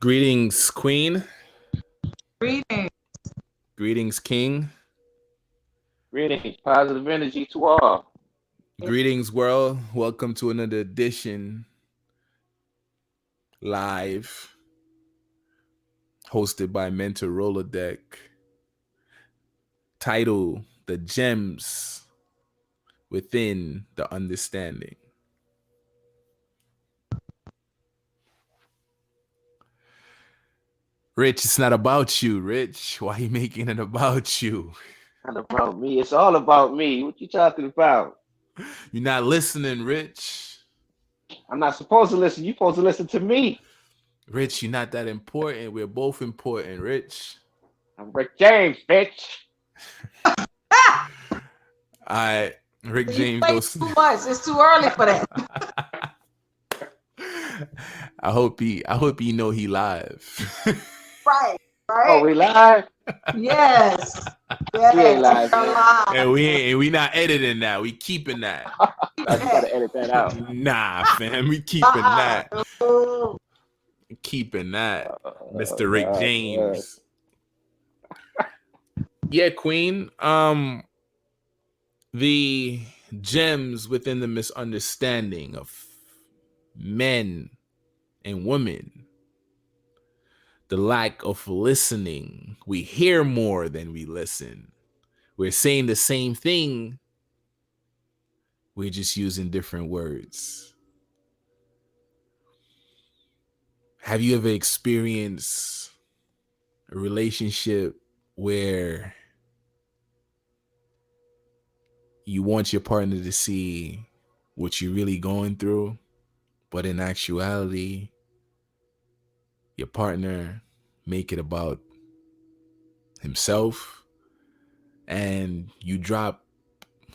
Greetings, Queen. Greetings. Greetings, King. Greetings, positive energy to all. Greetings, world. Welcome to another edition live hosted by MEN-talRollaDeK. Title The Gems Within the Understanding. Rich, it's not about you, Rich. Why are you making it about you? Not about me. It's all about me. What you talking about? You're not listening, Rich. I'm not supposed to listen. You supposed to listen to me. Rich, you're not that important. We're both important, Rich. I'm Rick James, bitch. Ah, I Rick you James play goes. too much. It's too early for that. I hope he know he live. Right. Oh, Right. we live? Yes. We ain't Yes. live We're yet. alive. and we not editing that. We keeping that. Keep You that. gotta edit that out. Nah, fam. We keeping Uh-uh. that. No. Keeping that. Oh Mr. Rick God, man. James. Yeah, Queen. The gems within the misunderstanding of men and women. The lack of listening. We hear more than we listen. We're saying the same thing. We're just using different words. Have you ever experienced a relationship where you want your partner to see what you're really going through, but in actuality, your partner make it about himself and you drop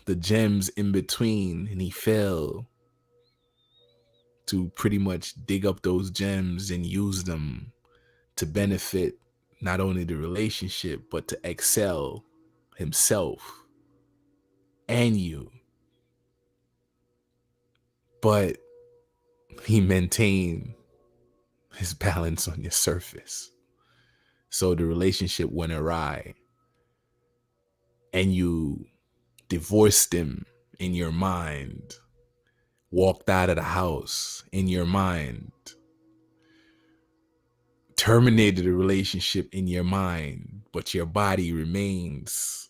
the gems in between and he fail to pretty much dig up those gems and use them to benefit not only the relationship but to excel himself and you, but he maintained his balance on your surface, so the relationship went awry and you divorced him in your mind, walked out of the house in your mind, terminated a relationship in your mind, but your body remains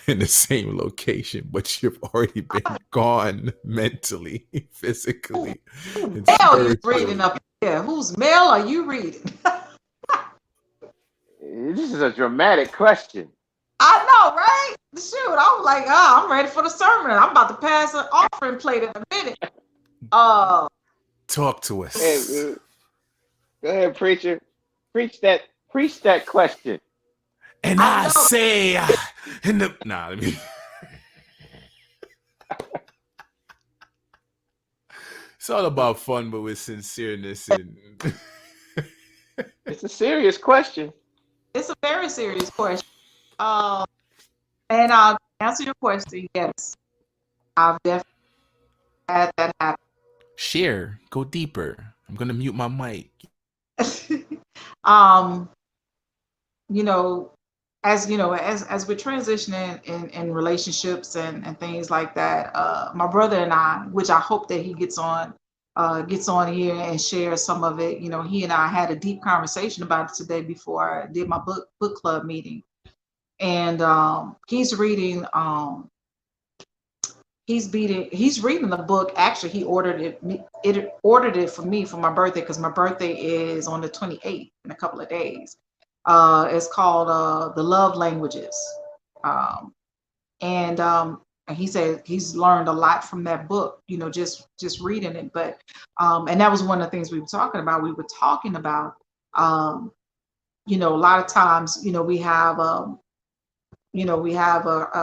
in the same location, but you've already been gone mentally, physically, Who and male you reading spiritually. up here? Whose mail are you reading? This is a dramatic question. I know, right? Shoot, I was like, oh, I'm ready for the sermon. I'm about to pass an offering plate in a minute. Uh, Talk to Hey, us. go ahead, preacher. Preach that. Preach that question. And I I know. say, in the let me. It's all about fun, but with sincereness and It's a serious question. It's a very serious question. Um, and I'll answer your question. Yes, I've definitely had that share. Go deeper. I'm gonna mute my mic. happen. um, you know, as we're transitioning in relationships and things like that, my brother and I, which I hope that he gets on here and shares some of it. You know, he and I had a deep conversation about it today before I did my book club meeting. And he's reading the book. Actually, he ordered it for me for my birthday because my birthday is on the 28th in a couple of days. It's called The Love Languages. Um, and he said he's learned a lot from that book, just reading it. But and that was one of the things we were talking about. We were talking about um, a lot of times, we have a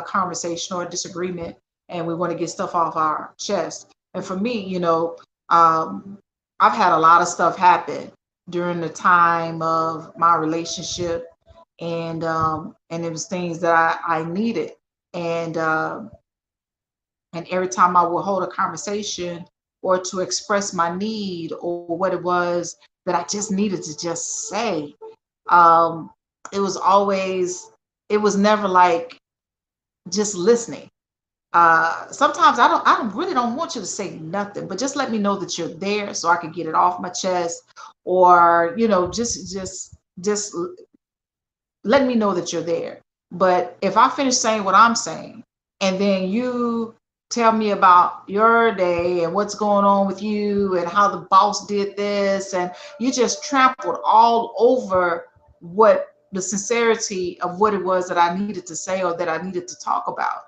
conversation or a disagreement and we want to get stuff off our chest. And for me, um, I've had a lot of stuff happen during the time of my relationship, and it was things that I needed. And um, and every time I would hold a conversation or to express my need or what it was, that I just needed to just say. Um, it was always, it was never like just listening. Sometimes I don't really don't want you to say nothing, but just let me know that you're there so I can get it off my chest, or just let me know that you're there. But if I finish saying what I'm saying, and then you tell me about your day and what's going on with you and how the boss did this, and you just trampled all over what the sincerity of what it was that I needed to say or that I needed to talk about.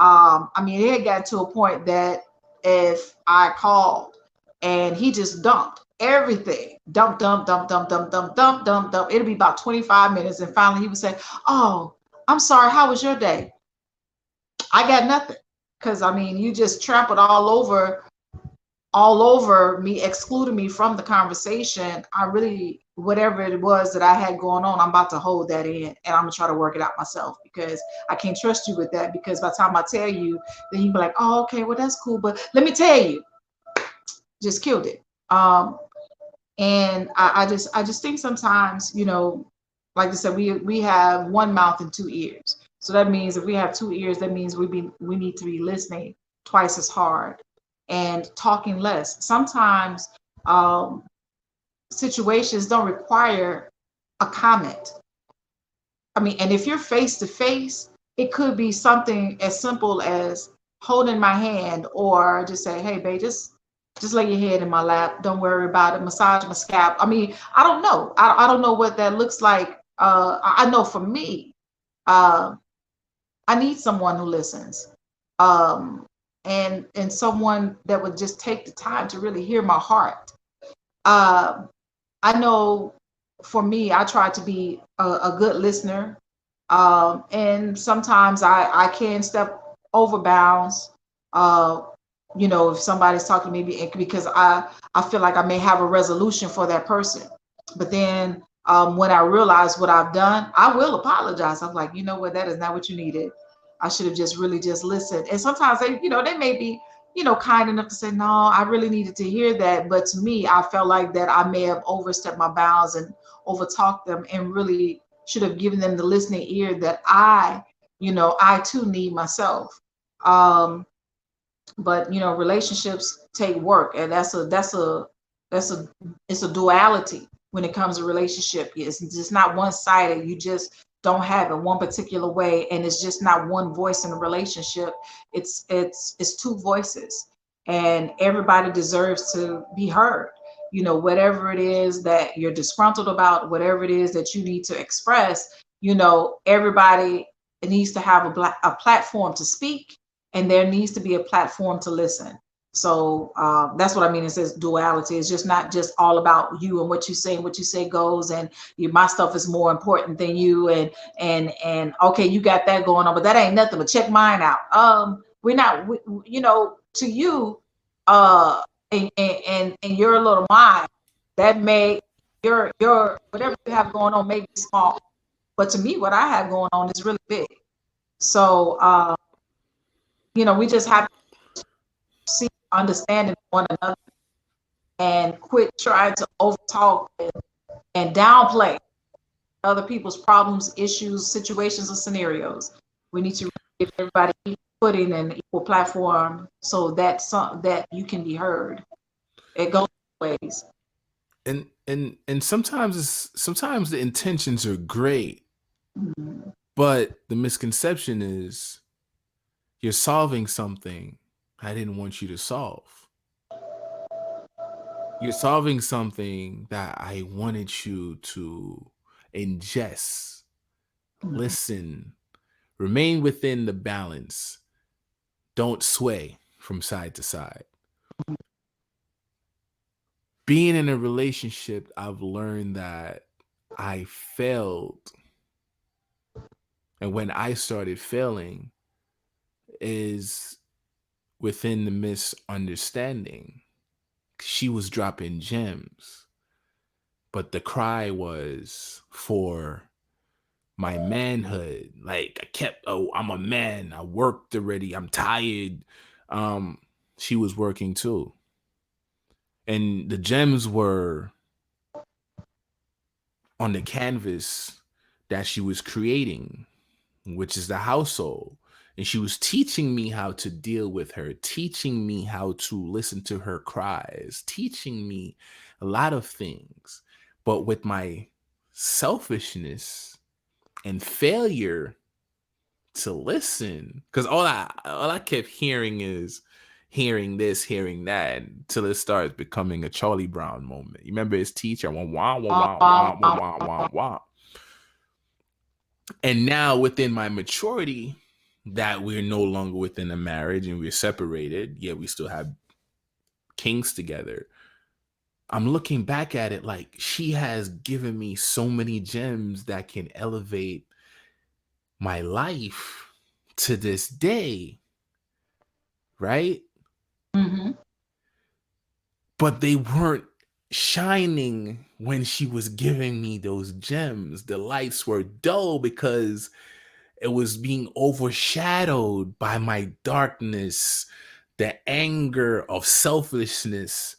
I mean, it had got to a point that if I called and he just dumped everything, dump, dump, dump, dump, dump, dump, dump, dump, dump. It'll be about 25 minutes. And finally he would say, "Oh, I'm sorry. How was your day?" I got nothing. Because I mean, you just trampled all over me, excluding me from the conversation. I really, whatever it was that I had going on, I'm about to hold that in and I'm gonna try to work it out myself, because I can't trust you with that. Because by the time I tell you, then you be like, "Oh, okay, well, that's cool. But let me tell you," just killed it. And I just think sometimes, like I said, we have one mouth and two ears. So that means if we have two ears, that means we need to be listening twice as hard and talking less. Sometimes um, situations don't require a comment. I mean, and if you're face to face, it could be something as simple as holding my hand, or just say, "Hey, babe, just lay your head in my lap. Don't worry about it. Massage my scalp." I mean, I don't know. I don't know what that looks like. I know for me, uh, I need someone who listens, um, and someone that would just take the time to really hear my heart. Uh, I know for me, I try to be a good listener. And sometimes I can step over bounds. Uh, if somebody's talking to me, because I feel like I may have a resolution for that person. But then when I realize what I've done, I will apologize. I'm like, you know what, that is not what you needed. I should have just really just listened. And sometimes they may be, kind enough to say, "No, I really needed to hear that." But to me, I felt like that I may have overstepped my bounds and overtalked them, and really should have given them the listening ear that I too need myself. Um, but relationships take work, and that's a it's a duality when it comes to relationship. It's just not one-sided. You just don't have it one particular way, and it's just not one voice in a relationship. It's two voices, and everybody deserves to be heard. Whatever it is that you're disgruntled about, whatever it is that you need to express, everybody needs to have a platform to speak, and there needs to be a platform to listen. So that's what I mean. It says duality. It's just not just all about you and what you say, and what you say goes, and my stuff is more important than you, and okay, you got that going on, but that ain't nothing. But check mine out. We're not, to you, uh, and your little mind, that may your whatever you have going on may be small, but to me, what I have going on is really big. So we just have to see understanding one another, and quit trying to overtalk and downplay other people's problems, issues, situations, or scenarios. We need to give everybody equal footing and equal platform, so that you can be heard. It goes both ways. And sometimes the intentions are great, Mhm. but the misconception is you're solving something I didn't want you to solve. You're solving something that I wanted you to ingest, Mhm. listen, remain within the balance, don't sway from side to side. Being in a relationship, I've learned that I failed. And when I started failing is within the misunderstanding. She was dropping gems, but the cry was for my manhood. Like I kept, "Oh, I'm a man. I worked already. I'm tired." Um, she was working too. And the gems were on the canvas that she was creating, which is the household. And she was teaching me how to deal with her, teaching me how to listen to her cries, teaching me a lot of things. But with my selfishness and failure to listen, because all I kept hearing is hearing this, hearing that, until it starts becoming a Charlie Brown moment. You remember his teacher, wah wah wah wah wah wah wah wah wah. And now within my maturity, that we're no longer within a marriage and we're separated, yet we still have kings together. I'm looking back at it like she has given me so many gems that can elevate my life to this day, right? Mm-hmm. But they weren't shining when she was giving me those gems. The lights were dull because it was being overshadowed by my darkness, the anger of selfishness,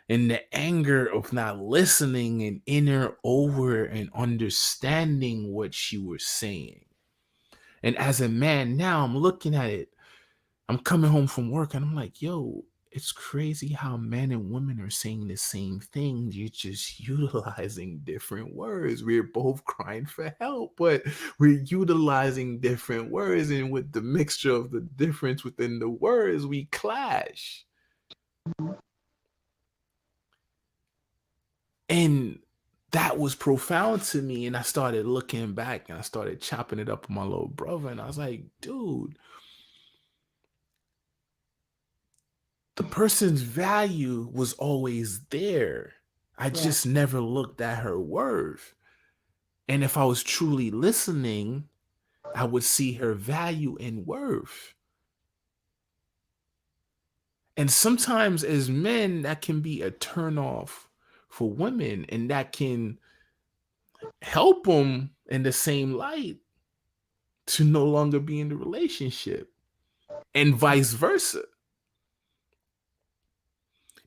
and the anger of not listening and inner over and understanding what she was saying. And as a man now, I'm looking at it. I'm coming home from work and I'm like, yo, it's crazy how men and women are saying the same thing. You're just utilizing different words. We're both crying for help, but we're utilizing different words. And with the mixture of the difference within the words, we clash. And that was profound to me. And I started looking back and I started chopping it up with my little brother. And I was like, dude, the person's value was always there. I Yeah. just never looked at her worth. And if I was truly listening, I would see her value and worth. And sometimes as men, that can be a turnoff for women, and that can help them in the same light to no longer be in the relationship, and vice versa.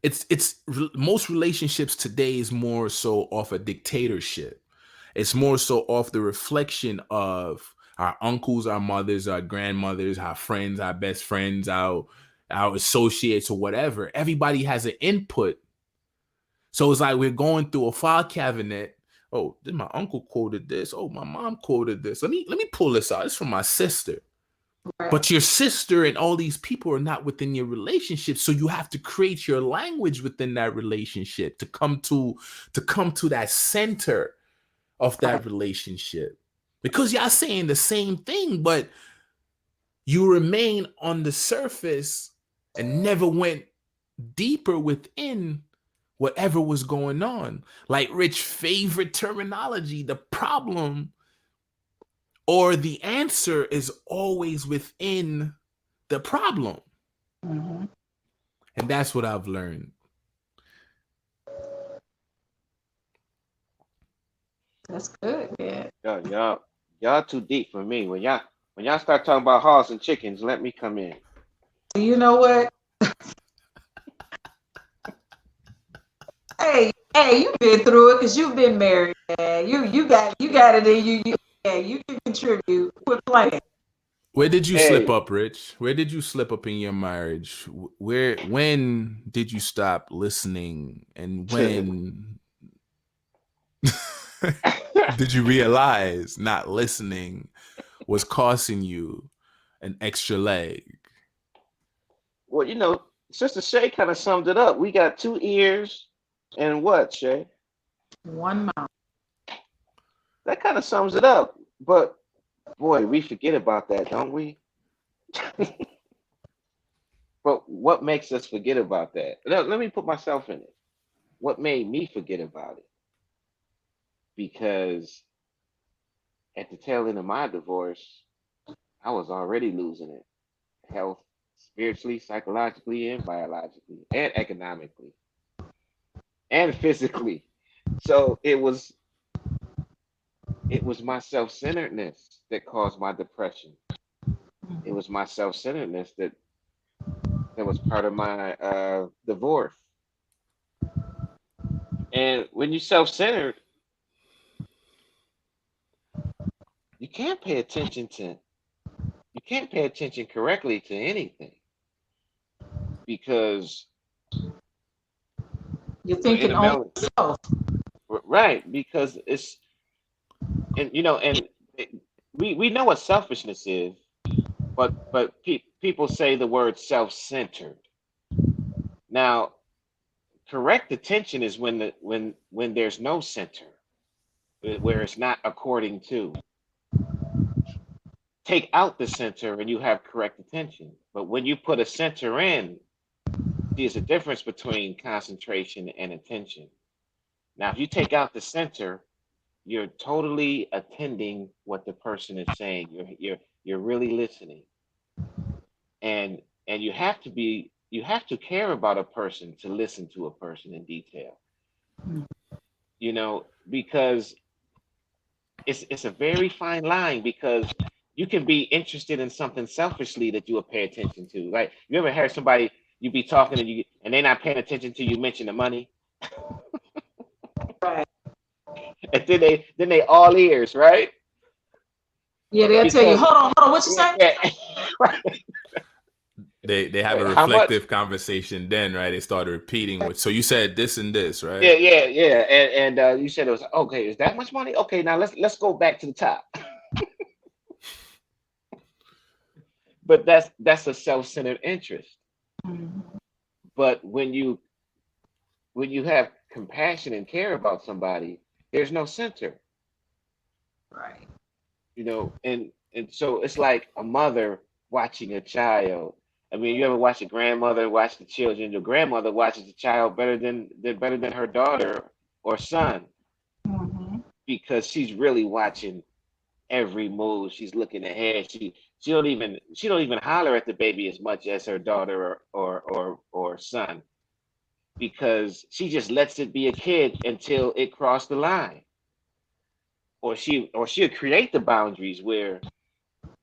It's most relationships today is more so off a dictatorship. It's more so off the reflection of our uncles, our mothers, our grandmothers, our friends, our best friends, our associates, or whatever. Everybody has an input. So it's like we're going through a file cabinet. Oh, then my uncle quoted this. Oh, my mom quoted this. Let me pull this out. It's from my sister. Right. But your sister and all these people are not within your relationship, so you have to create your language within that relationship to come to that center of Right. that relationship, because y'all saying the same thing, but you remain on the surface and never went deeper within whatever was going on. Like Rich favorite terminology, the problem or the answer is always within the problem. Mm-hmm. And that's what I've learned. That's good, man. Y'all too deep for me. When y'all start talking about hogs and chickens, let me come in. You know what? Hey, you've been through it because you've been married, man. You got it in you. Yeah, you can contribute. Quit playing. Where did you slip Hey, up, Rich? Where did you slip up in your marriage? When did you stop listening? And when did you realize not listening was costing you an extra leg? well, Sister Shay kind of summed it up. We got two ears and what, Shay? One mouth. That kind of sums it up. But boy, we forget about that, don't we? But what makes us forget about that? Let me put myself in it. What made me forget about it? Because at the tail end of my divorce, I was already losing it. Health, spiritually, psychologically, and biologically, and economically, and physically. So it was my self-centeredness that caused my depression. It was my self-centeredness that was part of my divorce. And when you're self-centered, you can't pay attention to you can't pay attention correctly to anything because You're we're in thinking the only melody. yourself. Right, because it's and we know what selfishness is, but people say the word self-centered. Now, correct attention is when when there's no center, where it's not according to. Take out the center and you have correct attention. But when you put a center in, there's a difference between concentration and attention. Now, if you take out the center, you're totally attending what the person is saying. You're really listening, and you have to care about a person to listen to a person in detail. Because it's a very fine line because you can be interested in something selfishly that you will pay attention to. Like you ever heard somebody you be talking and they're not paying attention to you mention the money, Right. and then they all ears, right? Yeah, they'll tell you, Because hold on, what you yeah, say? yeah, right. They have a How much? reflective conversation then, right? They started repeating what, so you said this and this, Yeah, right? yeah. And you said it was okay. Is that much money? Okay, now let's go back to the top. But that's a self-centered interest. Mhm. But when you have compassion and care about somebody, there's no center, Right. and so it's like a mother watching a child. I mean, you ever watch a grandmother watch the children? Your grandmother watches the child better than her daughter or son Hmm. because she's really watching every move. She's looking ahead. She don't even holler at the baby as much as her daughter or son because she just lets it be a kid until it crossed the line. Or she'll create the boundaries where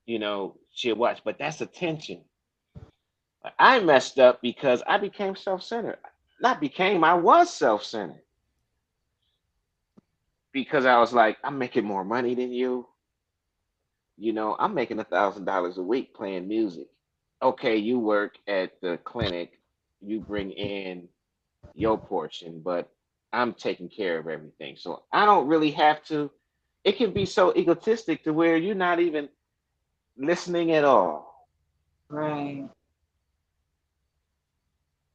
she'll watch, but that's attention. I messed up because I became self-centered. Not became, I was self-centered because I was like, I'm making more money than you. I'm making $1,000 a week playing music. Okay, you work at the clinic, you bring in your portion, but I'm taking care of everything. So I don't really have to. It can be so egotistic to where you're not even listening at all, Right.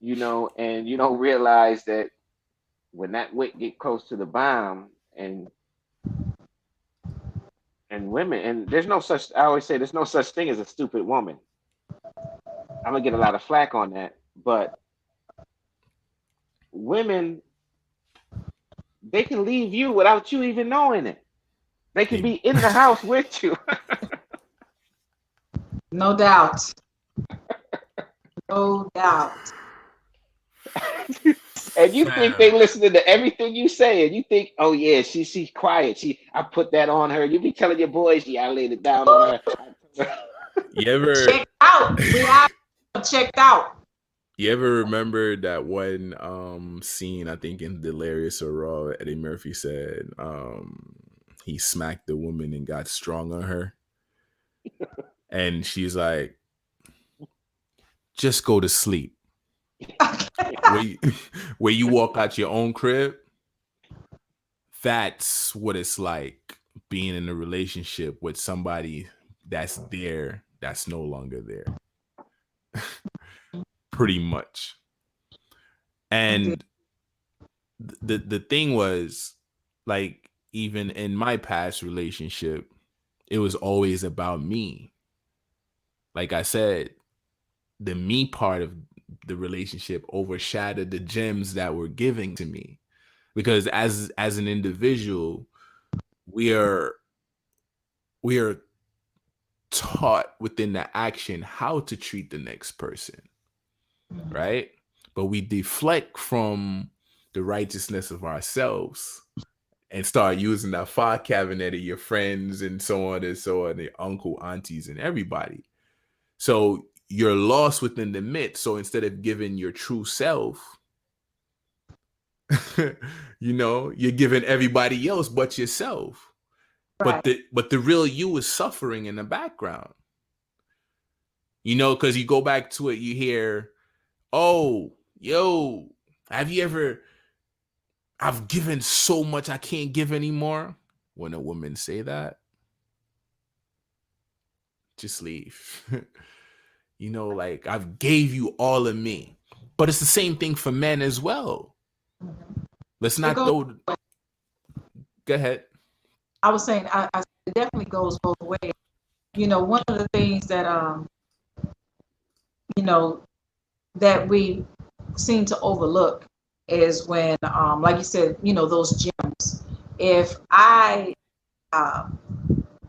and you don't realize that when that wick get close to the bomb, and women, and there's no such, I always say there's no such thing as a stupid woman. I'm gonna get a lot of flack on that, but women, they can leave you without you even knowing it. They can They be in the house with you. No doubt. No doubt. And you think they listening to everything you say, and you think, oh yeah, she's quiet. I put that on her. You be telling your boys, yeah, I laid it down on her. you ever Checked out. We out. Checked out. you ever remember that one scene, I think in Delirious or Raw, Eddie Murphy said he smacked the woman and got strong on her. And she's like, just go to sleep. Where you, where you walk out your own crib, that's what it's like being in a relationship with somebody that's there, that's no longer there. Pretty much. And the thing was, like, even in my past relationship, it was always about me. Like I said, the me part of the relationship overshadowed the gems that were giving to me, because as an individual, we are we are taught within the action how to treat the next person, right? But we deflect from the righteousness of ourselves and start using that file cabinet of your friends and so on, the uncle, aunties, and everybody. So you're lost within the myth. So instead of giving your true self, you're giving everybody else but yourself. Right. but the real you is suffering in the background. Because you go back to it, you hear, "Oh, yo, have you ever? I've given so much, I can't give anymore." When a woman say that, just leave. Like, I've gave you all of me. But it's the same thing for men as well. Let's It not goes. throw. Go ahead. I was saying, it definitely goes both ways. One of the things that you know, that we seem to overlook is when, like you said, those gems. If I, uh,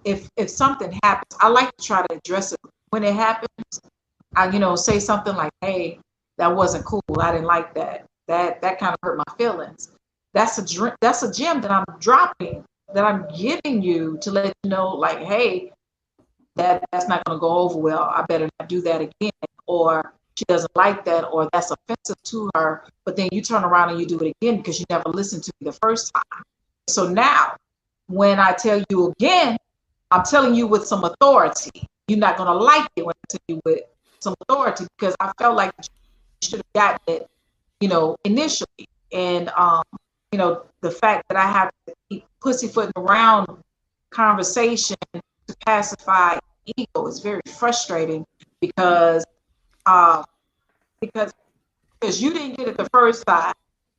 if something happens, I like to try to address it when it happens. I, say something like, "Hey, that wasn't cool. I didn't like that. That kind of hurt my feelings." That's a gem that I'm dropping, that I'm giving you to let you know, like, "Hey, that's not going to go over well. I better not do that again." Or she doesn't like that, or that's offensive to her. But then you turn around and you do it again because you never listened to me the first time. So now, when I tell you again, I'm telling you with some authority. You're not going to like it when I tell you with some authority, because I felt like you should have gotten it, initially. And, the fact that I have to keep pussyfooting around conversation to pacify ego is very frustrating, because uh, because because you didn't get it the first time,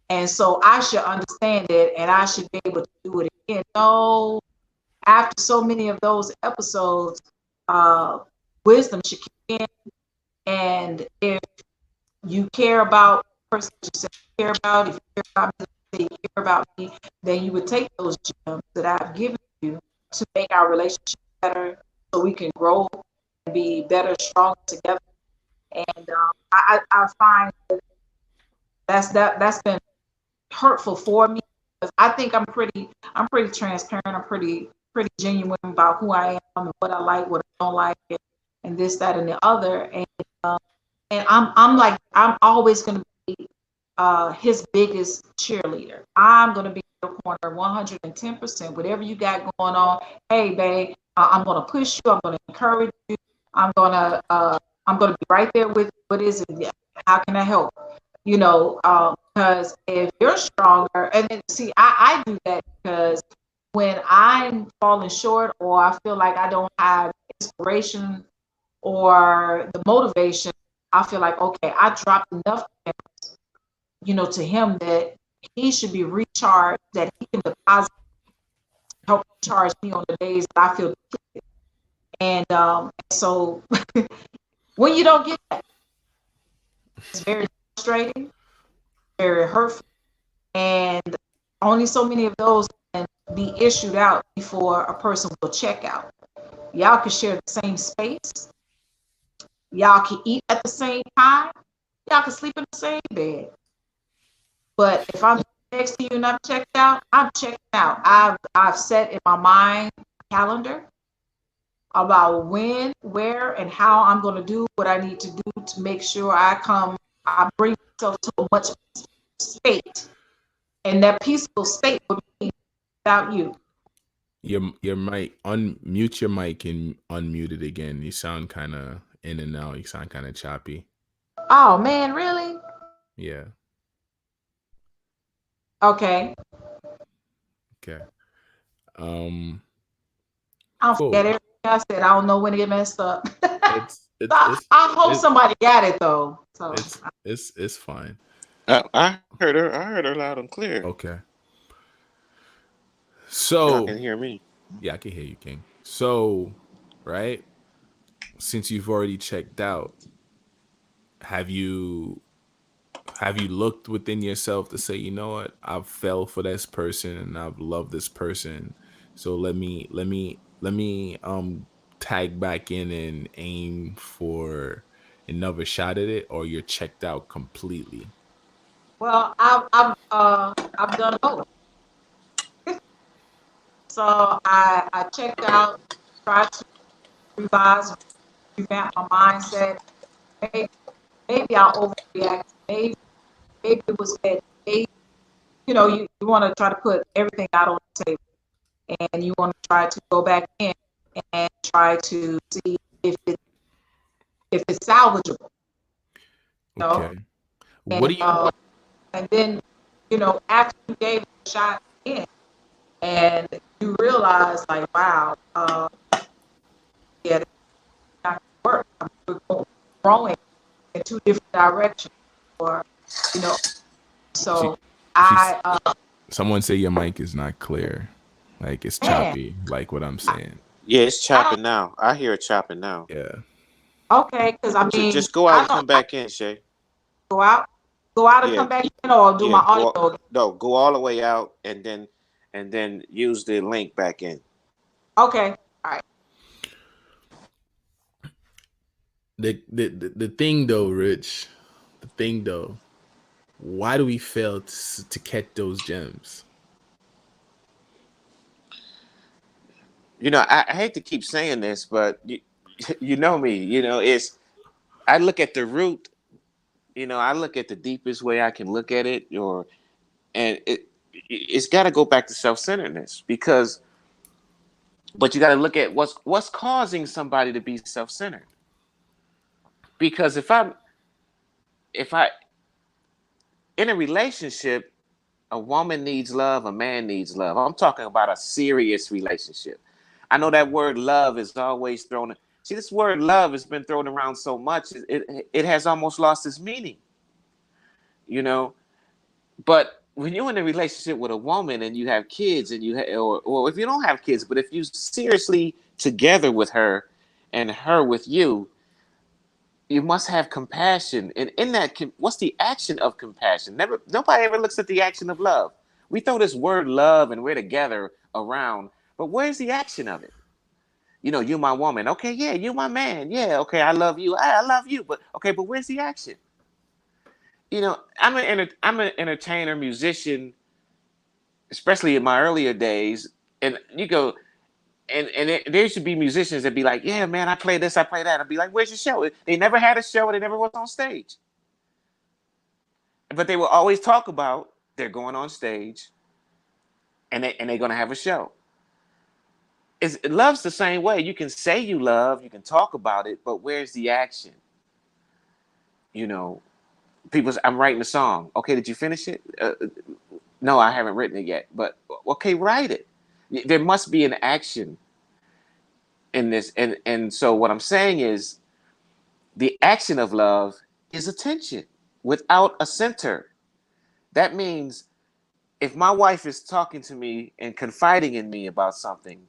and so I should understand it and I should be able to do it again. No, after so many of those episodes, uh, wisdom should kick in, and if you care about the person that you say you care about, if you care about me, say you care about me, then you would take those gems that I've given you to make our relationship better, so we can grow and be better, stronger together. And I find that's been hurtful for me, because I think I'm pretty transparent. I'm pretty genuine about who I am and what I like, what I don't like, and this, that, and the other. And I'm always going to be his biggest cheerleader. I'm going to be in your corner 110%. Whatever you got going on, hey, babe, I'm going to push you. I'm going to encourage you. I'm going to be right there with you. What is it? How can I help? Because if you're stronger, and then see, I do that because when I'm falling short, or I feel like I don't have inspiration or the motivation, I feel like, okay, I dropped enough, to him, that he should be recharged, that he can deposit, help recharge me on the days that I feel depleted. And so when you don't get that, it's very frustrating, very hurtful, and only so many of those can be issued out before a person will check out. Y'all can share the same space. Y'all can eat at the same time. Y'all can sleep in the same bed. But if I'm next to you and I'm checked out, I'm checked out. I've set in my mind calendar about when, where, and how I'm going to do what I need to do to make sure I bring myself to a much state, and that peaceful state will be without you. Your mic, unmute your mic and unmute it again. You sound kind of in and out. You sound kind of choppy. Oh man, really? Yeah. Okay. Okay. Um. I don't forget Cool. everything I said. I don't know when it get messed up. It's it's I, it's I hope it, somebody got it though. So it's fine. I heard her. I heard her loud and clear. Okay. Y'all So can hear me. yeah, I can hear you, King. So, right, since you've already checked out, have you looked within yourself to say, you know what, I've fell for this person and I've loved this person, so let me tag back in and aim for another shot at it, or you're checked out completely? well, I've done both. So I checked out, tried to revise, revamp my mindset. Maybe, maybe I overreacted. Maybe it was that. Maybe, you want to try to put everything out on the table. and you want to try to go back in and try to see if it's salvageable, you know. Okay. What And do you and then, after you gave it a shot in, and you realize like, wow, yeah, this is not gonna work. We're growing in two different directions, or you know. she So she's I, someone say your mic is not clear. Like it's man, choppy, like what I'm saying. Yeah, it's I don't. chopping now. I hear it chopping now. Yeah. Okay, because I mean, Just go out I and don't come back in, Shay. go out, and Yeah, come back in, or do yeah. my audio again. No, go all the way out and then use the link back in. Okay, all right. The thing though, Rich, the thing though, why do we fail to catch those gems? I hate to keep saying this, but you know me. It's I look at the root. I look at the deepest way I can look at it, and it's got to go back to self-centeredness because, but you got to look at what's causing somebody to be self-centered. Because if I in a relationship, a woman needs love, a man needs love. I'm talking about a serious relationship. I know that word love is always thrown. See, this word love has been thrown around so much, it has almost lost its meaning, you know. But when you're in a relationship with a woman and you have kids and or if you don't have kids, but if you seriously together with her and her with you must have compassion. And in that, what's the action of compassion? Nobody ever looks at the action of love. We throw this word love and we're together around, but where's the action of it? You my woman. Okay, yeah, you my man. Yeah, okay, I love you. I love you. But okay, but where's the action? I'm an entertainer, musician, especially in my earlier days. And you go, there should be musicians that be like, yeah, man, I play this, I play that. I'd be like, where's your show? They never had a show, they never was on stage. But they will always talk about they're going on stage and they're gonna have a show. Love's the same way. You can say you love, you can talk about it, but where's the action? You know, I'm writing a song. Okay, did you finish it? No, I haven't written it yet. But okay, write it. There must be an action in this, and so what I'm saying is the action of love is attention without a center. That means if my wife is talking to me and confiding in me about something,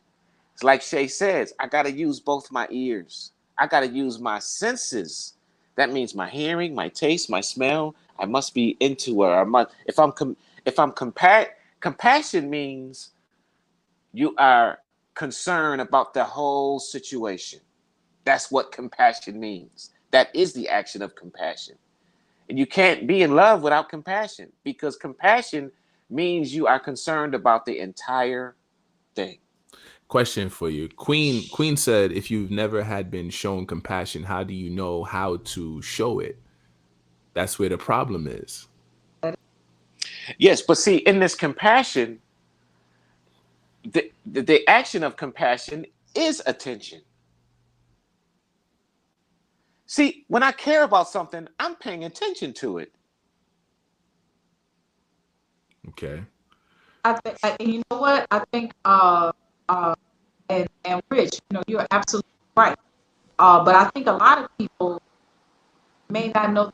it's like Shay says, I got to use both my ears. I got to use my senses. That means my hearing, my taste, my smell. I must be into her. Compassion means you are concerned about the whole situation. That's what compassion means. That is the action of compassion. And you can't be in love without compassion because compassion means you are concerned about the entire thing. Question for you. Queen said if you've never had been shown compassion, how do you know how to show it? That's where the problem is. Yes, but see, in this compassion, the action of compassion is attention. See, when I care about something, I'm paying attention to it. Okay. I think, you know what? I think, and Rich, you're absolutely right. But I think a lot of people may not know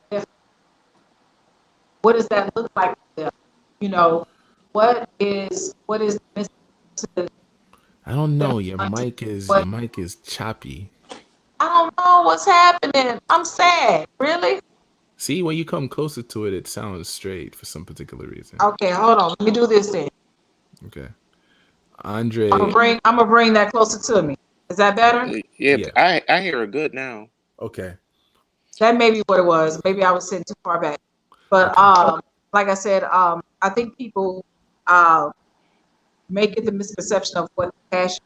what does that look like for them. You know, what is missing to I don't them? know. Your What mic is choppy. I don't know what's happening. I'm sad. Really? See, when you come closer to it, it sounds straight for some particular reason. Okay, hold on. Let me do this then. Okay. I'm gonna Andre, bring I'm gonna bring that closer to me. Is that better? Yeah, yeah. I hear her good now. Okay. That may be what it was. Maybe I was sitting too far back. But Okay. like I said, I think people uh, may get the misperception of what passion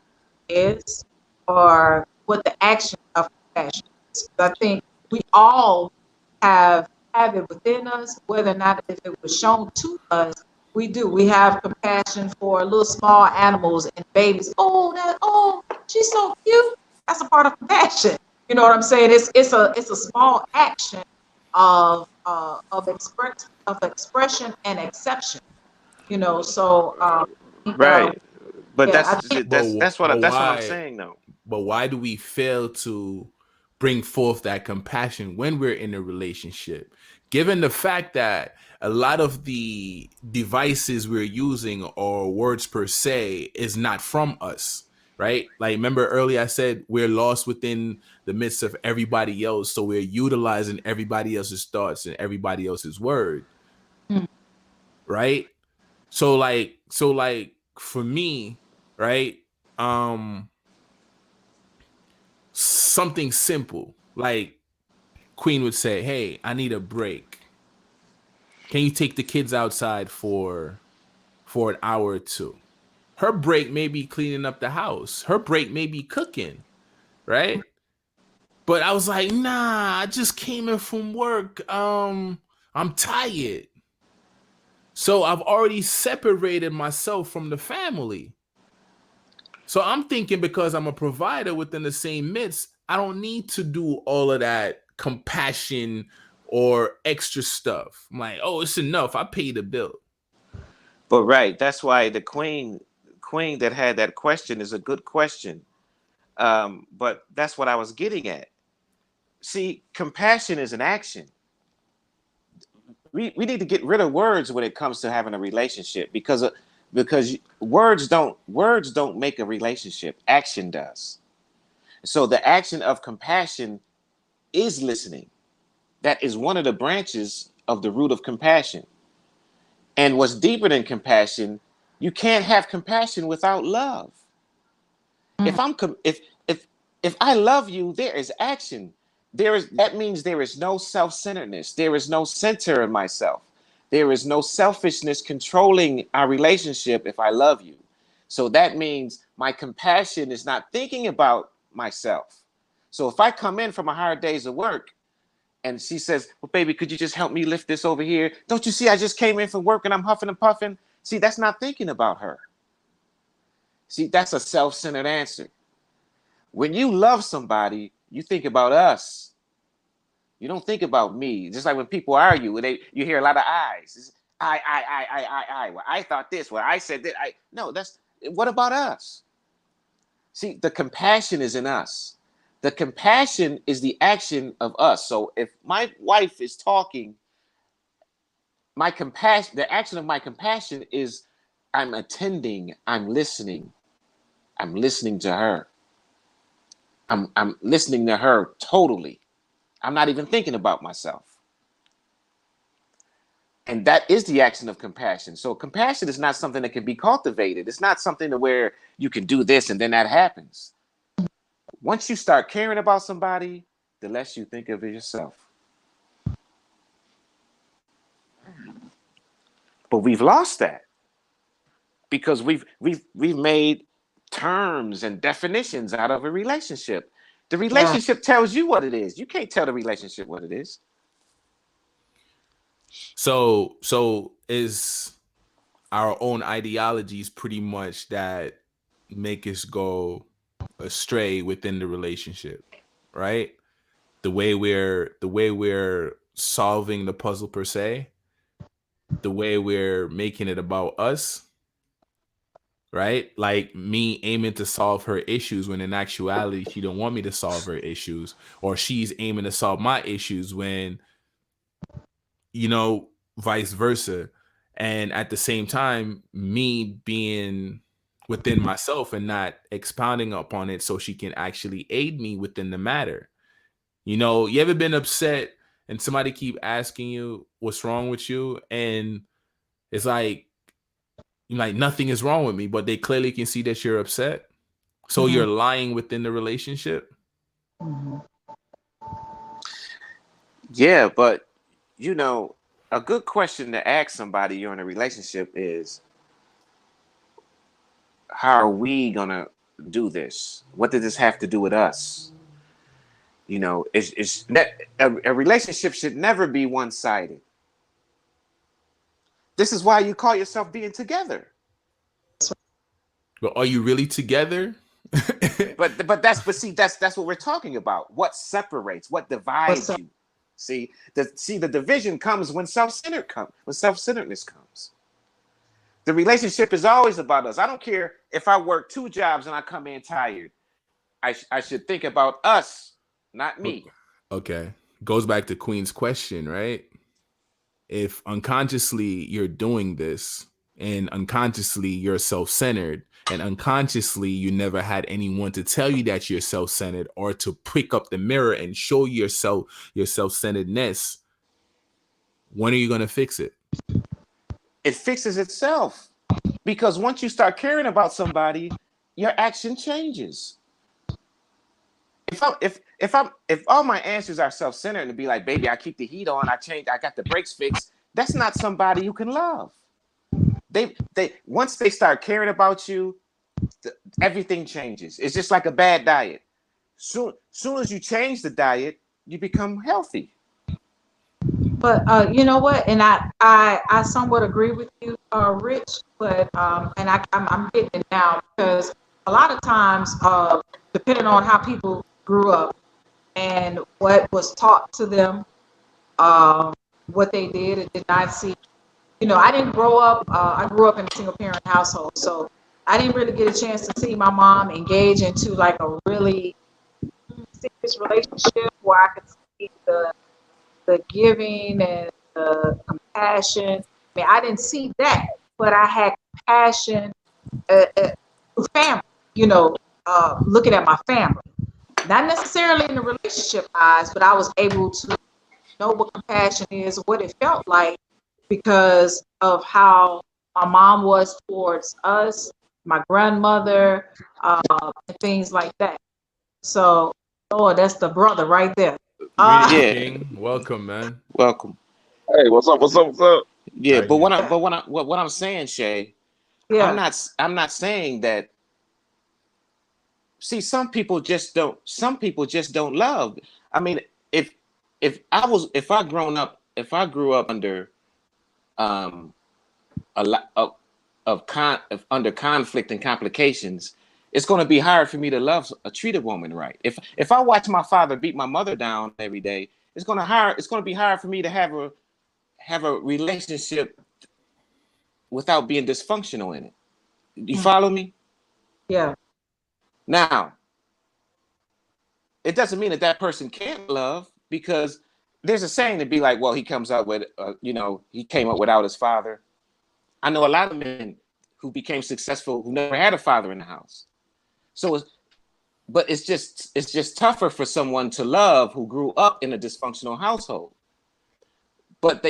is or what the action of compassion is. But I think we all have it within us, whether or not if it was shown to us, We do. We have compassion for little small animals and babies. Oh, she's so cute. That's a part of compassion. You know what I'm saying? It's a small action of expression and exception. You know, so I think, Right. But yeah, I think that's what I'm saying though. but why do we fail to bring forth that compassion when we're in a relationship? Given the fact that a lot of the devices we're using or words per se is not from us, right? Like, remember earlier I said we're lost within the midst of everybody else, so we're utilizing everybody else's thoughts and everybody else's word, mm, right? So like for me, right? Um Something simple like Queen would say, "Hey, I need a break. Can you take the kids outside for an hour or two?" Her break may be cleaning up the house. Her break may be cooking, right? But I was like, "Nah, I just came in from work. I'm tired." So I've already separated myself from the family. So I'm thinking because I'm a provider within the same midst, I don't need to do all of that compassion or extra stuff. I'm like, oh, it's enough. I paid the bill. But right, that's why the queen that had that question is a good question. But that's what I was getting at. See, compassion is an action. We need to get rid of words when it comes to having a relationship because words don't make a relationship. Action does. So the action of compassion is listening. That is one of the branches of the root of compassion. And what's deeper than compassion, you can't have compassion without love. mm, If I'm if I love you, there is action. That means there is no self-centeredness. There is no center in myself. There is no selfishness controlling our relationship if I love you. So that means my compassion is not thinking about myself. So if I come in from a hard days of work and she says, "Well, baby, could you just help me lift this over here? Don't you see I just came in from work and I'm huffing and puffing?" See, that's not thinking about her. See, that's a self-centered answer. When you love somebody, you think about us. You don't think about me. Just like when people argue, you hear a lot of I's. It's I. Well, I thought this. Well, I said that. No. That's what about us? See, the compassion is in us. The compassion is the action of us. So if my wife is talking, my compassion, the action of my compassion is I'm attending. I'm listening. I'm listening to her. I'm listening to her totally. I'm not even thinking about myself. And that is the action of compassion. So compassion is not something that can be cultivated. It's not something to where you can do this and then that happens. Once you start caring about somebody, the less you think of it yourself. But we've lost that because we've made terms and definitions out of a relationship. The yeah, relationship tells you what it is. You can't tell the relationship what it is. So is our own ideologies pretty much that make us go astray within the relationship, right? The way we're solving the puzzle per se, the way we're making it about us, right? Like me aiming to solve her issues when in actuality she don't want me to solve her issues, or she's aiming to solve my issues when, you know, vice versa. And at the same time, me being within myself and not expounding upon it so she can actually aid me within the matter. You know, you ever been upset and somebody keep asking you what's wrong with you, and it's like nothing is wrong with me, but they clearly can see that you're upset. So mhm, you're lying within the relationship. mhm, Yeah, but you know, a good question to ask somebody you're in a relationship is, how are we gonna do this? What does this have to do with us? You know, a relationship should never be one-sided. This is why you call yourself being together. But are you really together? But see, that's what we're talking about. What separates, what What's divides up? you. The division comes when self-centeredness comes. The relationship is always about us. I don't care if I work 2 jobs and I come in tired. I should think about us, not me. Okay. Goes back to Queen's question, right? If unconsciously you're doing this and unconsciously you're self-centered and unconsciously you never had anyone to tell you that you're self-centered or to pick up the mirror and show yourself your self-centeredness, when are you going to fix it? It fixes itself. Because once you start caring about somebody, your action changes. If all my answers are self-centered and be like, baby, I keep the heat on, I got the brakes fixed, that's not somebody you can love. They once they start caring about you, everything changes. It's just like a bad diet. Soon as you change the diet, you become healthy. But you know what? And I somewhat agree with you, Rich. But and I'm getting it now because a lot of times, depending on how people grew up and what was taught to them, um, what they did and did not see. You know, I didn't grow up. I grew up in a single parent household, so I didn't really get a chance to see my mom engage into like a really serious relationship where I could see the giving and the compassion. I mean, I didn't see that, but I had compassion through family. You know, looking at my family, not necessarily in the relationship eyes, but I was able to know what compassion is, what it felt like, because of how my mom was towards us, my grandmother, and things like that. So, oh, that's the brother right there. Greetings, Uh, Yeah, King. Welcome, man. welcome. Hey, what's up? What's up? What's up? Yeah, How but you? what I'm saying, Shay, yeah. I'm not saying that. See, some people just don't love. I mean, if if I grew up under um a lot of under conflict and complications, it's going to be hard for me to treat a woman right. If I watch my father beat my mother down every day, it's going to be hard for me to have a relationship without being dysfunctional in it. You Mm, follow me? yeah. Now, it doesn't mean that person can't love, because there's a saying to be like, well, he comes up with, he came up without his father. I know a lot of men who became successful who never had a father in the house. So, but it's just tougher for someone to love who grew up in a dysfunctional household. But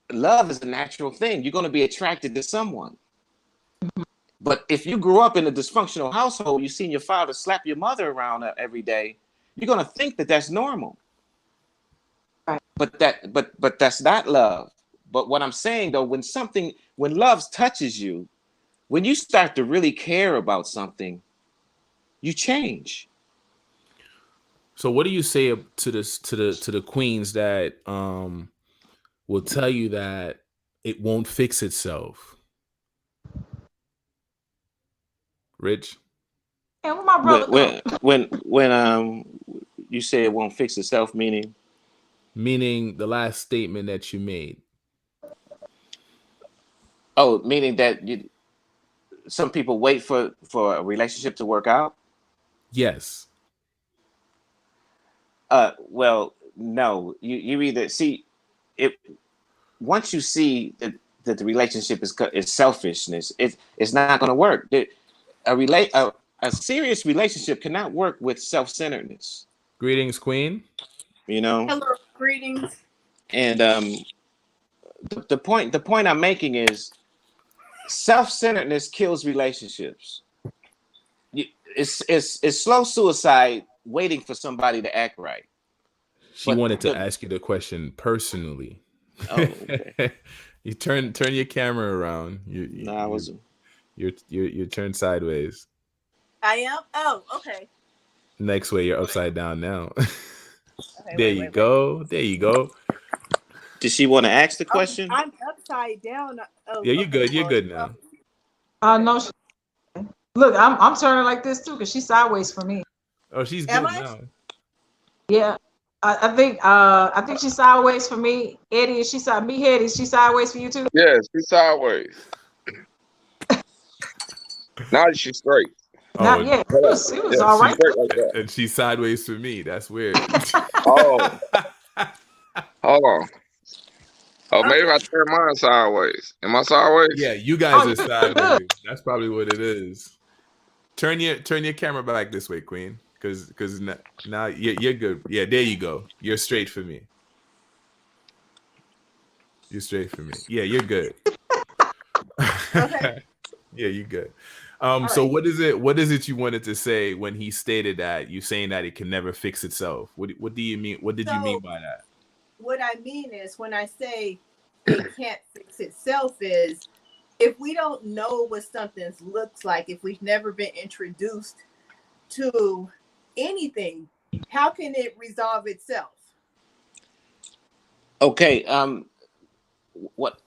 love is a natural thing. You're going to be attracted to someone. But if you grew up in a dysfunctional household, you seen your father slap your mother around every day, you're going to think that that's normal. Right. But that's not love. But what I'm saying though, when love touches you, when you start to really care about something, you change. So, what do you say to the queens that will tell you that it won't fix itself? Rich, And where my When brother go? when when you say it won't fix itself, meaning meaning the last statement that you made. meaning that some people wait for a relationship to work out. Yes. Well, no, you either see it once you see that the relationship is selfishness. It's not going to work. A serious relationship cannot work with self-centeredness. Greetings, Queen. You know, Hello, greetings. and the point I'm making is self-centeredness kills relationships. It's slow suicide waiting for somebody to act right. She But wanted to ask you the question personally. oh, okay. You turn your camera around. No, I was. You're turned sideways. I am. Oh, okay. Next way, you're upside down now. Okay, There wait, you wait, wait. go. There you go. Did she want to ask the question? I'm upside down. Oh, Yeah, you're okay. good. You're Well, good now. No, look, I'm turning like this too because she's sideways for me. Oh, she's am good I? now. Yeah. I think she's sideways for me. Eddie, is she side me head? Is she sideways for you too? Yes, she's sideways. Now she's straight. Oh, Not yet. Hold on. It was Yeah, all she's right. straight like that. and she's sideways for me. That's weird. Oh, hold on. Oh, maybe Okay. I turn mine sideways. Am I sideways? Yeah, you guys Oh, are you're good. sideways. That's probably what it is. Turn your camera back this way, Queen, because now you're good. Yeah, there you go. You're straight for me. You're straight for me. Yeah, you're good. Okay. Yeah, you're good. All So right. what is it you wanted to say when he stated that you saying that it can never fix itself? What do you mean? What did you mean So by that? what I mean is when I say it can't fix itself is if we don't know what something looks like, if we've never been introduced to anything, how can it resolve itself? Okay. What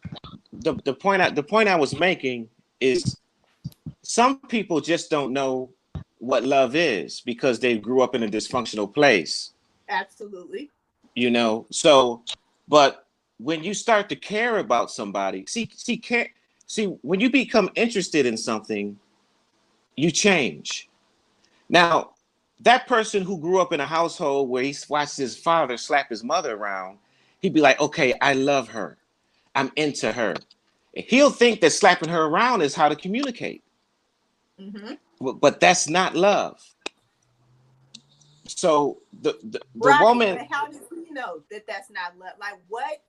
the point I was making is some people just don't know what love is because they grew up in a dysfunctional place. Absolutely. So but when you start to care about somebody, see when you become interested in something, you change. Now, that person who grew up in a household where he watched his father slap his mother around, he'd be like, okay, I love her, I'm into her. He'll think that slapping her around is how to communicate, Mm-hmm. but that's not love. So the Right. woman, But how does he know that that's not love? Like what?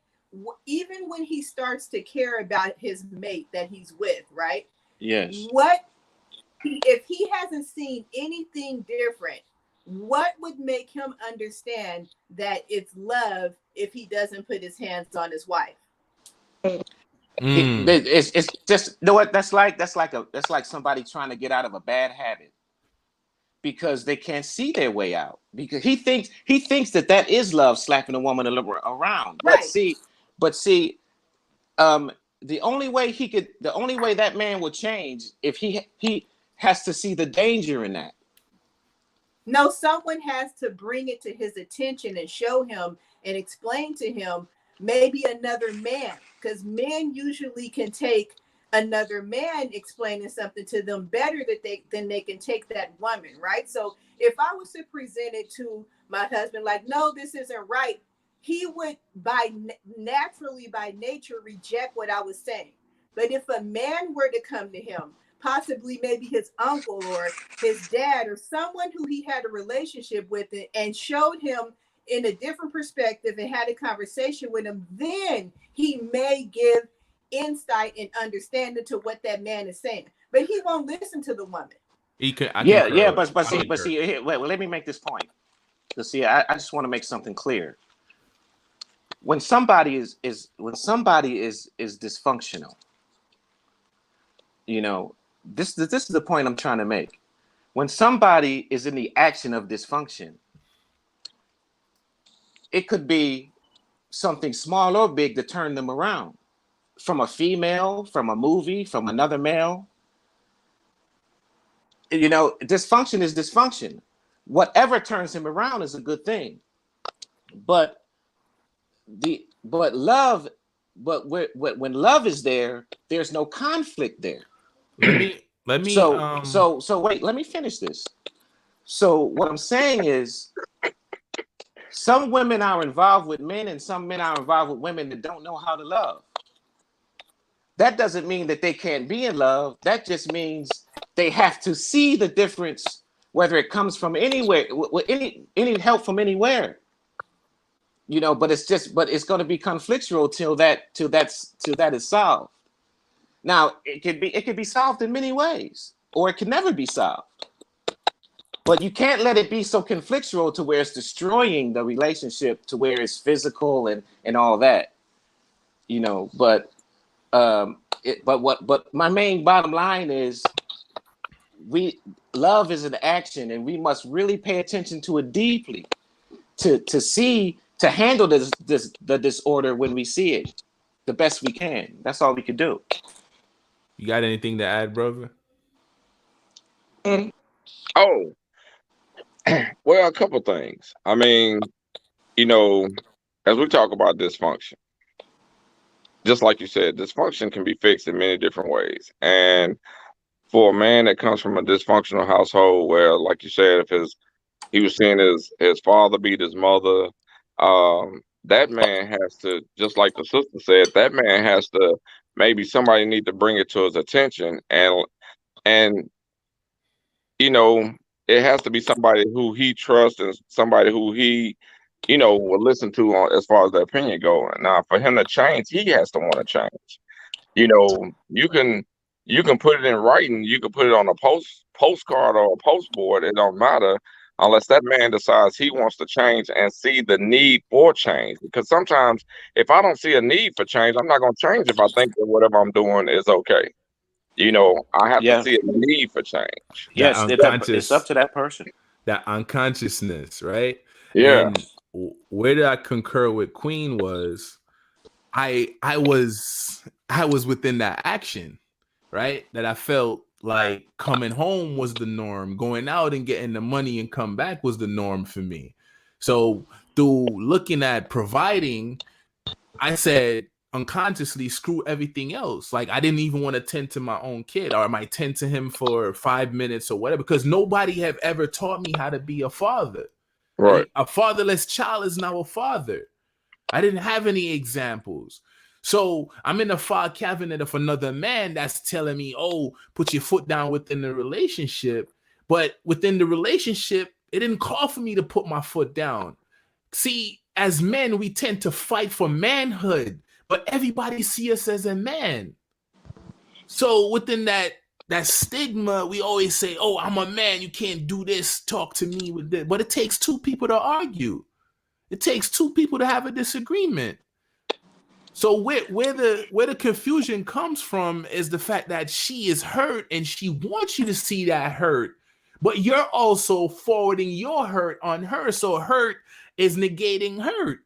Even when he starts to care about his mate that he's with, right? yes. What if he hasn't seen anything different? What would make him understand that it's love if he doesn't put his hands on his wife? It's just, you know what, that's like somebody trying to get out of a bad habit because they can't see their way out, because he thinks that is love, slapping a woman around. but Right. see but see um the only way that man will change if he has to see the danger in that. No, someone has to bring it to his attention and show him and explain to him maybe another man, because men usually can take another man explaining something to them better than they can take that woman, right? So if I was to present it to my husband like, no, this isn't right, he would naturally by nature reject what I was saying. But if a man were to come to him, possibly maybe his uncle or his dad or someone who he had a relationship with, and showed him in a different perspective and had a conversation with him, then he may give insight and understanding to what that man is saying. But he won't listen to the woman. I Yeah, concur. but I see, concur. wait, well, let me make this point. Because see, I just want to make something clear. When somebody is dysfunctional, this is the point I'm trying to make. When somebody is in the action of dysfunction, it could be something small or big to turn them around. From a female, from a movie, from another male. Dysfunction is dysfunction. Whatever turns him around is a good thing. But love, when love is there, there's no conflict there. Let me So wait, let me finish this. So what I'm saying is, some women are involved with men and some men are involved with women that don't know how to love. That doesn't mean that they can't be in love. That just means they have to see the difference, whether it comes from anywhere, any help from anywhere. But it's going to be conflictual till that is solved. Now, it could be solved in many ways, or it can never be solved. But you can't let it be so conflictual to where it's destroying the relationship, to where it's physical and all that. But but my main bottom line is, love is an action, and we must really pay attention to it deeply to see to handle the disorder when we see it the best we can. That's all we could do. You got anything to add, brother? Eddie? Oh, well, a couple things. I mean, you know, as we talk about dysfunction, just like you said, dysfunction can be fixed in many different ways. And for a man that comes from a dysfunctional household where, like you said, if he was seeing his father beat his mother, that man has to, just like the sister said, that man has to, maybe somebody need to bring it to his attention, and you know, it has to be somebody who he trusts and somebody who he, will listen to on as far as the opinion goes. Now, for him to change, he has to want to change. You can put it in writing, you can put it on a postcard or a postboard. It don't matter unless that man decides he wants to change and see the need for change. Because sometimes, if I don't see a need for change, I'm not going to change if I think that whatever I'm doing is okay. I have to Yeah. see a need for change. That Yes, it's up unconscious, to that person. that unconsciousness, right? Yeah, And where did I concur with Queen was I was within that action, right? That I felt like coming home was the norm, going out and getting the money and come back was the norm for me. So through looking at providing, I said unconsciously, screw everything else. Like I didn't even want to tend to my own kid, or I might tend to him for 5 minutes or whatever, because nobody have ever taught me how to be a father. right, A fatherless child is now a father. I didn't have any examples. So I'm in the file cabinet of another man that's telling me, oh, put your foot down within the relationship. But within the relationship, it didn't call for me to put my foot down. See, as men, we tend to fight for manhood, but everybody see us as a man. So within that stigma, we always say, oh, I'm a man, you can't do this, talk to me with this. But it takes two people to argue. It takes two people to have a disagreement. So where the confusion comes from is the fact that she is hurt and she wants you to see that hurt, but you're also forwarding your hurt on her. So hurt is negating hurt.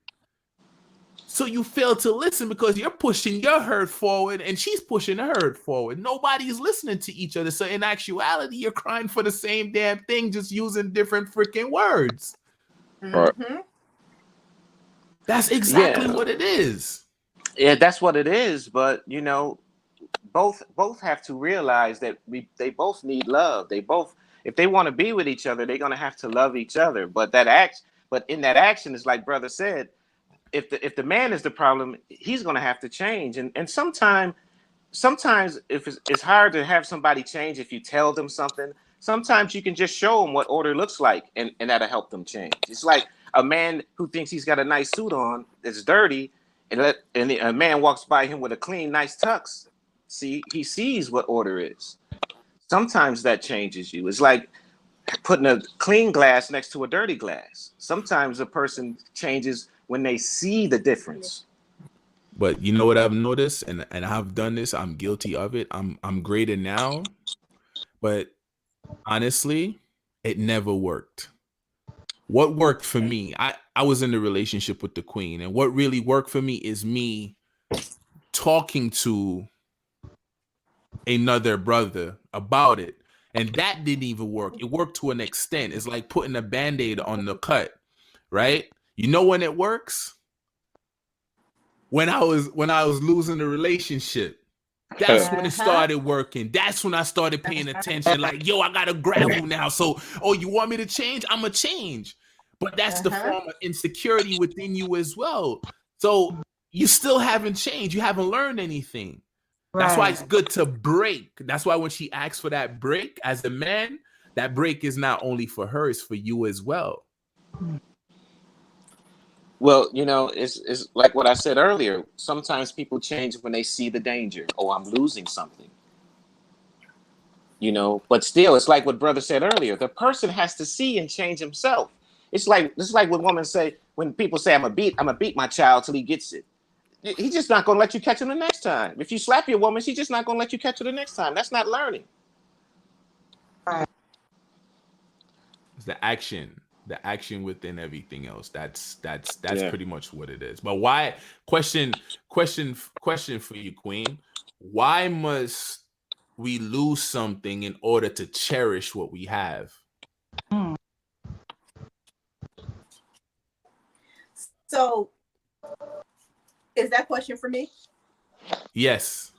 So you fail to listen because you're pushing your hurt forward and she's pushing her hurt forward. Nobody's listening to each other. So in actuality, you're crying for the same damn thing, just using different freaking words. right. Mm-hmm. That's exactly Yeah, what it is. yeah, that's what it is. But both have to realize that they both need love. They both, if they want to be with each other, they're gonna have to love each other. But in that action, is like brother said, if the man is the problem, he's gonna have to change. And sometimes if it's hard to have somebody change if you tell them something. Sometimes you can just show them what order looks like, and that'll help them change. It's like a man who thinks he's got a nice suit on that's dirty, and a man walks by him with a clean, nice tux. See, he sees what order is. Sometimes that changes you. It's like putting a clean glass next to a dirty glass. Sometimes a person changes when they see the difference. But you know what I've noticed, and I've done this. I'm guilty of it. I'm greater now, but honestly, it never worked. What worked for me? I was in a relationship with the queen, and what really worked for me is me talking to another brother about it, and that didn't even work. It worked to an extent. It's like putting a band-aid on the cut, right? You know when it works? When I was losing the relationship. That's when it started working. That's when I started paying attention. Like, yo, I got a gravel now. So, oh, you want me to change? I'm going to change. But that's the form of insecurity within you as well. So you still haven't changed. You haven't learned anything. That's why it's good to break. That's why when she asks for that break as a man, that break is not only for her, it's for you as well. Well, it's like what I said earlier. Sometimes people change when they see the danger. Oh, I'm losing something. But still, it's like what brother said earlier. The person has to see and change himself. It's like when people say, I'm gonna beat my child till he gets it. He's just not gonna let you catch him the next time. If you slap your woman, she's just not gonna let you catch her the next time. That's not learning. It's the action. The action within everything else. That's Yeah. pretty much what it is. But why? Question for you, Queen. Why must we lose something in order to cherish what we have? Hmm. So is that question for me? Yes.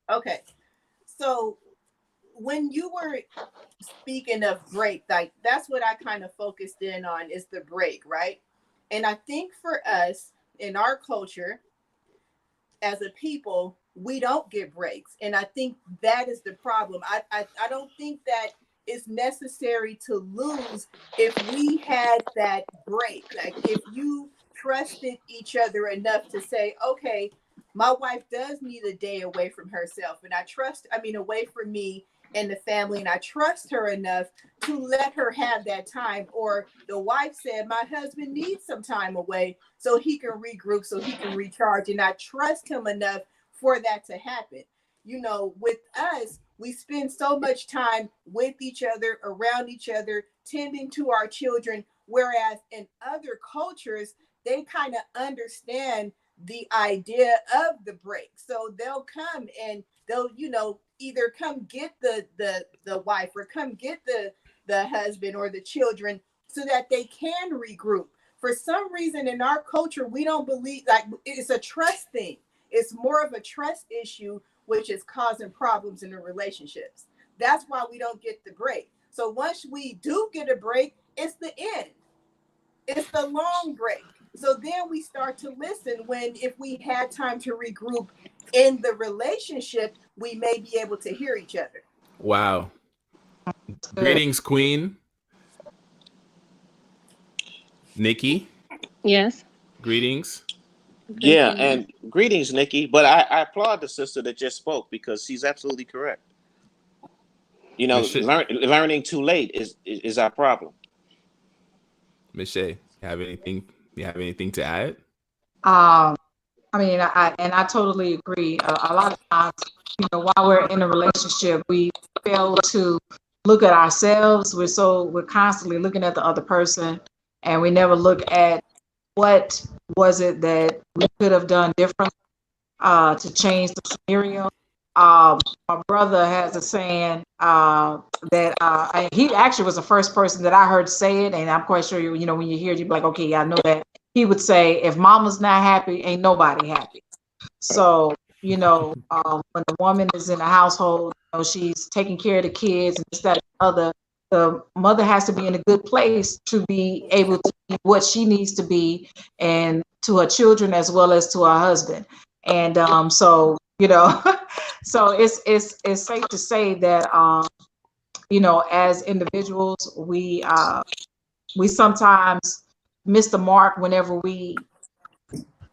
Okay. So when you were speaking of break, like that's what I kind of focused in on is the break, right? And I think for us in our culture as a people, we don't get breaks. And I think that is the problem. I don't think that it's necessary to lose if we had that break. Like if you trusted each other enough to say, okay, my wife does need a day away from herself. And away from me and the family. And I trust her enough to let her have that time. Or the wife said, my husband needs some time away so he can regroup, so he can recharge. And I trust him enough for that to happen. You know, with us, we spend so much time with each other, around each other, tending to our children. Whereas in other cultures, they kind of understand the idea of the break. So they'll come and they'll, either come get the wife or come get the husband or the children so that they can regroup. For some reason in our culture, we don't believe, like, it's a trust thing. It's more of a trust issue, which is causing problems in the relationships. That's why we don't get the break. So once we do get a break, it's the end. It's the long break. So then we start to listen when, if we had time to regroup in the relationship, we may be able to hear each other. Wow. Good. Greetings, Queen. Nikki. Yes. Greetings. Yeah, Greetings. and greetings, Nikki. But I applaud the sister that just spoke because she's absolutely correct. You know, Michelle. learning too late is our problem. Michelle, you have anything to add? Um, I totally agree. A lot of times, while we're in a relationship, we fail to look at ourselves. We're constantly looking at the other person, and we never look at what was it that we could have done different to change the scenario. My brother has a saying that he actually was the first person that I heard say it, and I'm quite sure when you hear it, you'd be like, okay, yeah, I know that. He would say, if mama's not happy, ain't nobody happy. So, when the woman is in the household, she's taking care of the kids and this, that, and the other. The mother has to be in a good place to be able to be what she needs to be, and to her children as well as to her husband. And so, so it's safe to say that as individuals, we sometimes miss the mark whenever we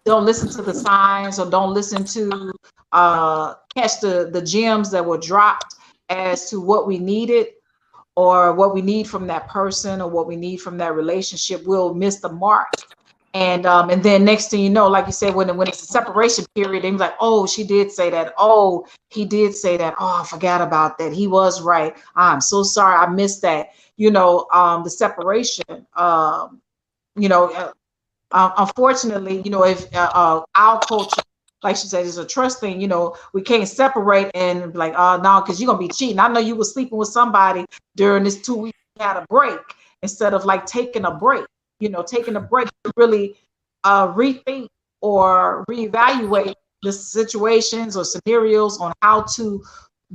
don't listen to the signs or don't listen to catch the gems that were dropped as to what we needed or what we need from that person or what we need from that relationship. We'll miss the mark. And then next thing you know, like you said, when it's a separation period, they're like, oh, she did say that. Oh, he did say that. Oh, I forgot about that. He was right. I'm so sorry. I missed that. The separation, you know, unfortunately, if our culture, like she said, is a trust thing, we can't separate and be like, oh, no, because you're going to be cheating. I know you were sleeping with somebody during this 2 weeks, you had a break, instead of like taking a break, taking a break to really rethink or reevaluate the situations or scenarios on how to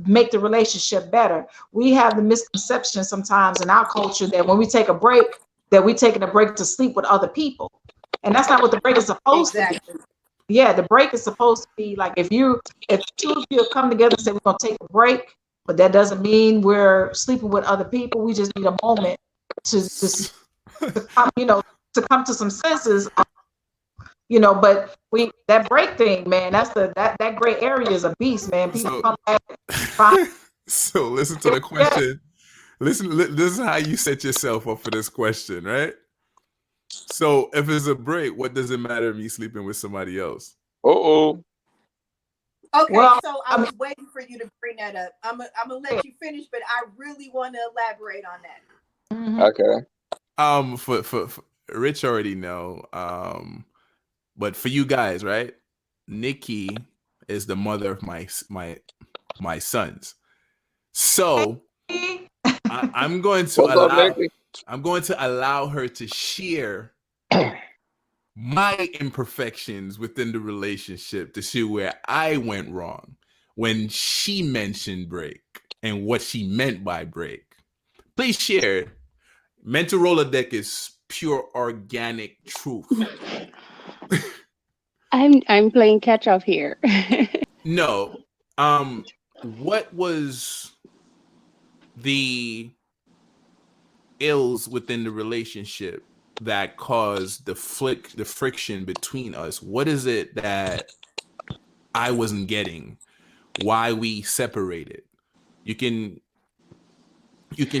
make the relationship better. We have the misconception sometimes in our culture that when we take a break, that we're taking a break to sleep with other people. And that's not what the break is supposed to be. Exactly. Yeah, the break is supposed to be like if two of you come together and say we're gonna take a break, but that doesn't mean we're sleeping with other people. We just need a moment to come, to come to some senses. But that break thing, man, that gray area is a beast, man. People So come back and find so listen to the yeah. question. This is how you set yourself up for this question, right? So if it's a break, what does it matter if you sleeping with somebody else? Oh, Okay, Well, so I was waiting for you to bring that up. I'm gonna let you finish, but I really want to elaborate on that. mhm. okay. For Rich already know. But for you guys, right? Nikki is the mother of my sons. So I'm going to What's up, allow Nicky? her to share my imperfections within the relationship to see where I went wrong when she mentioned break and what she meant by break. Please share. Men-talRollaDeK is pure organic truth. I'm playing catch up here. No. What was the ills within the relationship that caused the friction between us? What is it that I wasn't getting? Why we separated? You can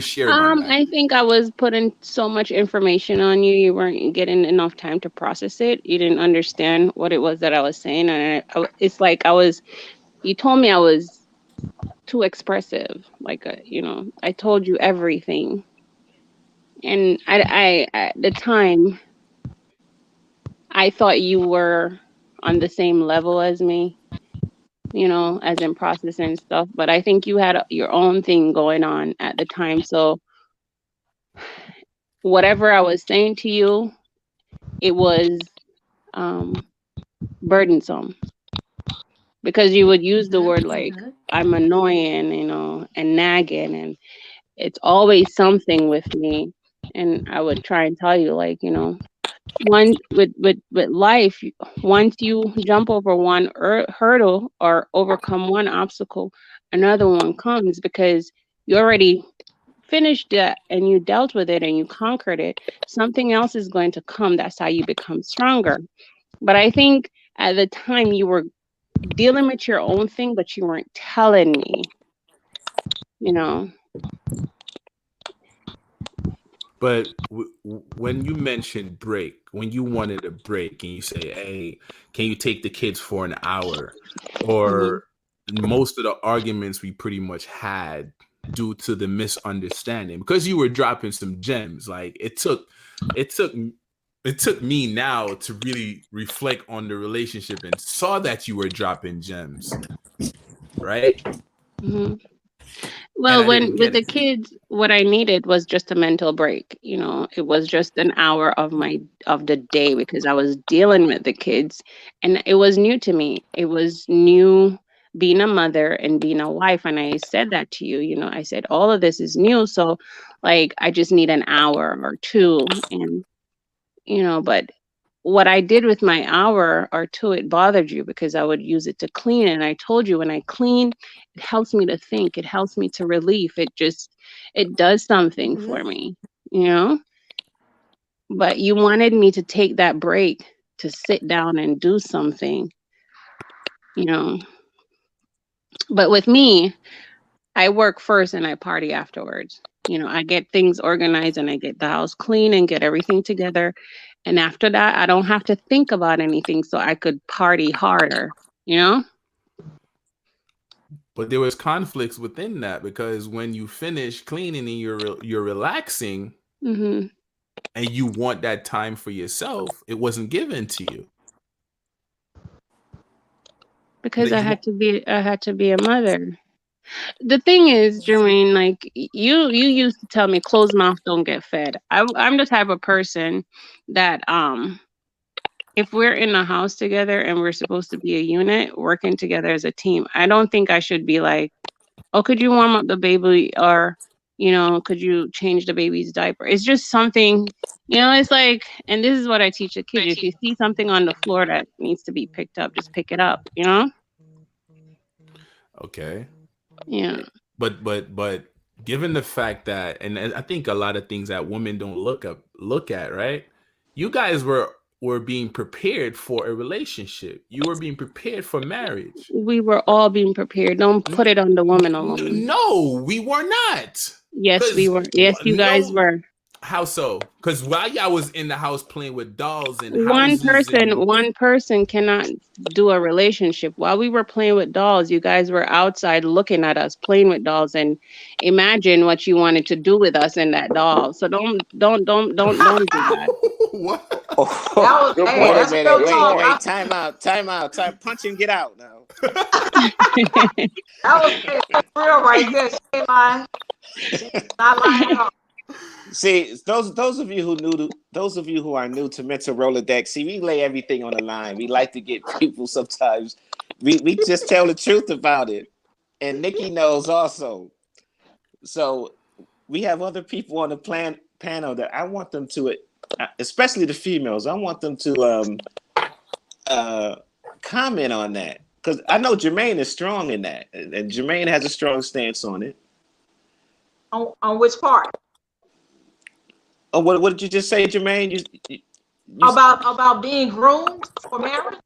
share it on that. I think I was putting so much information on you. You weren't getting enough time to process it. You didn't understand what it was that I was saying, and it's like you told me I was too expressive. Like, I told you everything, and at the time, I thought you were on the same level as me. As in processing stuff. But I think you had your own thing going on at the time. So whatever I was saying to you, it was burdensome because you would use the word like I'm annoying, and nagging, and it's always something with me. And I would try and tell you like, one with life, once you jump over one hurdle or overcome one obstacle, another one comes because you already finished that and you dealt with it and you conquered it. Something else is going to come. That's how you become stronger. But I think at the time you were dealing with your own thing, but you weren't telling me, you know. But when you mentioned break, when you wanted a break and you say, hey, can you take the kids for an hour? Or most of the arguments we pretty much had due to the misunderstanding, because you were dropping some gems. Like it took me now to really reflect on the relationship and saw that you were dropping gems, right? Mm-hmm. And Well, I didn't when with get the it. kids, what I needed was just a mental break. It was just an hour of the day because I was dealing with the kids, and it was new to me. It was new being a mother and being a wife, and I said that to you. I said all of this is new, so like I just need an hour or two, and but what I did with my hour or two, it bothered you because I would use it to clean. And I told you when I clean, it helps me to think. It helps me to relief. It does something for me, you know? But you wanted me to take that break to sit down and do something, you know? But with me, I work first and I party afterwards. I get things organized and I get the house clean and get everything together. And after that, I don't have to think about anything so I could party harder, you know? But there was conflicts within that, because when you finish cleaning and you're relaxing hmm and you want that time for yourself, it wasn't given to you. Because I had to be a mother. The thing is, Jermaine, like you used to tell me closed mouth don't get fed. I'm the type of person that if we're in a house together and we're supposed to be a unit working together as a team, I don't think I should be like, oh, could you warm up the baby, or could you change the baby's diaper? It's just something, it's like, and this is what I teach the kids: if you see something on the floor that needs to be picked up, just pick it up. Okay. Yeah. But given the fact that, and I think a lot of things that women don't look at, right? You guys were being prepared for a relationship. You were being prepared for marriage. We were all being prepared. Don't put it on the woman alone. No, we were not. Yes, we Because were. Yes, you guys no, were. How so? Because while y'all was in the house playing with dolls and houses One person cannot do a relationship. While we were playing with dolls, you guys were outside looking at us playing with dolls and imagine what you wanted to do with us in that doll. So don't do that. what? Oh, That was, Good hey, wait a point. that's minute. real Good Wait, talk. point. wait. Time out. Time out. Time. Punch and get out now. Hey, that was real right there. She ain't lying. She not lying at all. See, those of you who those of you who are new to MEN-talRollaDeK, see, we lay everything on the line. We like to get people sometimes. We just tell the truth about it, and Nikki knows also. So we have other people on the panel that I want them to, especially the females. I want them to uh, comment on that because I know Jermaine is strong in that, and Jermaine has a strong stance on it. On which part? Oh, what did you just say, Jermaine? You About being groomed for marriage?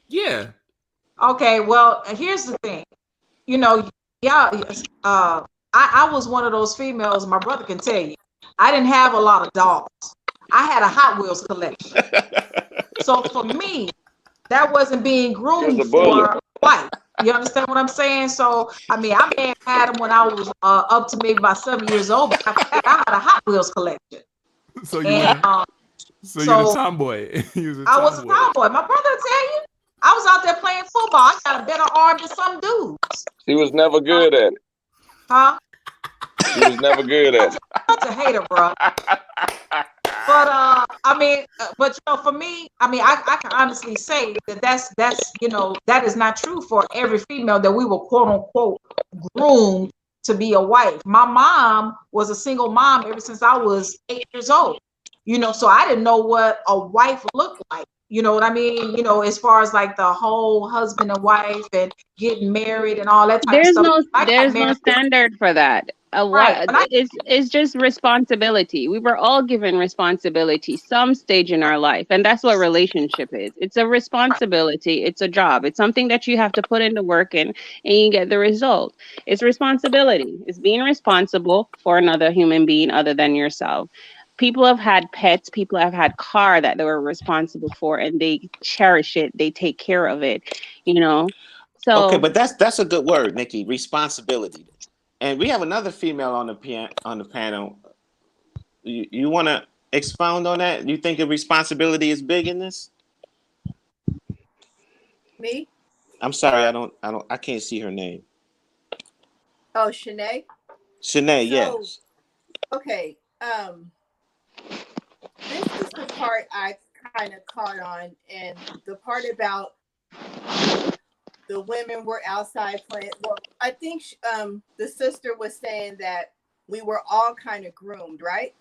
Yeah. Okay, well, here's the thing. You know, yeah, I was one of those females, my brother can tell you. I didn't have a lot of dolls. I had a Hot Wheels collection. So for me, that wasn't being Here's a groomed bullet. for wife. You understand what I'm saying? So I mean, I may have had them when I was up to maybe about 7 years old, but I had a Hot Wheels collection. So you And wanna so you're the so tomboy. You was a I was a tomboy. tomboy. My brother will tell you, I was out there playing football. I got a better arm than some dudes. She was never good at it. Huh? She was never good at it. Such a hater, bro. But I mean, but you know, for me, I mean, I can honestly say that that's you know that is not true for every female that we were quote unquote groomed to be a wife. My mom was a single mom ever since I was 8 years old. You know, so I didn't know what a wife looked like. You know what I mean? You know, as far as like the whole husband and wife and getting married and all that type of stuff. I got There's no married. standard for that. Right. What When I it's just responsibility. We were all given responsibility some stage in our life, and that's what relationship is. It's a responsibility. It's a job. It's something that you have to put into work and you get the result. It's responsibility. It's being responsible for another human being other than yourself. People have had pets. People have had car that they were responsible for, and they cherish it. They take care of it. You know. Okay, So but that's a good word, Nikki. Responsibility. And we have another female on the panel. You want to expound on that? You think the responsibility is big in this? Me? I'm sorry, I can't see her name. Oh, Shanae. Shanae, So, yes. okay. This is the part I kind of caught on, and the part about the women were outside playing. Well, I think the sister was saying that we were all kind of groomed, right?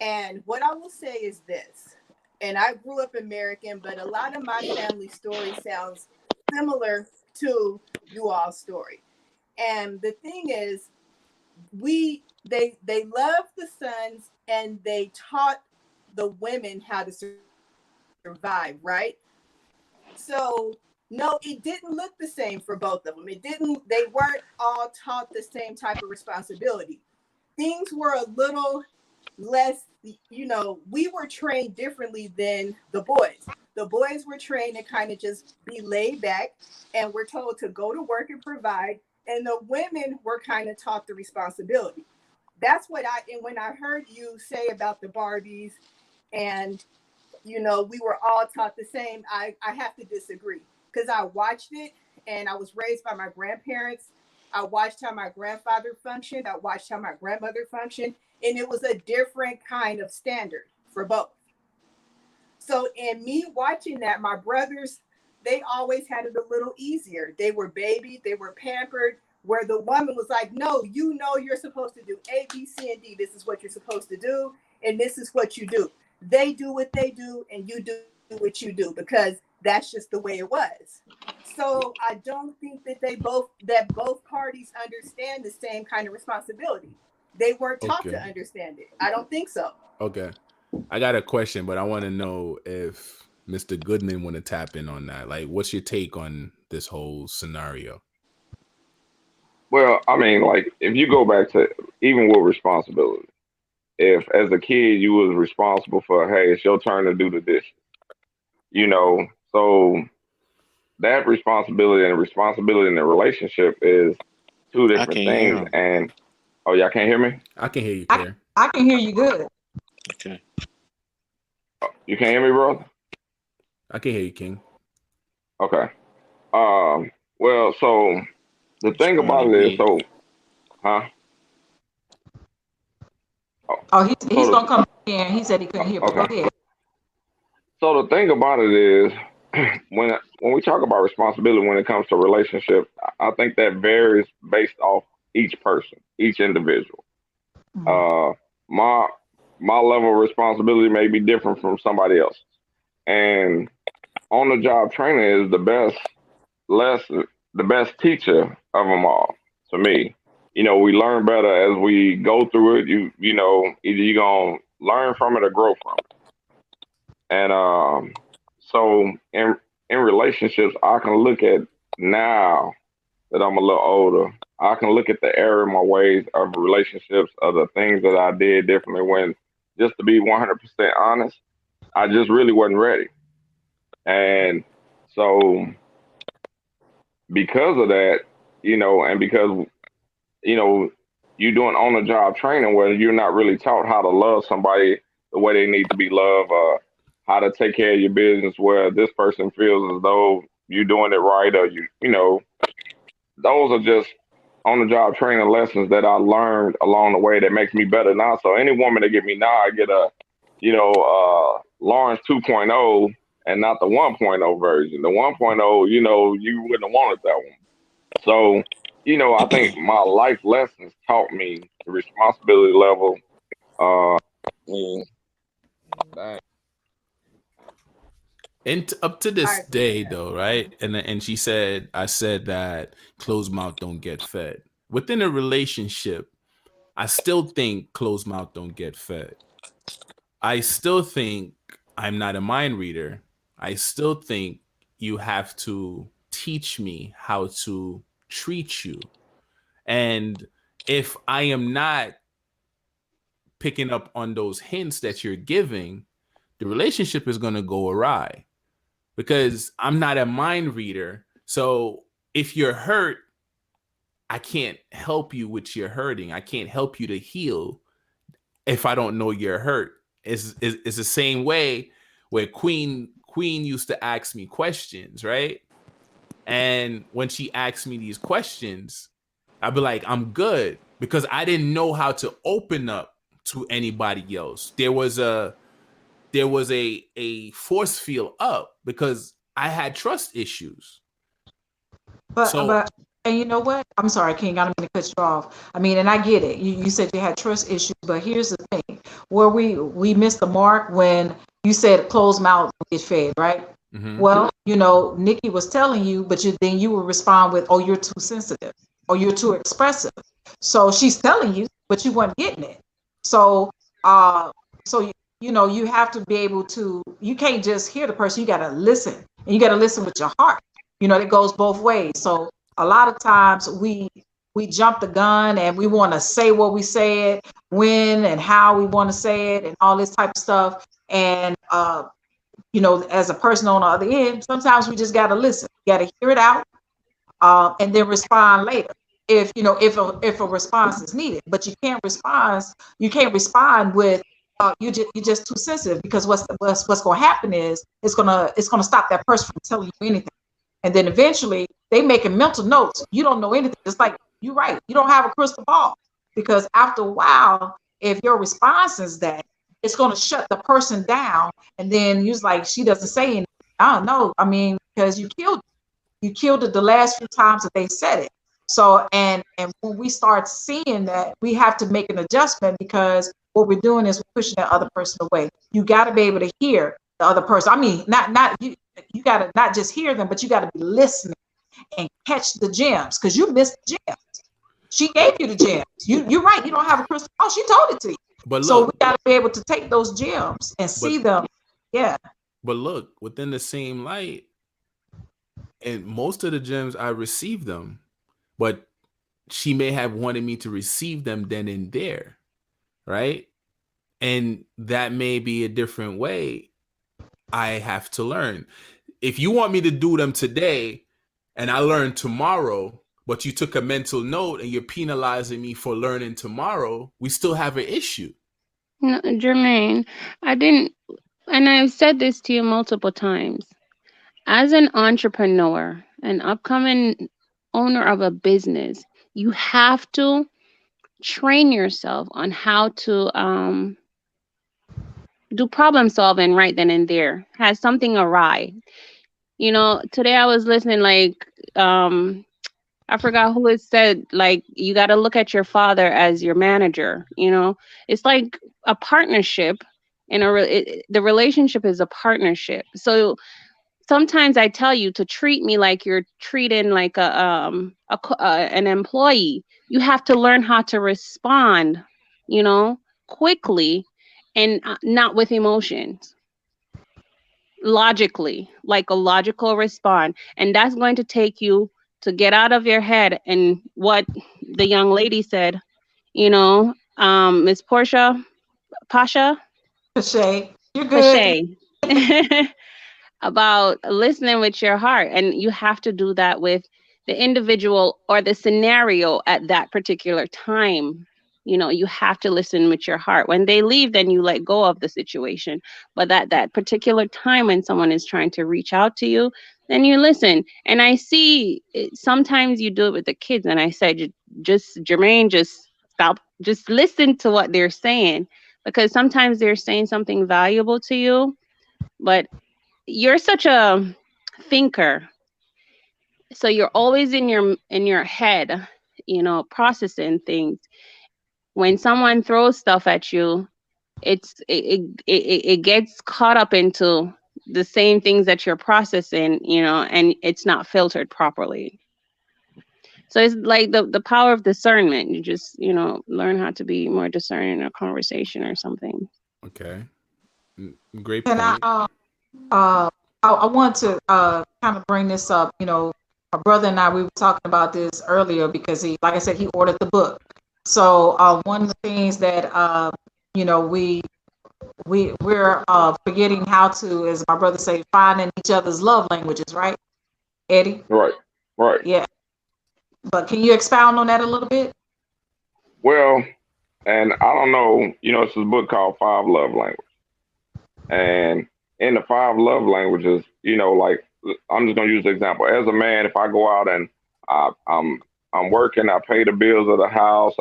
And what I will say is this, and I grew up American, but a lot of my family story sounds similar to you all's story. And the thing is, they loved the sons and they taught the women how to survive, right? So no, it didn't look the same for both of them. They weren't all taught the same type of responsibility. Things were a little less, we were trained differently than the boys. The boys were trained to kind of just be laid back and we're told to go to work and provide. And the women were kind of taught the responsibility. That's and when I heard you say about the Barbies and, we were all taught the same, I have to disagree because I watched it and I was raised by my grandparents. I watched how my grandfather functioned. I watched how my grandmother functioned. And it was a different kind of standard for both. So in me watching that, my brothers, they always had it a little easier. They were babied, they were pampered, where the woman was like, no, you're supposed to do A, B, C, and D. This is what you're supposed to do, and this is what you do. They do what they do, and you do what you do, because that's just the way it was. So I don't think that both parties understand the same kind of responsibility. They weren't taught to Okay. understand it. I don't think so. Okay. I got a question, but I want to know if Mr. Goodman want to tap in on that. Like, what's your take on this whole scenario? Well, I mean, like if you go back to even with responsibility, if as a kid you was responsible for, hey, it's your turn to do the dishes, you know. So that responsibility in the relationship is two I different can't hear things. him. And oh, y'all can't hear me? I can hear you I, clear. I can hear you good. Okay. You can't hear me, brother? I can hear you, King. Okay. Well, so the It's thing about probably it is, me. so, huh? Oh, Oh, he's so gonna come in. He said he couldn't hear, but go okay. ahead. So the thing about it is, when we talk about responsibility when it comes to relationship, I think that varies based off each person, each individual. Mhm. Uh, my my level of responsibility may be different from somebody else's, and on the job training is the best lesson, the best teacher of them all to me. You know, we learn better as we go through it. You know, either you're gonna learn from it or grow from it. And so in relationships, I can look at now that I'm a little older. I can look at the error in my ways of relationships, of the things that I did differently. When, just to be 100% honest, I just really wasn't ready. And so because of that, you know, and because you know, you doing on the job training where you're not really taught how to love somebody the way they need to be loved, how to take care of your business where this person feels as though you're doing it right, or you know, those are just on the job training lessons that I learned along the way that makes me better now. So any woman that get me now, I get a, you know, Lawrence 2.0 and not the 1.0 version. The 1.0, you know, you wouldn't have wanted that one. So, you know, I think my life lessons taught me the responsibility level. And dang. And up to All this right. day, though, right? And she said, I said that closed mouth don't get fed. Within a relationship, I still think closed mouth don't get fed. I still think I'm not a mind reader. I still think you have to teach me how to treat you. And if I am not picking up on those hints that you're giving, the relationship is going to go awry because I'm not a mind reader. So if you're hurt, I can't help you with your hurting. I can't help you to heal if I don't know you're hurt. It's the same way where Queen used to ask me questions, right? And when she asked me these questions, I'd be like, I'm good because I didn't know how to open up to anybody else. There was a force field up because I had trust issues. So But and you know what? I'm sorry, King. I don't mean to cut you off. I mean, and I get it. You said you had trust issues, but here's the thing: where we missed the mark when you said closed mouth get fed, right? mhm. Well, you know, Nikki was telling you, but then you would respond with, "Oh, you're too sensitive, or you're too expressive." So she's telling you, but you weren't getting it. So, uh, so you know, you have to be able to. You can't just hear the person. You got to listen, and you got to listen with your heart. You know, it goes both ways. So a lot of times we jump the gun and we want to say what we said, when and how we want to say it, and all this type of stuff. And you know, as a person on the other end, sometimes we just got to listen. You got to hear it out, and then respond later. If you know if a response is needed, but you can't respond with you're just too sensitive because what's going to happen is it's gonna stop that person from telling you anything, and then eventually they making mental notes. You don't know anything. It's like you're right. You don't have a crystal ball because after a while, if your response is that, it's going to shut the person down, and then you're like she doesn't say anything. I don't know. I mean, because you killed it the last few times that they said it. So and when we start seeing that, we have to make an adjustment because what we're doing is we're pushing that other person away. You got to be able to hear the other person. I mean, not you. You got to not just hear them, but you got to be listening and catch the gems because you missed the gems. She gave you the gems. You're right. You don't have a crystal ball. She told it to you. but So we look, got to be able to take those gems and but see them. Yeah. but look, within the same light, and most of the gems I received them, but she may have wanted me to receive them then and there, right? And that may be a different way I have to learn. If you want me to do them today and I learn tomorrow, but you took a mental note and you're penalizing me for learning tomorrow, we still have an issue. No, Jermaine, I didn't, and I've said this to you multiple times. As an entrepreneur, an upcoming owner of a business, you have to train yourself on how to do problem solving right then and there. Has something awry? Today I was listening, like, I forgot who it said, like, you got to look at your father as your manager. It's like a partnership. The relationship is a partnership. So sometimes I tell you to treat me like you're treating like an employee. You have to learn how to respond, you know, quickly, and not with emotions, logically, like a logical response. And that's going to take you to get out of your head. And what the young lady said, Miss Portia, Pasha, Shay, you're good. Pache. About listening with your heart. And you have to do that with the individual or the scenario at that particular time. You have to listen with your heart. When they leave, then you let go of the situation. But that particular time when someone is trying to reach out to you, then you listen. And I see sometimes you do it with the kids. And I said, just Jermaine, just stop, just listen to what they're saying, because sometimes they're saying something valuable to you, but you're such a thinker, so you're always in your head, processing things. When someone throws stuff at you, it gets caught up into the same things that you're processing, and it's not filtered properly. So it's like the power of discernment. You just, learn how to be more discerning in a conversation or something. Okay. Great And point. I want to kind of bring this up. My brother and I, we were talking about this earlier because he, like I said, he ordered the book. So one of the things that we're forgetting how to, as my brother say, finding each other's love languages, right, Eddie? Right, right. Yeah. But can you expound on that a little bit? Well, and I don't know, it's a book called Five Love Languages. And in the five love languages, like I'm just gonna use the example. As a man, if I go out and I'm working, I pay the bills of the house,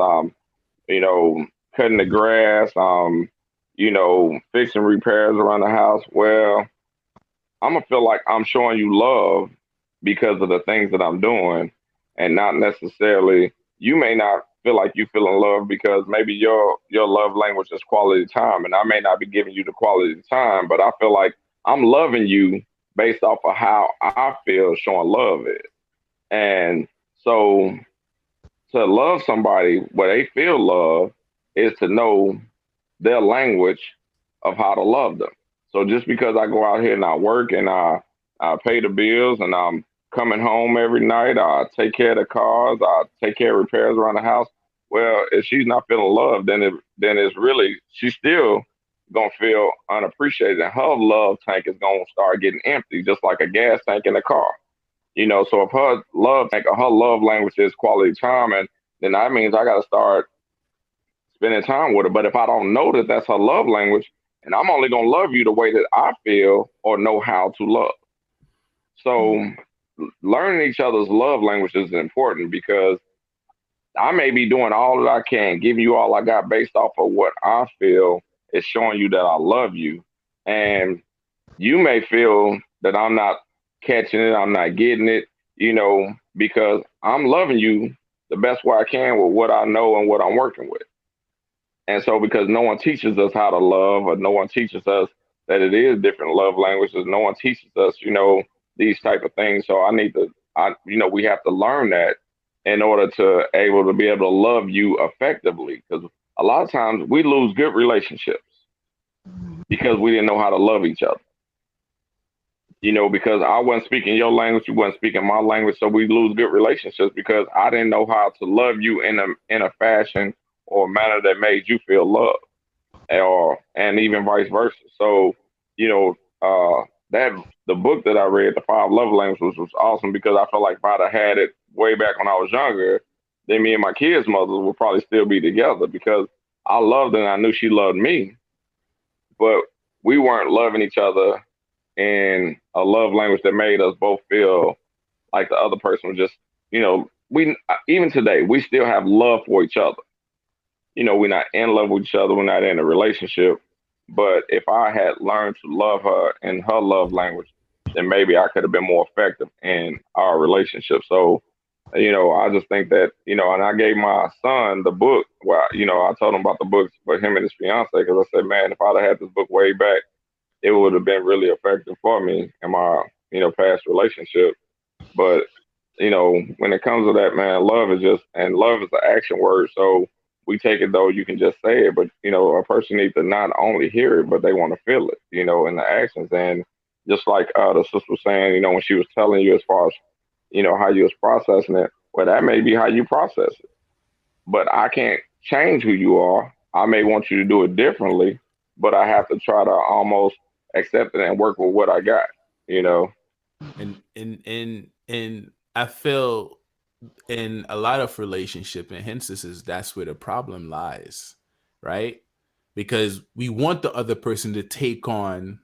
you know, cutting the grass, fixing repairs around the house. Well, I'm gonna feel like I'm showing you love because of the things that I'm doing, and not necessarily you may not feel like you feel in love because maybe your love language is quality time, and I may not be giving you the quality time, but I feel like I'm loving you based off of how I feel showing love is. And so to love somebody where they feel love is to know their language of how to love them. So just because I go out here and I work and I pay the bills and I'm coming home every night, I take care of the cars, I take care of repairs around the house. Well, if she's not feeling loved, then it's really she's still gonna feel unappreciated, and her love tank is gonna start getting empty, just like a gas tank in a car. So if her love tank or her love language is quality time, and then that means I got to start spending time with her. But if I don't know that that's her love language, and I'm only gonna love you the way that I feel or know how to love. So learning each other's love languages is important because I may be doing all that I can, giving you all I got based off of what I feel is showing you that I love you. And you may feel that I'm not catching it, I'm not getting it, because I'm loving you the best way I can with what I know and what I'm working with. And so, because no one teaches us how to love, or no one teaches us that it is different love languages, no one teaches us, these type of things. So we have to learn that in order to able to be able to love you effectively. Because a lot of times we lose good relationships because we didn't know how to love each other. Because I wasn't speaking your language, you wasn't speaking my language, so we lose good relationships because I didn't know how to love you in a fashion or manner that made you feel loved. or and even vice versa. So, you know, that the book that I read, The Five Love Languages, was awesome because I felt like if I'd have had it way back when I was younger, then me and my kids' mother would probably still be together because I loved her and I knew she loved me, but we weren't loving each other in a love language that made us both feel like the other person was just, we even today we still have love for each other. We're not in love with each other, we're not in a relationship. But if I had learned to love her in her love language, then maybe I could have been more effective in our relationship. So, I just think that, and I gave my son the book. Well, I told him about the books for him and his fiance because I said, man, if I'd have had this book way back, it would have been really effective for me in my, past relationship. But when it comes to that, man, love is just, and love is the action word. So we take it though, you can just say it, but a person needs to not only hear it, but they want to feel it, in the actions. And just like the sister was saying, when she was telling you as far as, how you was processing it, well, that may be how you process it. But I can't change who you are. I may want you to do it differently, but I have to try to almost accept it and work with what I got, you know. And I feel in a lot of relationship and instances that's where the problem lies, right? Because we want the other person to take on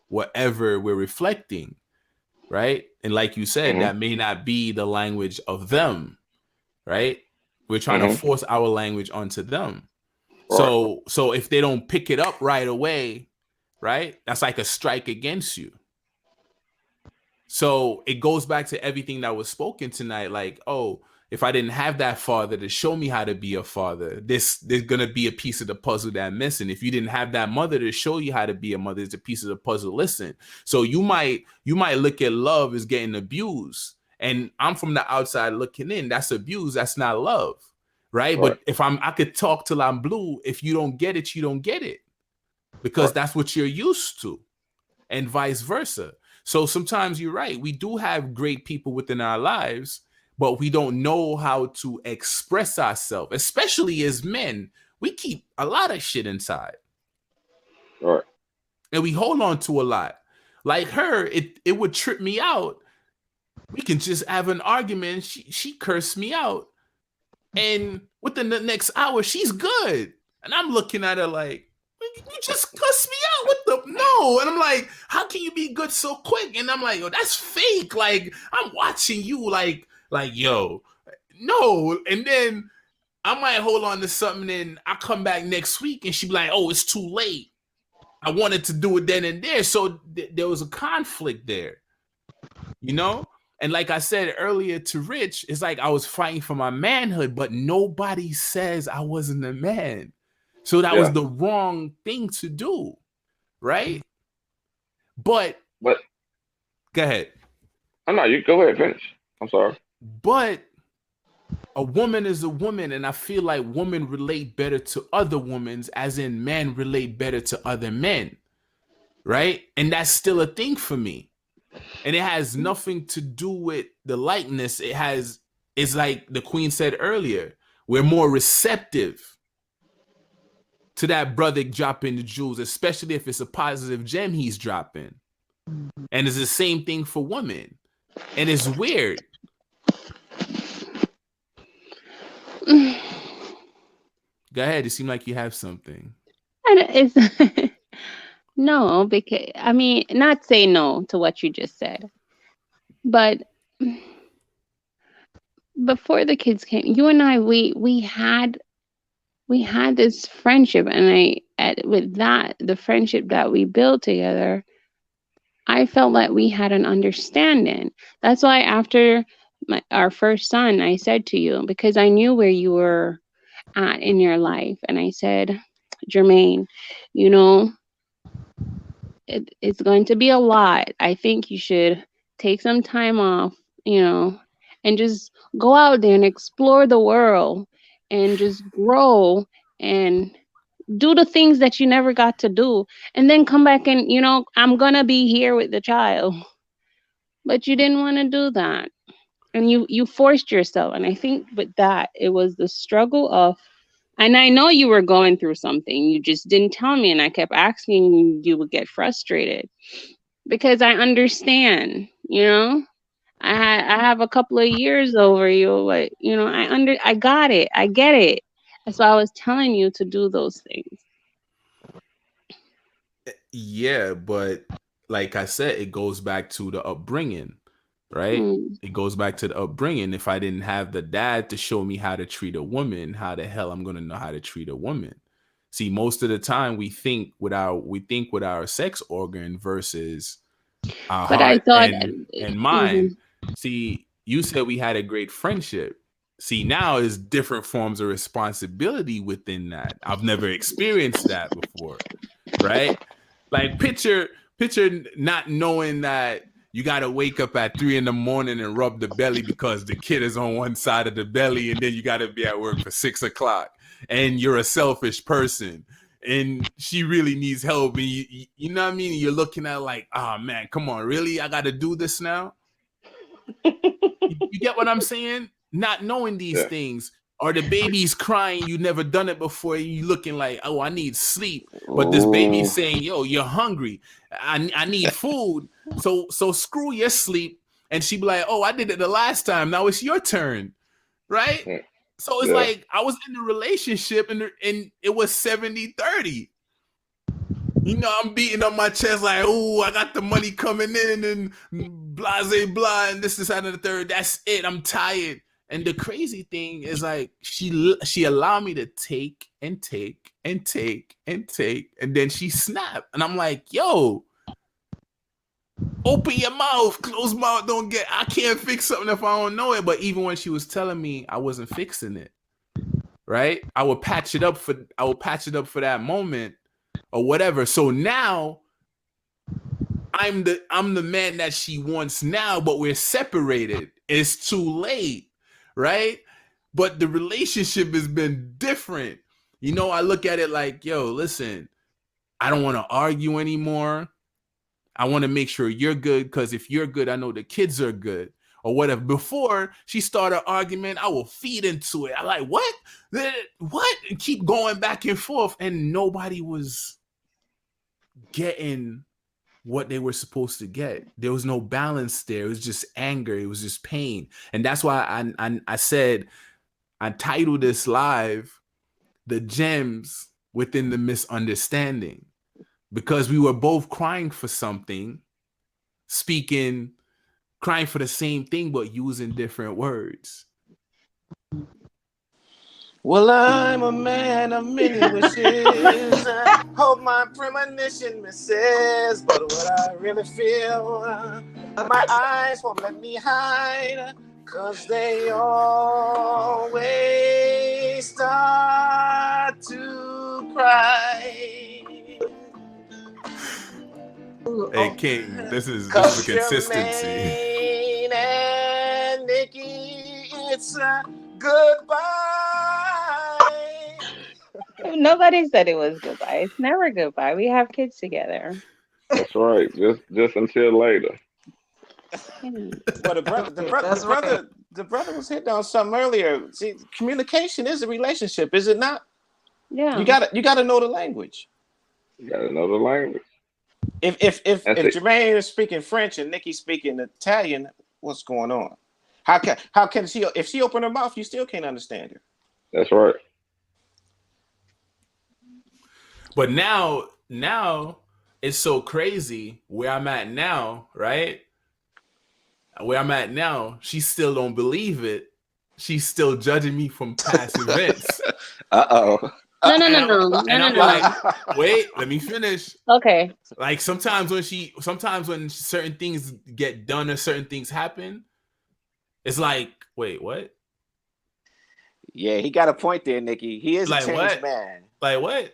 whatever we're reflecting, right? And like you said, Mhm. that may not be the language of them, right? We're trying to Mhm. force our language onto them. Right. So if they don't pick it up right away, right? That's like a strike against you. So it goes back to everything that was spoken tonight. Like, oh, if I didn't have that father to show me how to be a father, there's gonna be a piece of the puzzle that I'm missing. If you didn't have that mother to show you how to be a mother, there's a piece of the puzzle. Listen, so you might look at love as getting abused, and I'm from the outside looking in. That's abuse. That's not love, right? Right. But if I could talk till I'm blue. If you don't get it, you don't get it because Right. that's what you're used to, and vice versa. So sometimes you're right. We do have great people within our lives, but we don't know how to express ourselves, especially as men. We keep a lot of shit inside Right. and we hold on to a lot. Like her, it would trip me out. We can just have an argument. She cursed me out. And within the next hour, she's good. And I'm looking at her like, you just cussed me out. What the no? And I'm like, how can you be good so quick? And I'm like, yo, that's fake. Like, I'm watching you like, yo, no. And then I might hold on to something and I come back next week and she be like, oh, it's too late. I wanted to do it then and there. So there was a conflict there, you know? And like I said earlier to Rich, it's like I was fighting for my manhood, but nobody says I wasn't a man. So that was Yeah. the wrong thing to do, right? But But go ahead. I know you go ahead, finish. I'm sorry. But a woman is a woman, and I feel like women relate better to other women, as in men relate better to other men, right? And that's still a thing for me. And it has nothing to do with the likeness. It's like the queen said earlier, we're more receptive to that brother dropping the jewels, especially if it's a positive gem he's dropping. And it's the same thing for women. And it's weird. Go ahead. It seemed like you have something. And it's no, because I mean, not say no to what you just said, but before the kids came, you and I, we had this friendship, and with that, the friendship that we built together, I felt like we had an understanding. That's why after our first son, I said to you, because I knew where you were at in your life, and I said, Jermaine, you know, it's going to be a lot. I think you should take some time off, you know, and just go out there and explore the world and just grow and do the things that you never got to do, and then come back and, I'm going to be here with the child. But you didn't want to do that. And you forced yourself. And I think with that, it was the struggle of And I know you were going through something. You just didn't tell me, and I kept asking you. You would get frustrated because I understand. I have a couple of years over you, but I got it. I get it. That's why I was telling you to do those things. Yeah, but like I said, it goes back to the upbringing, right? Mm. It goes back to the upbringing. If I didn't have the dad to show me how to treat a woman, how the hell I'm gonna know how to treat a woman? See, most of the time we think with our sex organ versus our But I heart thought, and mind. mhm. See, you said we had a great friendship. See, now is different forms of responsibility within that. I've never experienced that before, right? Like picture not knowing that you got to wake up at 3 in the morning and rub the belly because the kid is on one side of the belly, and then you got to be at work for 6 o'clock, and you're a selfish person, and she really needs help, and you know what I mean? You're looking at like, oh man, come on, really? I got to do this now? You get what I'm saying? Not knowing these Yeah. things. Or the baby's crying, you never done it before, you looking like, oh, I need sleep. But this baby's Ooh. saying, yo, you're hungry. I need food. So screw your sleep. And she be like, oh, I did it the last time. Now it's your turn. Right? Yeah. So it's Yeah. like I was in a relationship and it was 70-30. I'm beating up my chest like, oh, I got the money coming in and blase blah and this and the third. That's it. I'm tired. And the crazy thing is like she allowed me to take and take and take and take, and then she snapped. And I'm like, yo, open your mouth, close mouth, I can't fix something if I don't know it. But even when she was telling me I wasn't fixing it, right? I would patch it up for that moment or whatever. So now I'm the man that she wants now, but we're separated. It's too late, right? But the relationship has been different. I look at it like, yo, listen, I don't want to argue anymore. I want to make sure you're good, because if you're good, I know the kids are good. Or whatever. Before she started an argument, I will feed into it. I'm like, what? What? And keep going back and forth. And nobody was getting what they were supposed to get. There was no balance there. It was just anger. It was just pain. And that's why I said I titled this live "The Gems Within the Misunderstanding," because we were both crying for something, crying for the same thing, but using different words. Well, I'm a man of many wishes. Hope my premonition misses. But what I really feel, my eyes won't let me hide. 'Cause they always start to cry. Hey, King, this is the 'Cause consistency. Jermaine and Nikki, it's a goodbye. Nobody said it was goodbye. It's never goodbye. We have kids together. That's right. Just until later. Yeah. Well, That's right. the brother was hitting on something earlier. See, communication is a relationship, is it not? Yeah. You gotta know the language. You gotta know the language. If That's it. Jermaine is speaking French and Nikki speaking Italian, what's going on? How can she, if she open her mouth, you still can't understand her? That's right. But now it's so crazy where I'm at now, right? Where I'm at now, she still don't believe it. She's still judging me from past events. Uh-oh. No. And I'm like, wait, let me finish. Okay. Like sometimes when certain things get done or certain things happen, it's like, wait, what? Yeah, he got a point there, Nikki. He is Like a changed what? man. Like what?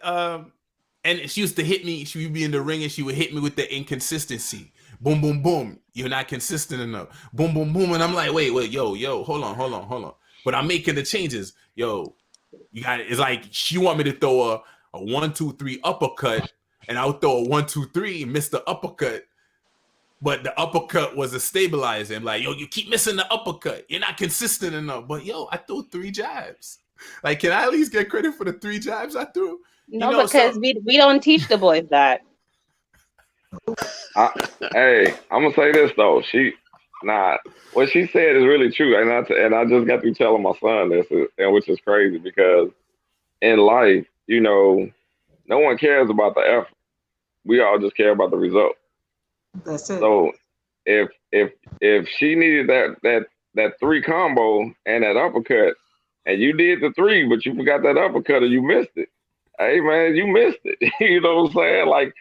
And she used to hit me. She would be in the ring and she would hit me with the inconsistency. Boom, boom, boom. You're not consistent enough. Boom, boom, boom. And I'm like, wait, yo, hold on. But I'm making the changes. Yo, you got it. It's like she want me to throw a 1-2-3 uppercut, and I'll throw a 1-2-3 and miss the uppercut. But the uppercut was a stabilizer. I'm like, yo, you keep missing the uppercut. You're not consistent enough. But yo, I threw 3 jabs. Like, can I at least get credit for the 3 jabs I threw? No, So because we don't teach the boys that. I, hey, I'm gonna say this though. Nah, what she said is really true, and I just got through telling my son this, and which is crazy because in life, no one cares about the effort. We all just care about the result. That's it. So if she needed that 3 combo and that uppercut, and you did the 3, but you forgot that uppercut or you missed it. Hey man, you missed it. You know what I'm saying? Like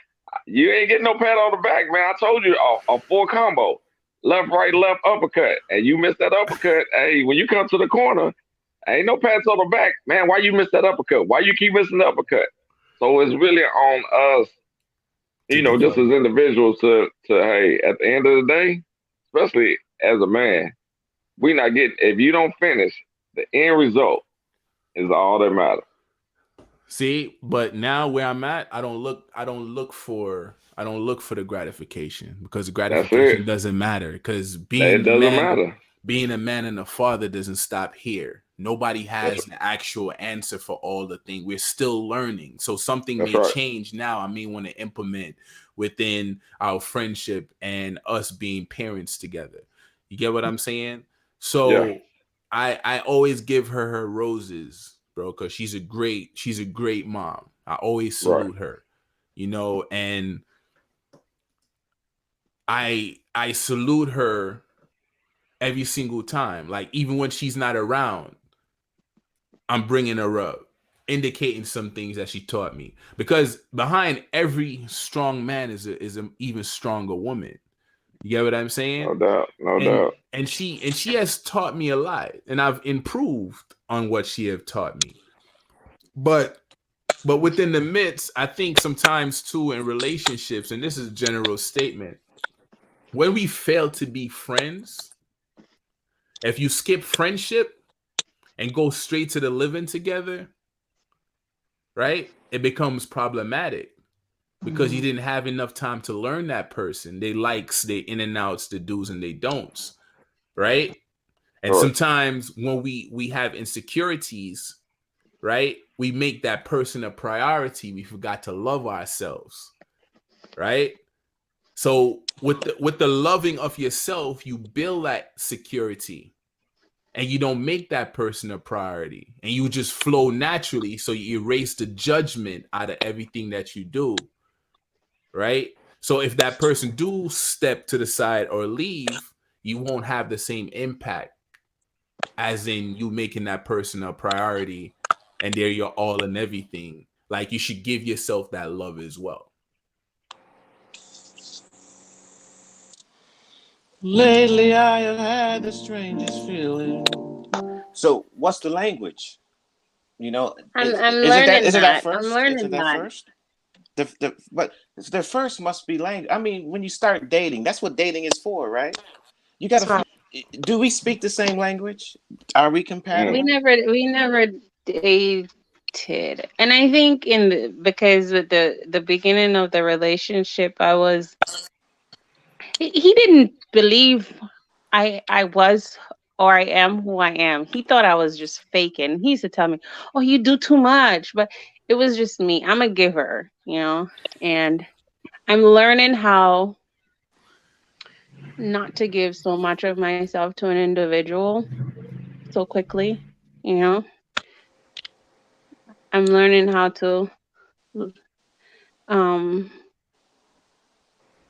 you ain't getting no pat on the back, man. I told you a 4 combo, left, right, left uppercut, and you missed that uppercut. Hey, when you come to the corner, ain't no pats on the back, man. Why you missed that uppercut? Why you keep missing the uppercut? So it's really on us, to just develop. as individuals to hey, at the end of the day, especially as a man, we not getting if you don't finish, the end result is all that matters. See, but now where I'm at, I don't look for the gratification, because the That's it. gratification doesn't matter, because It doesn't matter. being a man and a father doesn't stop here. Nobody That's has the actual answer for all the things. We're still learning. So something that's may right. change now. I may want to implement within our friendship and us being parents together. You get what I'm saying? Yeah, So I always give her roses, bro, because she's a great mom. I always right. salute her, and I salute her every single time. Like, even when she's not around, I'm bringing her up, indicating some things that she taught me. Because behind every strong man is a even stronger woman. You get what I'm No saying? doubt. No And doubt. she has taught me a lot, and I've improved on what she have taught me. But within the midst, I think sometimes too in relationships, and this is a general statement, when we fail to be friends, if you skip friendship and go straight to the living together, right? It becomes problematic because you Mhm. didn't have enough time to learn that person, they likes, they in and outs, the do's and they don'ts, right? And Right. sometimes when we have insecurities, right? We make that person a priority. We forgot to love ourselves, right? So with the loving of yourself, you build that security, and you don't make that person a priority, and you just flow naturally. So you erase the judgment out of everything that you do, right? So if that person do step to the side or leave, you won't have the same impact as in you making that person a priority and they're your all and everything. Like, you should give yourself that love as well. Lately, I have had the strangest feeling. So, what's the language? I'm Is it that? learning Is it that that. I'm first? Is it learning that that. first? But the first must be language. I mean, when you start dating, that's what dating is for, right? You That's gotta. right. Do we speak the same language? Are we Mm. compatible? We never dated, and I think because with the beginning of the relationship, he didn't believe I was, or I am who I am. He thought I was just faking. He used to tell me, "Oh, you do too much," but it was just me. I'm a giver, and I'm learning how not to give so much of myself to an individual so quickly. You know, I'm learning how to um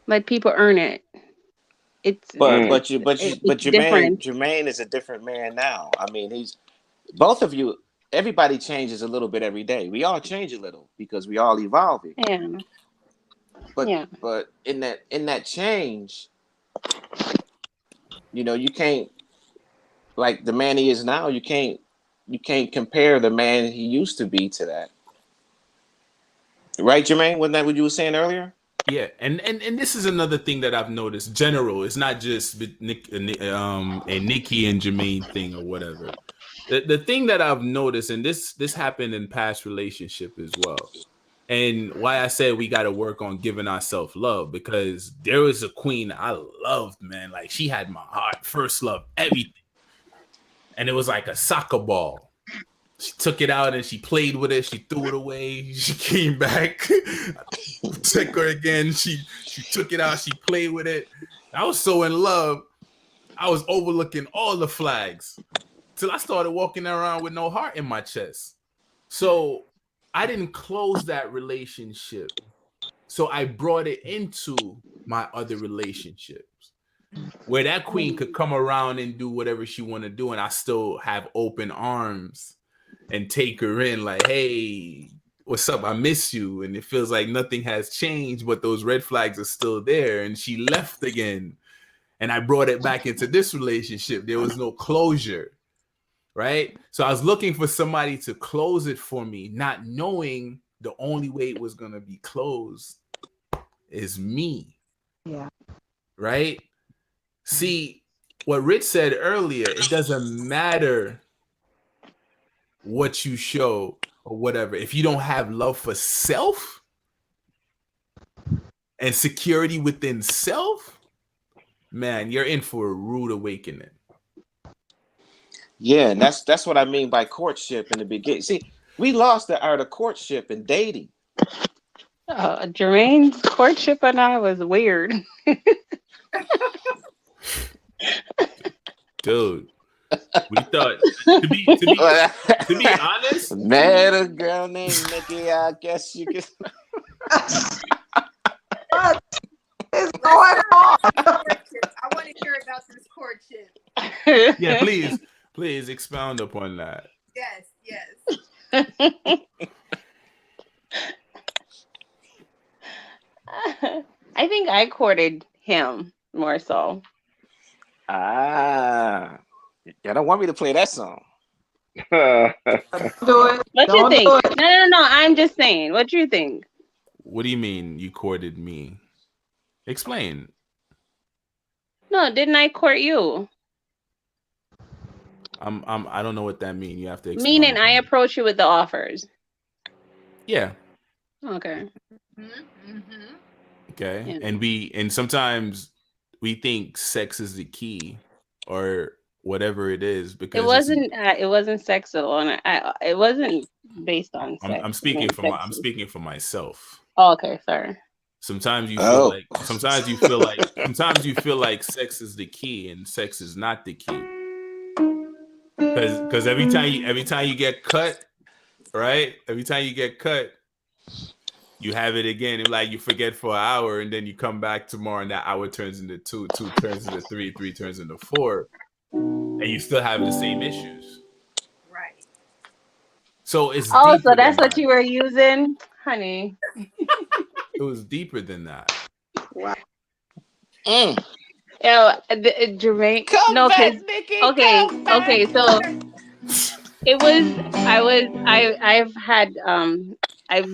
let people earn it. It's But Mm. it's but you but you it's but Jermaine different. Jermaine is a different man now. I mean, he's both of you. Everybody changes a little bit every day. We all change a little because we all evolving. Yeah, But yeah. but in that change, you can't like the man he is now. You can't compare the man he used to be to that. Right, Jermaine? Wasn't that what you were saying earlier? Yeah, and this is another thing that I've noticed. General, it's not just a Nikki and Jermaine thing or whatever. The thing that I've noticed, and this happened in past relationship as well, and why I said we got to work on giving ourselves love, because there was a queen I loved, man. Like, she had my heart, first love, everything, and it was like a soccer ball. She took it out and she played with it. She threw it away. She came back, took her again. She took it out. She played with it. I was so in love. I was overlooking all the flags till I started walking around with no heart in my chest. So I didn't close that relationship. So I brought it into my other relationships where that queen could come around and do whatever she want to do, and I still have open arms and take her in like, hey, what's up? I miss you. And it feels like nothing has changed, but those red flags are still there. And she left again. And I brought it back into this relationship. There was no closure, right? So I was looking for somebody to close it for me, not knowing the only way it was going to be closed is me. Yeah. Right? See, what Rich said earlier, it doesn't matter what you show or whatever. If you don't have love for self and security within self, man, you're in for a rude awakening. Yeah, and that's what I mean by courtship in the beginning. See, we lost the art of courtship and dating. Jermaine's courtship and I was weird. Dude, we thought to be honest. Met a girl named Nikki. I guess you could. What is going on? I want to hear about this courtship. Yeah, please expound upon that. Yes. I think I courted him more so. Ah, you don't want me to play that song. Do it. What Don't you think? do it. No. I'm just saying. What do you think? What do you mean you courted me? Explain. No, didn't I court you? I don't know what that means. You have to explain. Meaning I approach you with the offers. Yeah. Okay. Mm-hmm. Okay. Yeah. And sometimes we think sex is the key or whatever it is because it wasn't sex alone. It wasn't based on sex. I'm speaking for myself. Oh, okay, sorry. Sometimes you feel like sex is the key and sex is not the key. Because every time you get cut, right? Every time you get cut, you have it again. And like you forget for an hour and then you come back tomorrow and that hour turns into 2, 2 turns into 3, 3 turns into 4. And you still have the same issues. Right. So it's so that's what you were using, honey. It was deeper than that. Wow. Jermaine. Come back, Nikki. Okay. So I've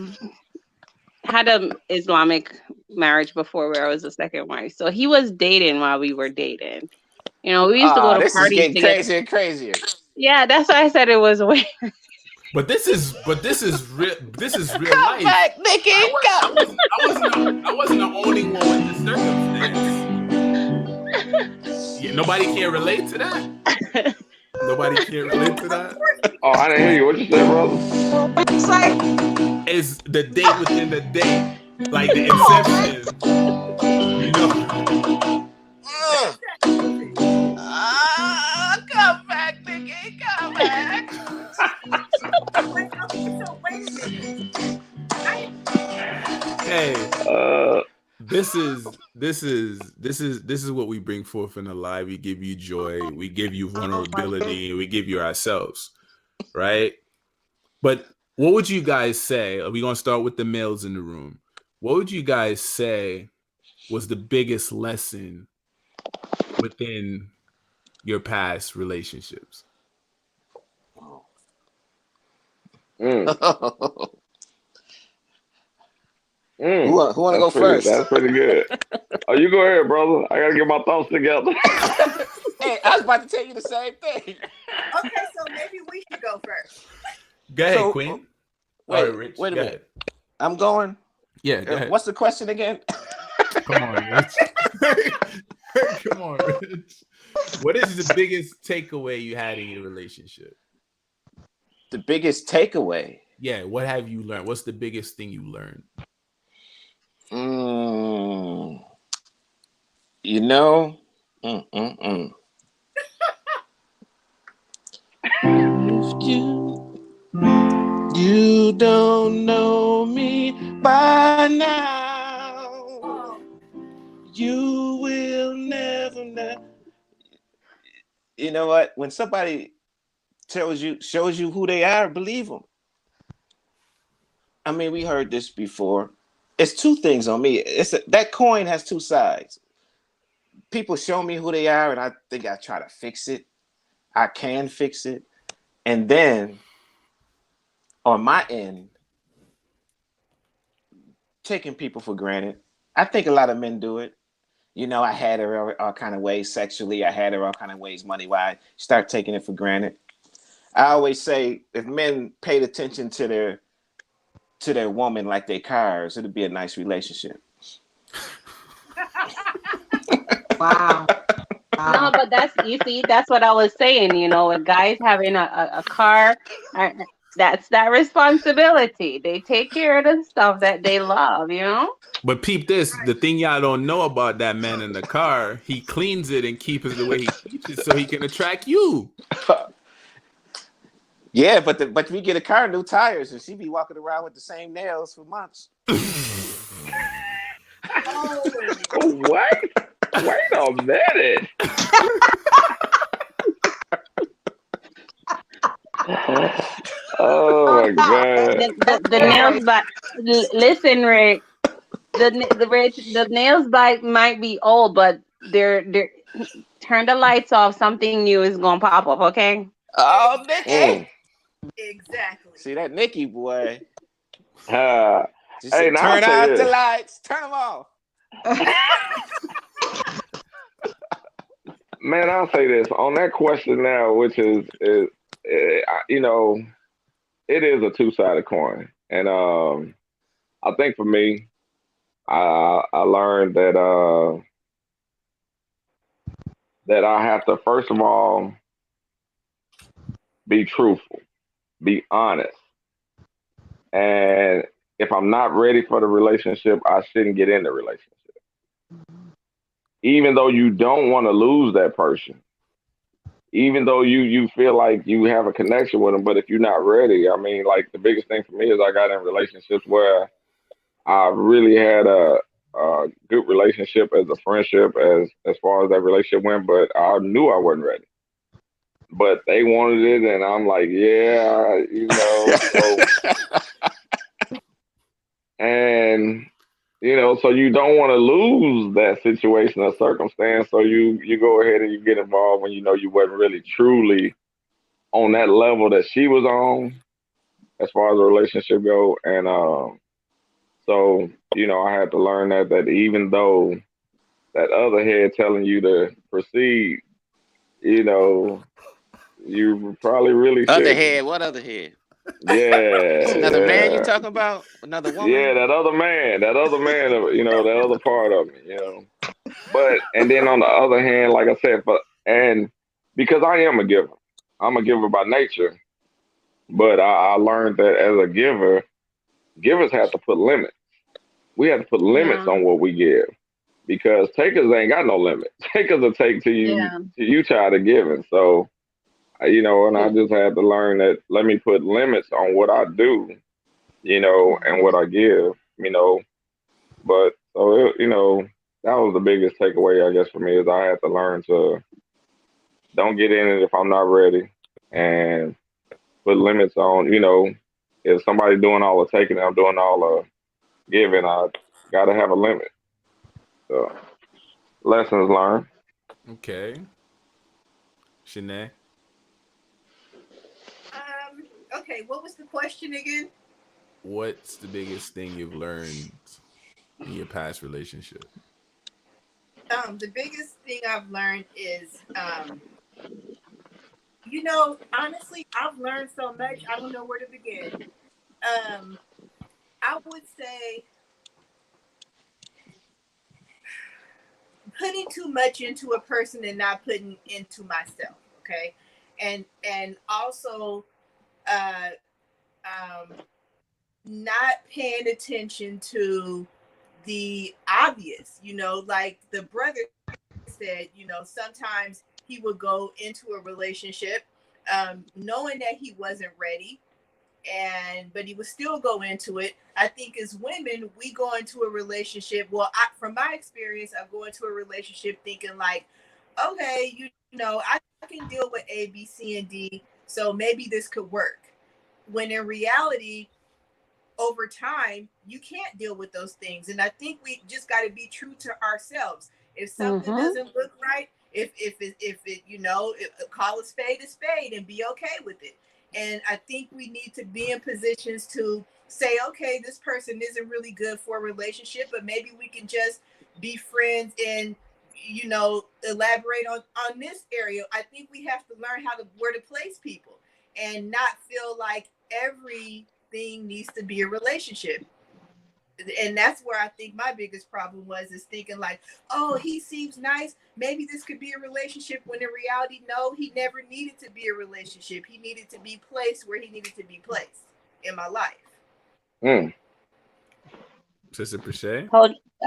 had an Islamic marriage before where I was the second wife. So he was dating while we were dating. You know, we used to go to this parties is getting together. crazier and crazier. Yeah, that's why I said it was weird. But this is real. This is real Come life. back, Nikki. I wasn't the only one with the circumstance. Yeah, nobody can relate to that. Nobody can relate to that. Oh, I didn't hear you. What you say, brother? What you say? Is the date within the date, like the inception? You know. Come back, Nikki. Come back. So wait a minute. Hey, this is what we bring forth in the live. We give you joy, we give you vulnerability, we give you ourselves, right? But what would you guys say? Are we gonna start with the males in the room? What would you guys say was the biggest lesson within your past relationships? Who want to go first? That's pretty good. Oh, you go ahead, brother. I gotta get my thoughts together. Hey, I was about to tell you the same thing. Okay, so maybe we should go first. Go ahead, Queen. Wait, Rich, wait a go minute. I'm going. Yeah, go ahead. What's the question again? Come on, Rich. Come on, Rich. What is the biggest takeaway you had in your relationship? The biggest takeaway. Yeah, what have you learned? What's the biggest thing you learned? You know, if you don't know me by now, you will never know. You know what? When somebody shows you who they are, believe them. I mean, we heard this before. It's two things on me. That coin has two sides. People show me who they are, and I think I try to fix it. I can fix it. And then on my end, taking people for granted. I think a lot of men do it. You know, I had her all kind of ways sexually. I had her all kind of ways money-wise. Start taking it for granted. I always say if men paid attention to their woman like their cars, it'd be a nice relationship. Wow. No, but that's what I was saying. You know, with guys having a car, I, that's that responsibility. They take care of the stuff that they love. You know. But peep this, the thing y'all don't know about that man in the car, he cleans it and keeps it the way he keeps it so he can attract you. Yeah, but we get a car, new tires, and she be walking around with the same nails for months. What? Wait a minute. Oh my God. The nails by listen, Rick. The nails by might be old, but they're turn the lights off. Something new is gonna pop up. Okay. Oh, Nikki. Exactly. See that Nikki boy? She Hey, said, now I'll turn say out the this. lights, turn them off. Man, I'll say this on that question now, which is you know, it is a two-sided coin, and I think for me, I learned that I have to first of all be truthful, be honest, and if I'm not ready for the relationship, I shouldn't get in the relationship, even though you don't want to lose that person. Even though you feel like you have a connection with them, but if you're not ready, I mean, like the biggest thing for me is I got in relationships where I really had a good relationship as a friendship as far as that relationship went, but I knew I wasn't ready. But they wanted it, and I'm like, yeah, so and so you don't want to lose that situation or circumstance, so you go ahead and you get involved when you know you wasn't really truly on that level that she was on as far as the relationship go, and so I had to learn that even though that other head telling you to proceed, you know you probably really Other shouldn't. head, what other head? It's Yeah, another man you yeah, talking about? Another yeah. woman? That other man, that other part of me. But and then on the other hand, like I said, and because I am a giver, I'm a giver by nature. But I learned that as a giver, givers have to put limits. We have to put limits Yeah. on what we give because takers ain't got no limit. Takers will take Yeah. till you tired of giving. So and I just had to learn that let me put limits on what I do, and what I give, But so that was the biggest takeaway I guess for me is I had to learn to don't get in it if I'm not ready and put limits on, if somebody doing all the taking and I'm doing all the giving, I gotta have a limit. So lessons learned. Okay. Shanae, Okay, what was the question again? what's the biggest thing you've learned in your past relationship? The biggest thing I've learned is, honestly, I've learned so much. I don't know where to begin. I would say putting too much into a person and not putting into myself. Okay, and also uh, not paying attention to the obvious, like the brother said, sometimes he would go into a relationship knowing that he wasn't ready, but he would still go into it. I think as women, we go into a relationship. Well, from my experience, I go into a relationship thinking like, okay, I can deal with A, B, C, and D, so maybe this could work. When in reality, over time, you can't deal with those things. And I think we just got to be true to ourselves. If something doesn't look right, if call a spade and be okay with it. And I think we need to be in positions to say, okay, this person isn't really good for a relationship, but maybe we can just be friends and elaborate on this area. I think we have to learn where to place people and not feel like everything needs to be a relationship. And that's where I think my biggest problem is thinking like, oh, he seems nice, maybe this could be a relationship, when in reality, no, he never needed to be a relationship. He needed to be placed where he needed to be placed in my life. Sister Pache?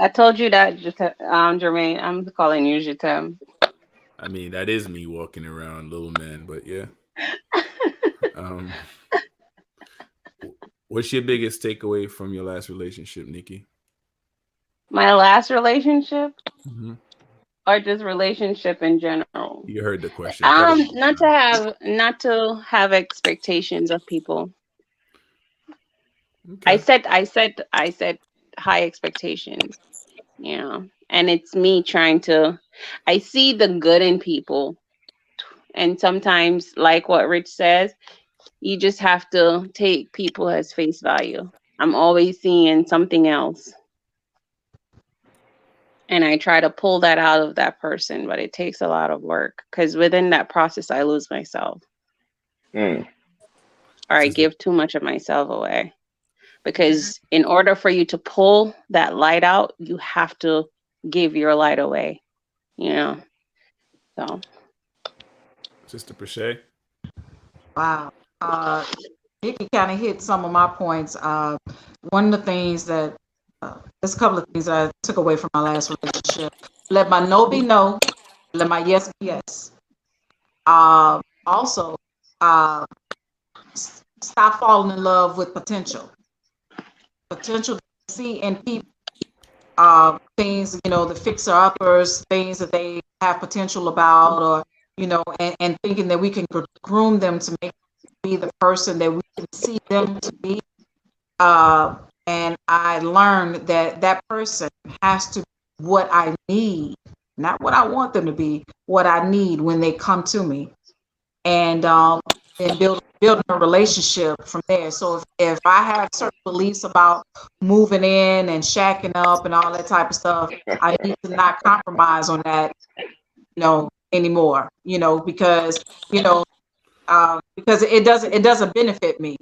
I told you that, Jermaine. I'm calling you Jitem. I mean, that is me walking around, little man, but yeah. What's your biggest takeaway from your last relationship, Nikki? My last relationship, or just relationship in general? You heard the question. Not to have expectations of people. Okay. I set high expectations, and it's me trying to. I see the good in people, and sometimes, like what Rich says, you just have to take people as face value. I'm always seeing something else. And I try to pull that out of that person, but it takes a lot of work because within that process, I lose myself. Or I give too much of myself away. Because in order for you to pull that light out, you have to give your light away. So. Sister Pache? Wow. Nikki kind of hit some of my points. One of the things that, there's a couple of things that I took away from my last relationship. Let my no be no. Let my yes be yes. Also, stop falling in love with potential. Potential to see in people, things, the fixer-uppers, things that they have potential about, or, and thinking that we can groom them to make be the person that we can see them to be. And I learned that that person has to be what I need, not what I want them to be, what I need when they come to me, and building a relationship from there. So if I have certain beliefs about moving in and shacking up and all that type of stuff, I need to not compromise on that, anymore, because it doesn't benefit me,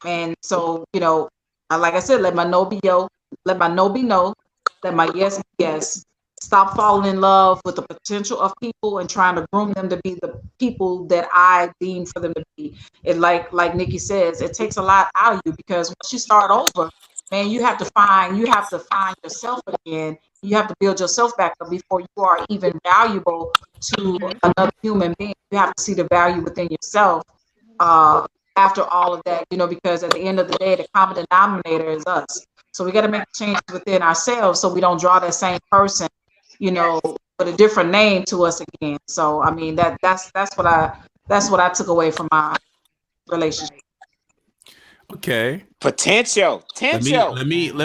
and so, like I said, let my no be yo, let my no be no, let my yes be yes. Stop falling in love with the potential of people and trying to groom them to be the people that I deem for them to be. It like Nikki says, it takes a lot out of you, because once you start over, man, you have to find yourself again. You have to build yourself back up before you are even valuable to another human being. You have to see the value within yourself. After all of that, because at the end of the day, the common denominator is us. So we got to make changes within ourselves so we don't draw that same person, with a different name to us again. So I mean that's what I took away from my relationship. Okay. Potential. Let me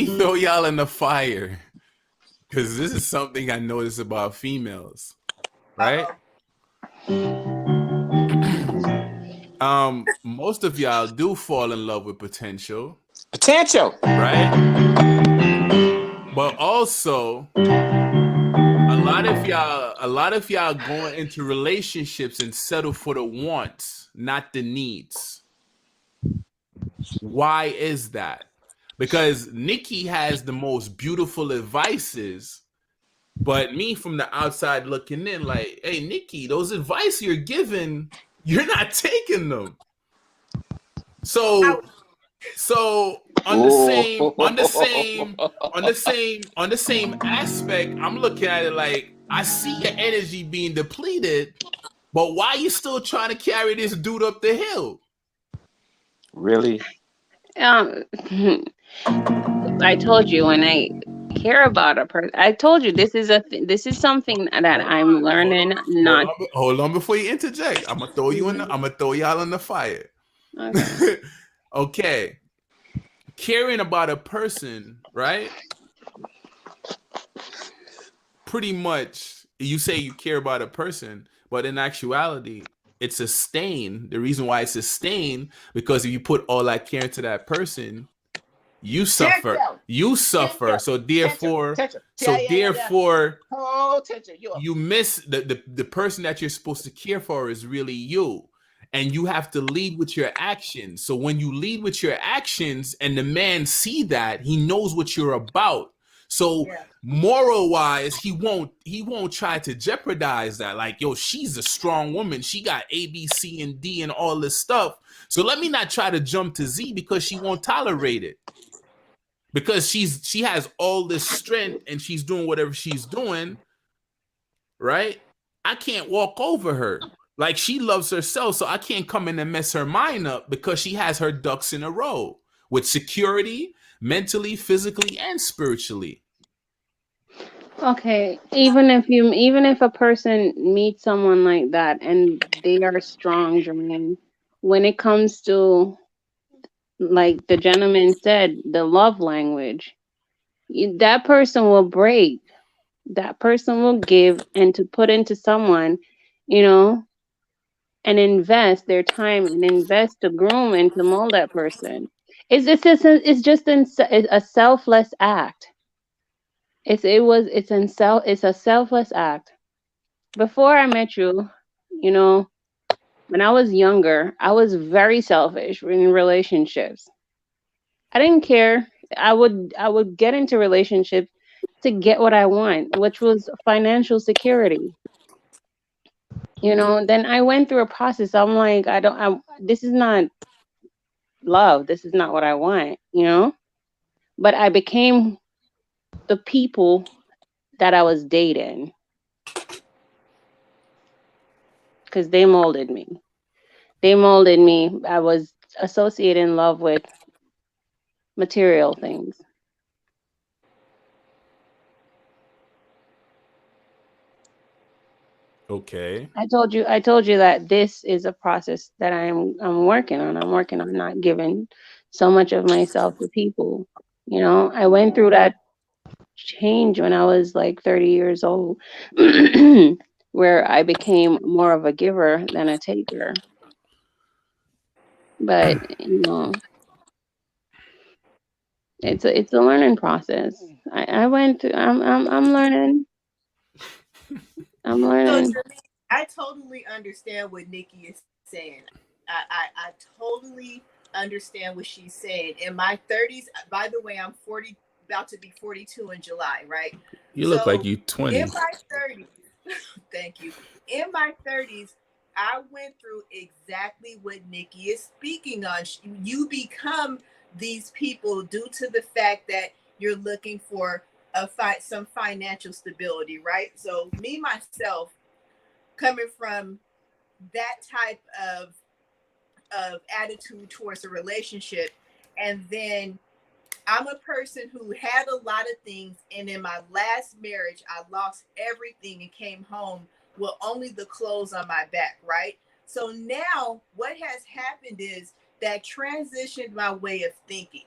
throw y'all in the fire, because this is something I notice about females, right? Most of y'all do fall in love with potential, right? But also, a lot of y'all going into relationships and settle for the wants, not the needs. Why is that? Because Nikki has the most beautiful advices, But me from the outside looking in, like, hey, Nikki, those advice you're giving, you're not taking them. I So on the Oh, same aspect, I'm looking at it like I see your energy being depleted, but why you still trying to carry this dude up the hill? Really? Um, I told you when I care about a person, I told you this is something that Hold I'm on, learning not. hold on before you interject. Mhm. I'm gonna throw y'all in the fire. Okay. Okay, caring about a person, right? Pretty much, you say you care about a person, but in actuality, it's a stain. The reason why it's a stain because if you put all that care into that person, you suffer. Tension, You suffer. tension, So tension, therefore, tension. Yeah, yeah, yeah, yeah. Oh, tension. You are you miss the person that you're supposed to care for is really you, and you have to lead with your actions. So when you lead with your actions and the man see that, he knows what you're about. So yeah. moral wise, he won't try to jeopardize that, like, yo, she's a strong woman, she got A, B, C, and D and all this stuff, so let me not try to jump to Z because she won't tolerate it, because she has all this strength and she's doing whatever she's doing, right? I can't walk over her. Like, she loves herself, so I can't come in and mess her mind up because she has her ducks in a row with security, mentally, physically, and spiritually. Okay. Even if a person meets someone like that and they are strong, Jermaine, when it comes to, like the gentleman said, the love language, that person will break. That person will give and to put into someone, you know, and invest their time and invest to groom and to mold that person. It's a selfless act. It's a selfless act. Before I met you, you know, when I was younger, I was very selfish in relationships. I didn't care. I would get into relationships to get what I want, which was financial security. Then I went through a process. I'm like, this is not love. This is not what I want. But I became the people that I was dating because they molded me. They molded me. I was associated in love with material things. Okay. I told you that this is a process that I'm working on. I'm working on not giving so much of myself to people. I went through that change when I was like 30 years old, where I became more of a giver than a taker. But it's a learning process. I went through. I'm learning. I'm So learning. Jermaine, I totally understand what Nikki is saying. I totally understand what she's saying. In my 30s, by the way, I'm 40, about to be 42 in July, right? You look like So you in 20. my 30s, thank you. In my 30s, I went through exactly what Nikki is speaking on. You become these people due to the fact that you're looking for some financial stability, right? So me myself, coming from that type of attitude towards a relationship, and then I'm a person who had a lot of things, and in my last marriage I lost everything and came home with only the clothes on my back, right? So now what has happened is that transitioned my way of thinking,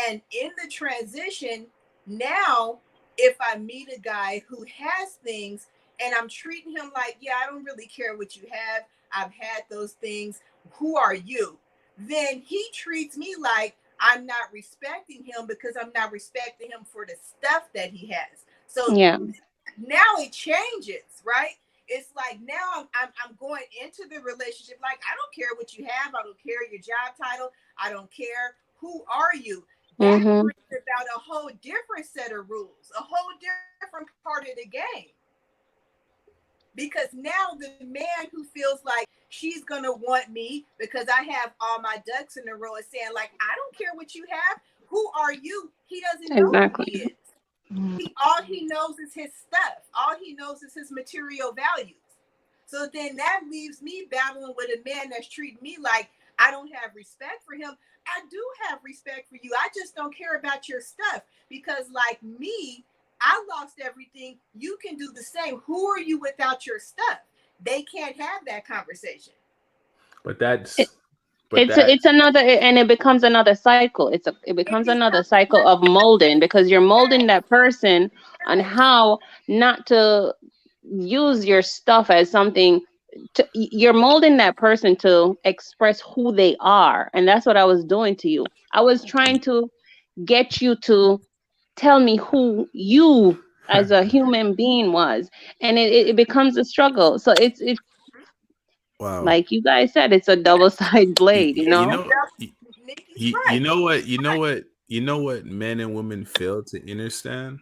and in the transition, now if I meet a guy who has things and I'm treating him like, yeah, I don't really care what you have, I've had those things, who are you? Then he treats me like I'm not respecting him because I'm not respecting him for the stuff that he has. So Yeah. now it changes, right? It's like now I'm going into the relationship like, I don't care what you have, I don't care your job title, I don't care who are you. That Mhm. brings about a whole different set of rules, a whole different different part of the game. Because now the man who feels like she's gonna want me because I have all my ducks in a row is saying, like, I don't care what you have. Who are you? He doesn't know who he is. All he knows is his stuff. All he knows is his material values. So then that leaves me battling with a man that's treating me like I don't have respect for him. I do have respect for you. I just don't care about your stuff because, like me, I lost everything. You can do the same. Who are you without your stuff? They can't have that conversation. But that's It, but that it's another, and it becomes another cycle. It It becomes another becomes cycle of molding, because you're molding that person on right. how not to use your stuff as something you're molding that person to express who they are. And that's what I was doing to you. I was trying to get you to tell me who you as a human being was, and it becomes a struggle. So it's wow. like you guys said, it's a double-sided blade, you It's You know. know, Nikki's you right. know what, you know what men and women fail to understand.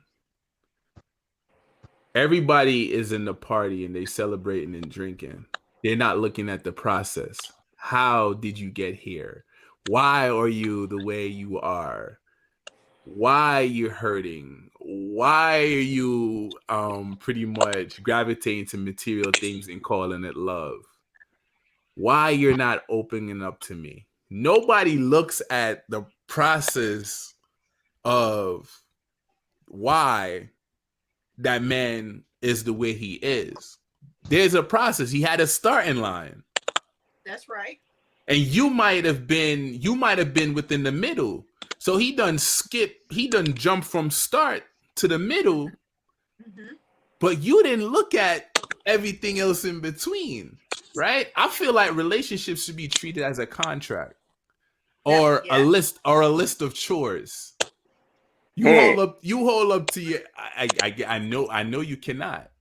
Everybody is in the party and they celebrating and drinking. They're not looking at the process. How did you get here? Why are you the way you are? Why you're hurting? Why are you pretty much gravitating to material things and calling it love? Why you're not opening up to me? Nobody looks at the process of why that man is the way he is. There's a process. He had a starting line. That's right. And you might have been within the middle. So he done jump from start to the middle, Mm-hmm. but you didn't look at everything else in between, right? I feel like relationships should be treated as a contract or Yeah. a list of chores. Hmm. You hold up to your I know you cannot.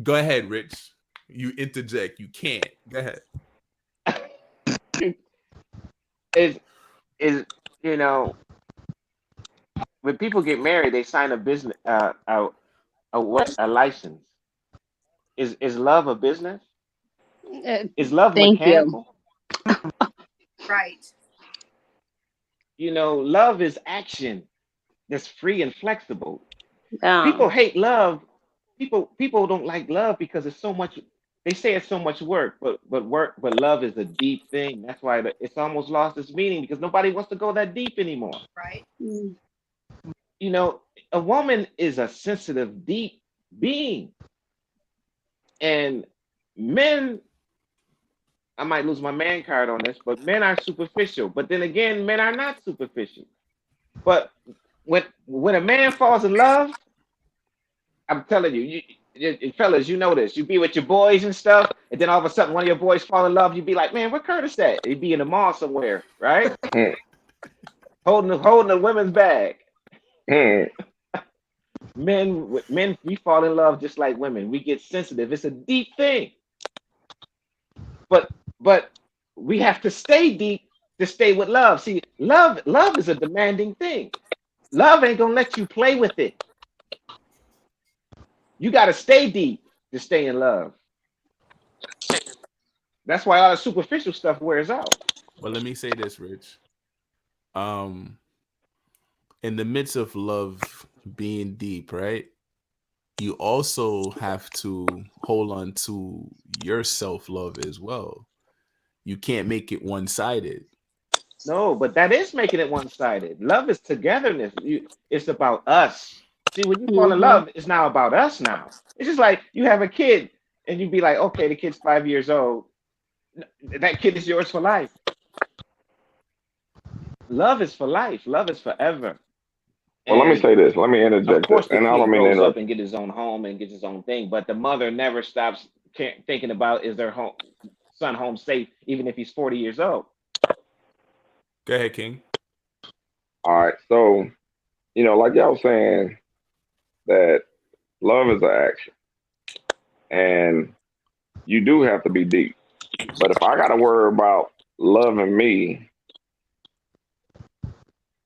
Go ahead, Rich. You interject. You can't. Go ahead. is is you know when people get married, they sign a business a license. Is love a business? Uh, Is love Thank you. mechanical? Right. Love is action that's free and flexible. Um, People hate love. People don't like love because it's so much. They say it's so much work, but love is a deep thing. That's why it's almost lost its meaning because nobody wants to go that deep anymore. Right. mm, You know, a woman is a sensitive, deep being, and men. I might lose my man card on this, but men are superficial. But then again, men are not superficial. But when a man falls in love, I'm telling fellas, you know this. You be with your boys and stuff, and then all of a sudden one of your boys fall in love. You be like, man, where Curtis at? He'd be in the mall somewhere, right? Hmm. Holding the women's bag. Hmm. Men, we fall in love just like women. We get sensitive. It's a deep thing, but we have to stay deep to stay with love. See, love is a demanding thing. Love ain't gonna let you play with it. You got to stay deep to stay in love. That's why all the superficial stuff wears out. Well, let me say this, Rich. Um, in the midst of love being deep, right? You also have to hold on to your self love as well. You can't make it one sided. No, but that is making it one-sided. Love is togetherness. It's about us. See, when you fall in mhm. love, it's now about us now. It's just like you have a kid and you be like, okay, the kid's 5 years old. That kid is yours for life. Love is for life. Love is forever. Well, let me And say this. Let me of interject this, course, the and I kid don't mean to grows up interrupt. and get his own home and gets his own thing, but the mother never stops thinking about is their son home safe, even if he's 40 years old. Go ahead, King. All right. So, like y'all was saying that love is an action, and you do have to be deep. But if I got to worry about loving me,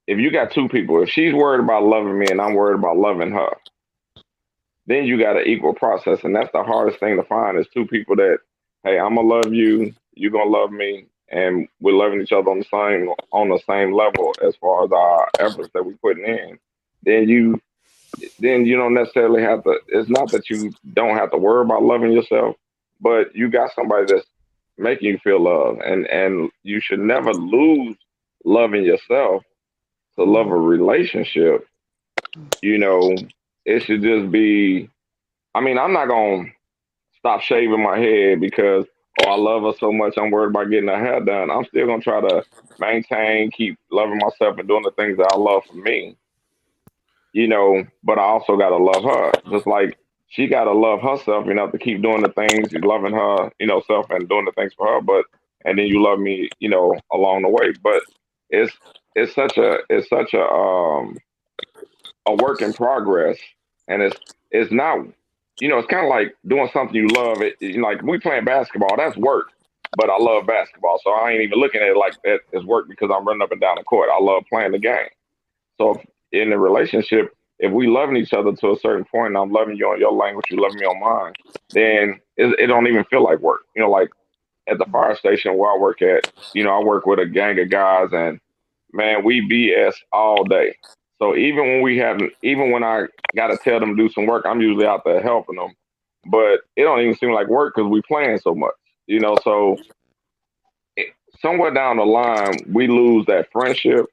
if you got two people, if she's worried about loving me and I'm worried about loving her, then you got an equal process, and that's the hardest thing to find is two people that, hey, I'm gonna love you, you gonna love me, and we're loving each other on the same level as far as our efforts that we're putting in. Then you don't necessarily have to. It's not that you don't have to worry about loving yourself, but you got somebody that's making you feel love, and you should never lose loving yourself to love a relationship. You know, it should just be. I mean, I'm not gonna stop shaving my head because oh, I love her so much. I'm worried about getting her hair done. I'm still gonna try to maintain, keep loving myself and doing the things that I love for me. But I also gotta love her. Just like she gotta love herself enough to keep doing the things, loving her, self and doing the things for her. But and then you love me, along the way. But it's it's such a work in progress, and it's not, it's kind of like doing something you love. Like we playing basketball, that's work. But I love basketball, so I ain't even looking at it like that as work because I'm running up and down the court. I love playing the game. So if, in a relationship, if we loving each other to a certain point, and I'm loving you on your language, you loving me on mine, then it don't even feel like work. Like at the fire station where I work at, I work with a gang of guys, and man, we BS all day. So even when I got to tell them to do some work, I'm usually out there helping them. But it don't even seem like work because we playing so much. So somewhere down the line we lose that friendship,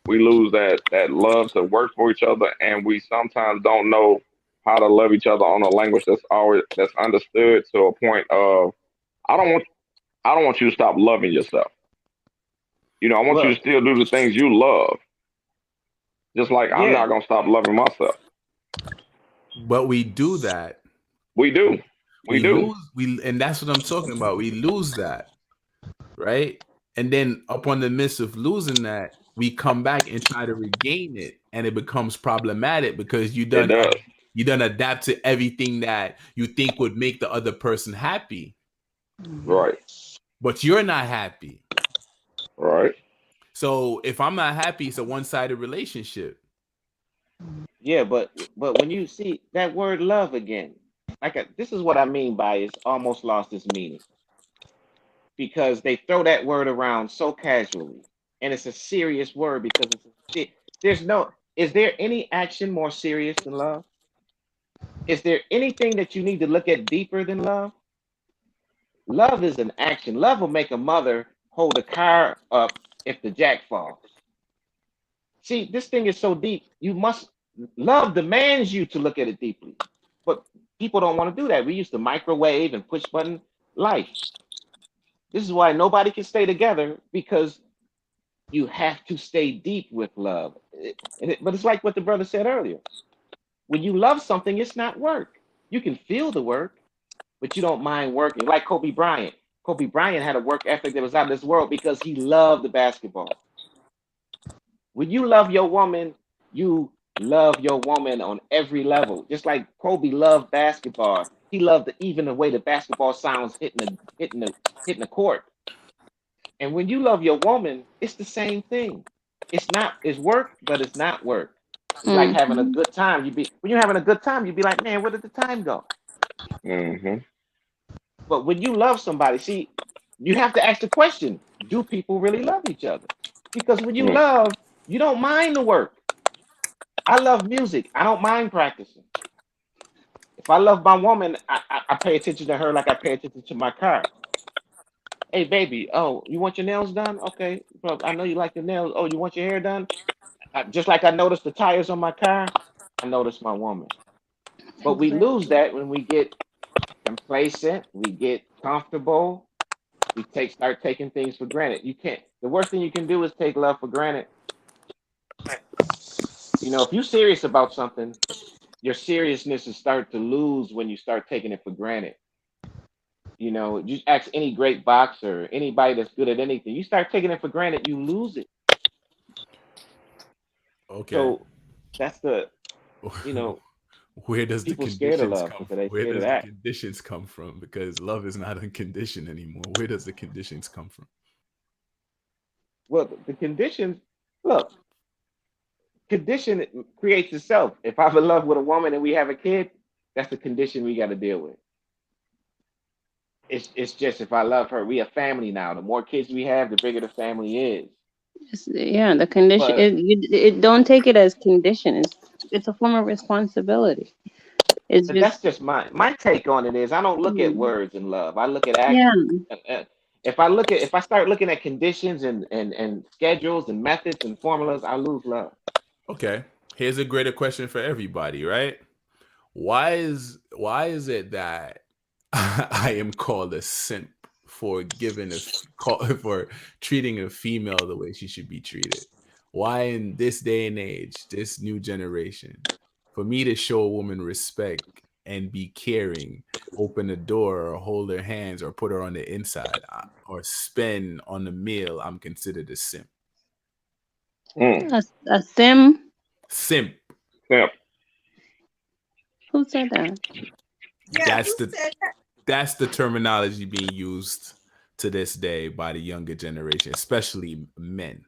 we lose that love to work for each other, and we sometimes don't know how to love each other on a language that's understood to a point of I don't want I don't want you to stop loving yourself. I want you Well, to still do the things you love, just like I'm yeah, not gonna stop loving myself. But we do that. We do, we We do. lose and that's what I'm talking about. We lose that, right? And then upon the midst of losing that, we come back and try to regain it, and it becomes problematic because It does. you done adapt to everything that you think would make the other person happy, Right, but you're not happy. right. So if I'm not happy, it's a one-sided relationship. yeah, but when you see that word love again, this is what I mean by it's almost lost its meaning because they throw that word around so casually, and it's a serious word because there's no is there any action more serious than love? Is there anything that you need to look at deeper than love? Love is an action. Love will make a mother hold a car up if the jack falls. See, this thing is so deep. Love demands you to look at it deeply. But people don't want to do that. We used to microwave and push button life. This is why nobody can stay together because you have to stay deep with love. But it's like what the brother said earlier. When you love something, it's not work. You can feel the work, but you don't mind working. Like Kobe Bryant. Kobe Bryant had a work ethic that was out of this world because he loved the basketball. When you love your woman, you love your woman on every level. Just like Kobe loved basketball. He loved even the way the basketball sounds hitting the court. And when you love your woman, it's the same thing. It's work, but it's not work. It's like having a Mhm. good time. When you're having a good time, you'd be like, man, where did the time go? Hmm. But when you love somebody, see, you have to ask the question, do people really love each other? Because when you love, you don't mind the work. I love music. I don't mind practicing. If I love my woman, I pay attention to her like I pay attention to my car. Hey, baby, oh, you want your nails done? Okay, well, I know you like your nails. Oh, you want your hair done? Just like I noticed the tires on my car, I noticed my woman. But we lose Exactly. that when we get complacent, we get comfortable, start taking things for granted. You can't. The worst thing you can do is take love for granted. If you're serious about something, your seriousness is start to lose when you start taking it for granted. You ask any great boxer, anybody that's good at anything, you start taking it for granted, you lose it. Okay. So that's you know, Where does the people scared of conditions love come because from? they Where scared of does the that. conditions come from? Because love is not unconditioned anymore. Where does the conditions come from? Well, the conditions, look, condition creates itself. If I'm in love with a woman and we have a kid, That's the condition we got to deal with. It's just if I love her, we a family now. The more kids we have, the bigger the family is. Yeah, the condition. But It don't take it as condition. It's a form of responsibility. It's that's just just my take on it is I don't look at mm, words in love. I look at yeah. action. If I start looking at conditions and schedules and methods and formulas, I lose love. Okay. Here's a greater question for everybody, right? Why is it that I am called a simp for for treating a female the way she should be treated? Why in this day and age, this new generation, for me to show a woman respect and be caring, open the door or hold her hands or put her on the inside or spend on the meal, I'm considered a simp. Mm. A sim. Simp. Simp. Who said that? Yeah, who That's the said that? that's the terminology being used to this day by the younger generation, especially men.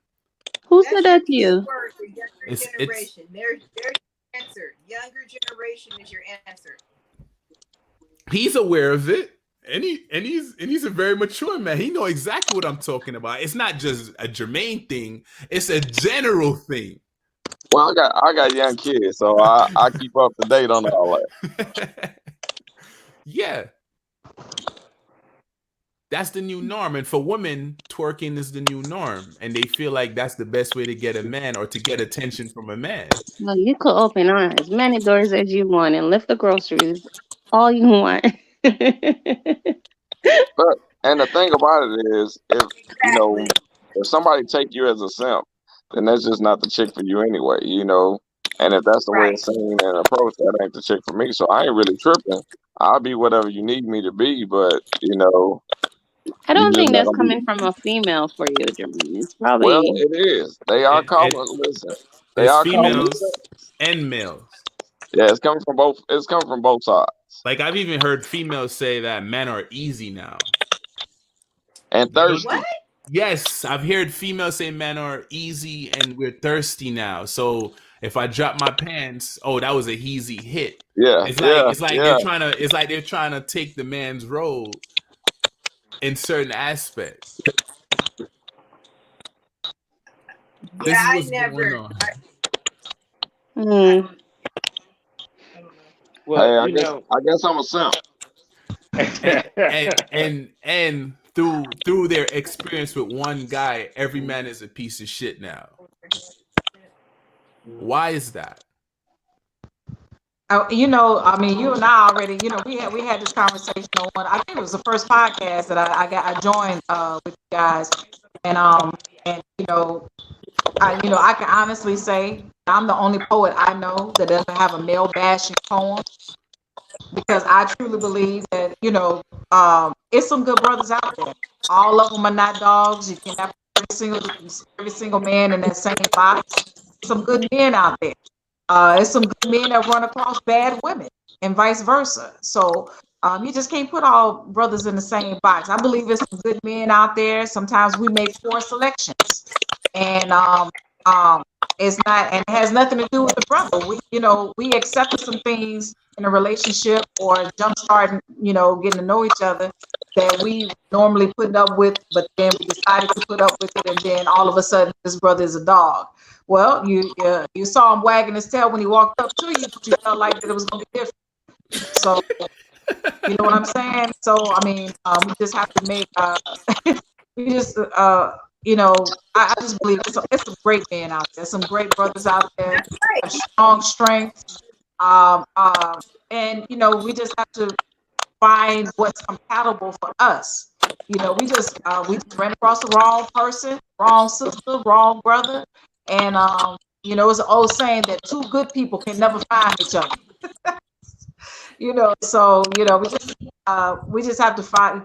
Who said That's your that to key you? word, the younger It's generation. There's your answer. Younger generation is your answer. he's aware of it. And he's a very mature man. He know exactly what I'm talking about. It's not just a Jermaine thing, it's a general thing. Well, I got young kids, so I keep up to date on all that. Yeah. That's the new norm. And for women, twerking is the new norm. And they feel like that's the best way to get a man or to get attention from a man. Well, you could open as many doors as you want and lift the groceries all you want. But and the thing about it is, if you Exactly. know, if somebody take you as a simp, then that's just not the chick for you anyway. You know, and if that's the way Right. it's seen and approached, that ain't the chick for me. So I ain't really tripping. I'll be whatever you need me to be, but I you don't just think not that's gonna be. coming from a female for you, Jermaine. It's Well, probably it is. They are And calling. Listen, they it's are calling me females simp. and males. Yeah, it's coming from both. It's coming from both sides. Like I've even heard females say that men are easy now. And They don't. What? thirsty. Yes, I've heard females say men are easy and we're thirsty now. So if I drop my pants, oh, that was a easy hit. Yeah, It's like yeah, it's like yeah. they're trying to take the man's role in certain aspects. Yeah, This is I what's going never. on. I mm, don't. I don't know. Well, Hey, I guess I'm a simp. and through their experience with one guy, every man is a piece of shit now. Why is that? I mean, you and I already, we had this conversation on. I think it was the first podcast that I joined with you guys, and I can honestly say I'm the only poet I know that doesn't have a male bashing poem because I truly believe that it's some good brothers out there. All of them are not dogs. You can have every single man in that same box. Some good men out there. It's some good men that run across bad women and vice versa. So you just can't put all brothers in the same box. I believe there's some good men out there. Sometimes we make poor selections, and um, it's not, and it has nothing to do with the brother. We accepted some things in a relationship or jumpstarting, getting to know each other that we normally put up with, but then we decided to put up with it, and then all of a sudden this brother is a dog. Well, you saw him wagging his tail when he walked up to you, but you felt like that it was going to be different. So you know what I'm saying? So I mean, we just have to make. We just, I just believe it's some great men out there, some great brothers out there, That's right. have strong strength, um, um, and we just have to find what's compatible for us. We just ran across the wrong person, wrong sister, wrong brother, and it's an old saying that two good people can never find each other. So we just have to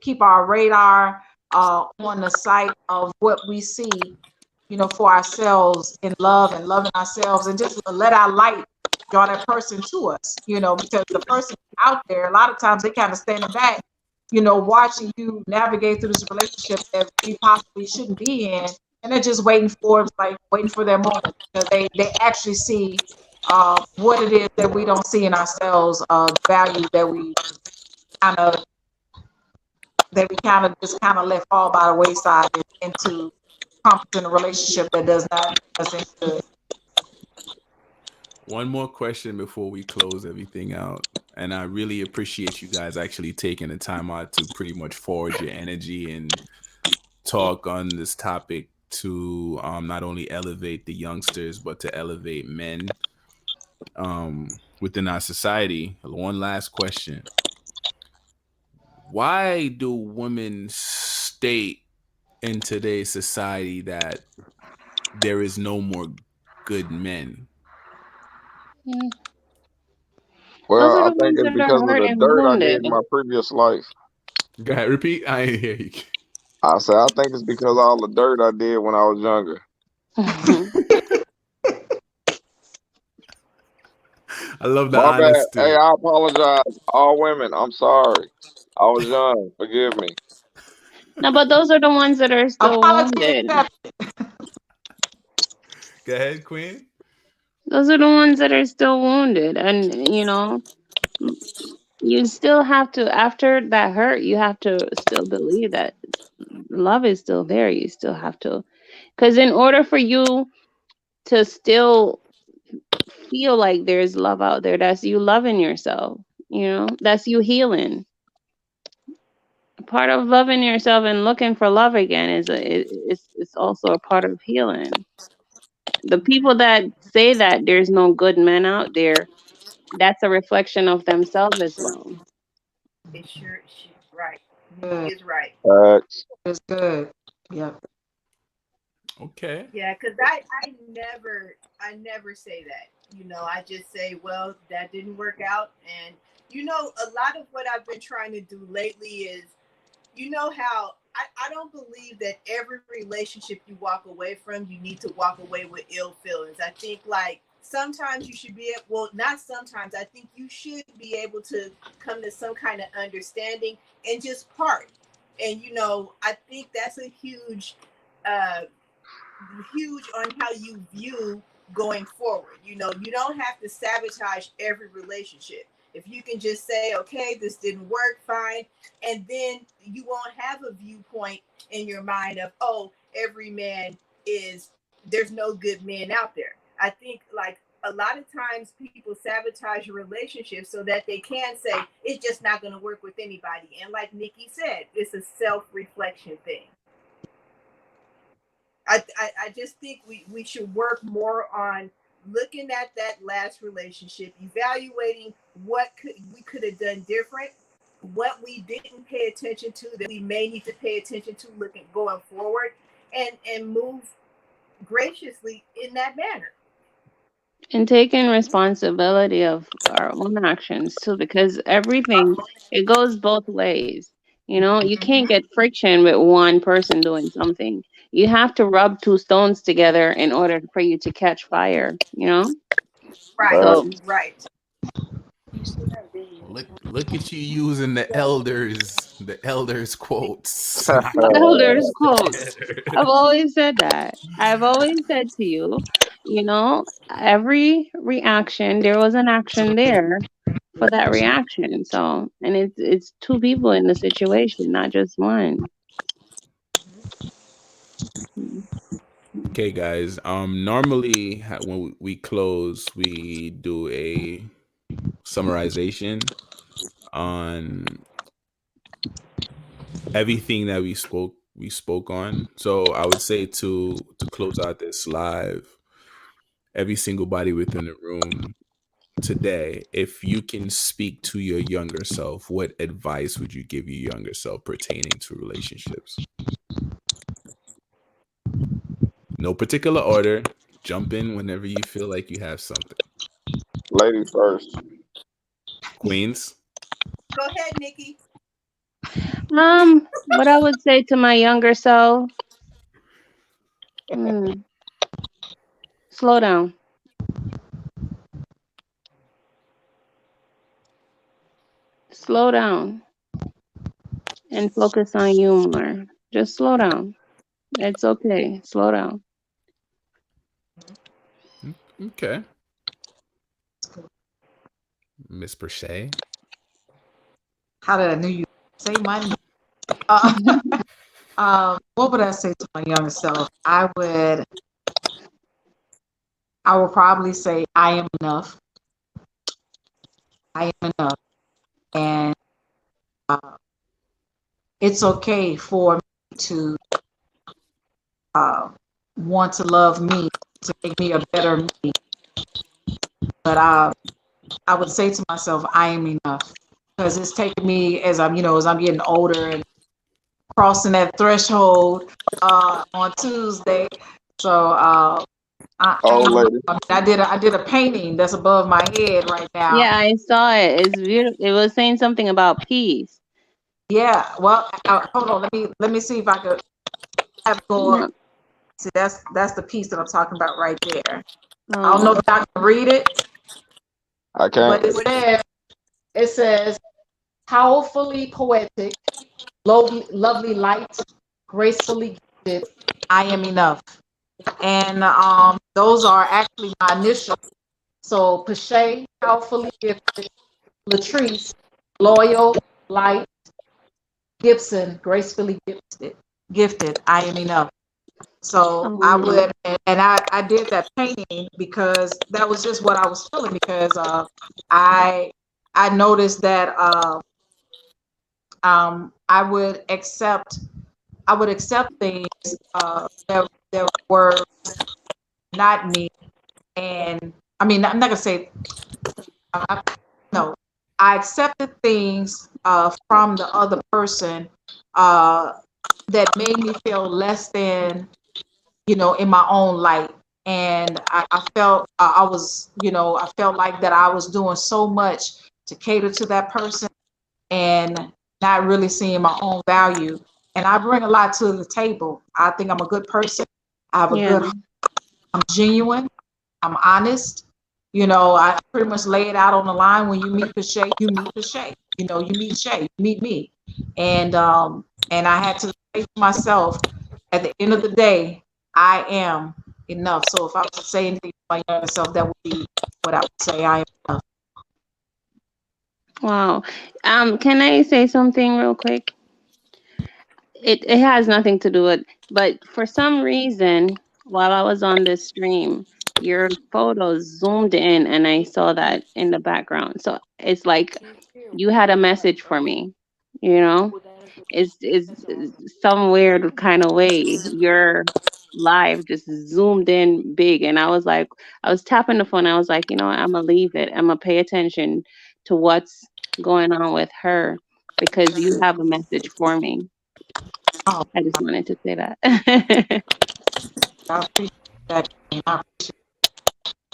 keep our radar on the site of what we see, for ourselves in love and loving ourselves, and just let our light draw that person to us, because the person out there, a lot of times they kind of standing back, watching you navigate through this relationship that we possibly shouldn't be in, and they're just waiting for their moment because they actually see what it is that we don't see in ourselves, value that we kind of just kind of let fall by the wayside into comfort in a relationship that does not do us any good. One more question before we close everything out. And I really appreciate you guys actually taking the time out to pretty much forge your energy and talk on this topic to not only elevate the youngsters, but to elevate men within our society. One last question. Why do women state in today's society that there is no more good men? Mm. Those Well, are I the think ones it's that are because of hurt the and dirt I did wounded. in my previous life. Go ahead, repeat. I ain't hear you. I said I think it's because of all the dirt I did when I was younger. I love the My bad. Hey, honesty. I apologize. All women, I'm sorry. I was young. Forgive me. No, but those are the ones that are still Apology wounded. accepted. Go ahead, Queen. Those are the ones that are still wounded. And, you still have to, after that hurt, you have to still believe that love is still there. You still have to, because in order for you to still feel like there's love out there, that's you loving yourself, that's you healing. Part of loving yourself and looking for love again it's also a part of healing. The people that say that there's no good men out there, that's a reflection of themselves as well. It sure, she right. Nikki Good. is right. Facts. It's good. Yep. Okay. Yeah, because I never say that. I just say, well, that didn't work out. And a lot of what I've been trying to do lately is, how I don't believe that every relationship you walk away from, you need to walk away with ill feelings. I think like sometimes you should be, well, not sometimes, I think you should be able to come to some kind of understanding and just part. And I think that's a uh huge on how you view going forward. You don't have to sabotage every relationship. If you can just say, okay, this didn't work, fine. And then you won't have a viewpoint in your mind of, oh, every man there's no good men out there. I think like a lot of times people sabotage a relationship so that they can say it's just not going to work with anybody. And like Nikki said, it's a self-reflection thing. I just think we should work more on looking at that last relationship, evaluating what we could have done different, what we didn't pay attention to that we may need to pay attention to looking going forward, and move graciously in that manner. And taking responsibility of our own actions too, because everything, it goes both ways. You can't Mhm. get friction with one person doing something. You have to rub two stones together in order for you to catch fire. Right, So Facts. right. Look at you using the elders quotes, knocking elders brothers quotes. together. I've always said that. I've always said to you, every reaction, there was an action there for that reaction. So, and it's two people in the situation, not just one. Mm. Okay, guys. Normally when we close, we do a summarization on everything that we spoke on. So I would say to close out this live, every single body within the room today, if you can speak to your younger self, what advice would you give your younger self pertaining to relationships? No particular order. Jump in whenever you feel like you have something. Ladies first. Queens. Go ahead, Nikki. What I would say to my younger self, hmm, slow down. Slow down and focus on you more. Just slow down. It's okay. Slow down. Okay. Miss Brochet. How did I know you say my name? What would I say to my younger self? I would probably say I am enough. I am enough, and uh, it's okay for me to uh, want to love me, to make me a better me. But I would say to myself, I am enough, because it's taken me as I'm getting older and crossing that threshold on Tuesday. So I Old am. lady. I mean, I did a painting that's above my head right now. Yeah, I saw it. It's beautiful. It was saying something about peace. Yeah. Well, hold on. Let me see if I could have it go Yeah. up. See, that's the piece that I'm talking about right there. I don't know Oh, if y'all can read it, I can't. but it What? says powerfully poetic, lovely light, gracefully gifted. I am enough, and those are actually my initials. So Pache, powerfully gifted, Latrice, loyal, light, Gibson, gracefully gifted. Gifted. I am enough. So I oh, would, and I did that painting because that was just what I was feeling, because I I noticed that I would accept things that were not me, and I mean I'm not gonna say I, no, I accepted things from the other person uh, that made me feel less than, in my own light. And I felt I felt like that I was doing so much to cater to that person and not really seeing my own value. And I bring a lot to the table. I think I'm a good person. I have a yeah. good, I'm genuine. I'm honest. I pretty much lay it out on the line. When you meet Shay, you meet Shay. You meet Shay, you meet me. And I had to say to myself, at the end of the day, I am enough. So if I was to say anything to my younger self, that would be what I would say. I am enough. Wow. Can I say something real quick? It has nothing to do with, but for some reason, while I was on this stream, your photos zoomed in and I saw that in the background. So it's like you had a message for me, you know? It's some weird kind of way. Your live just zoomed in big and I was tapping the phone. I was like, I'm gonna leave it. I'm gonna pay attention to what's going on with her because you have a message for me. Oh, I just wanted to say that. I appreciate that. I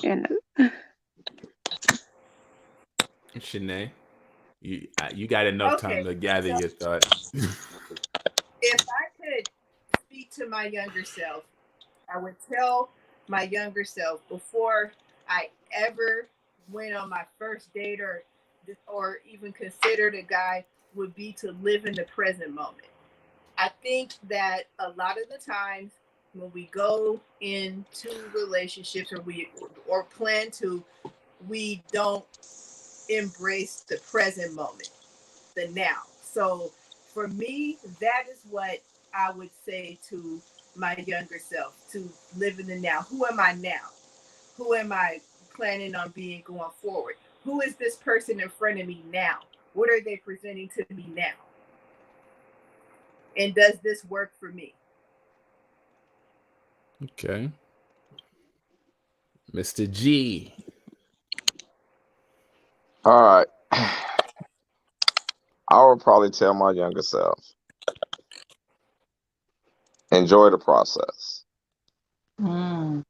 Yeah. Shanae, you got enough time Okay. to gather So your thoughts. if I could speak to my younger self, I would tell my younger self before I ever went on my first date or even considered a guy would be to live in the present moment. I think that a lot of the times when we go into relationships or plan to, we don't embrace the present moment, the now. So for me, that is what I would say to my younger self, to live in the now. Who am I now? Who am I planning on being going forward? Who is this person in front of me now? What are they presenting to me now? And does this work for me? Okay. Mr. G. All right. I would probably tell my younger self, enjoy the process. Mm.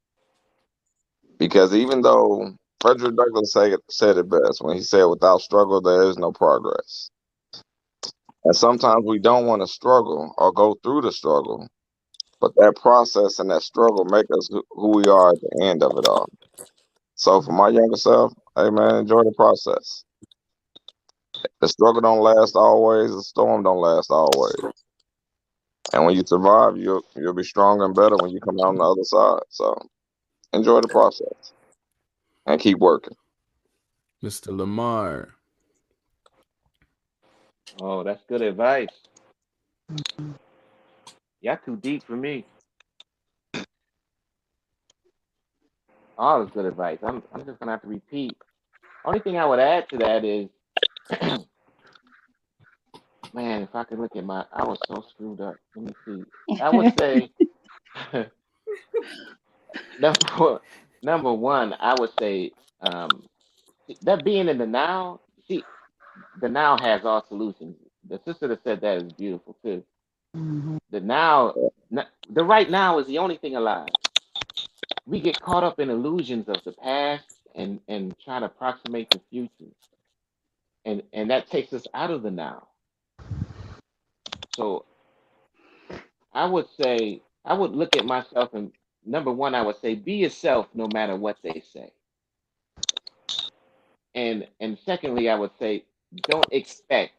Because even though Frederick Douglass said it best when he said, without struggle, there is no progress. And sometimes we don't want to struggle or go through the struggle, but that process and that struggle make us who we are at the end of it all. So for my younger self, hey man, enjoy the process. The struggle don't last always, the storm don't last always. And when you survive, you'll be stronger and better when you come out on the other side. So enjoy the process and keep working. Mr. Lamar. Oh, that's good advice. Y'all too deep for me. All is good advice. I'm just gonna have to repeat. Only thing I would add to that is, man, if I could look at I was so screwed up. Let me see. I would say number number one, I would say that being in the now. See, the now has all solutions. The sister that said that is beautiful too. Mhm. The now, the right now is the only thing alive. We get caught up in illusions of the past and try to approximate the future, and that takes us out of the now. So I would say I would look at myself and number one, I would say be yourself no matter what they say. And secondly, I would say don't expect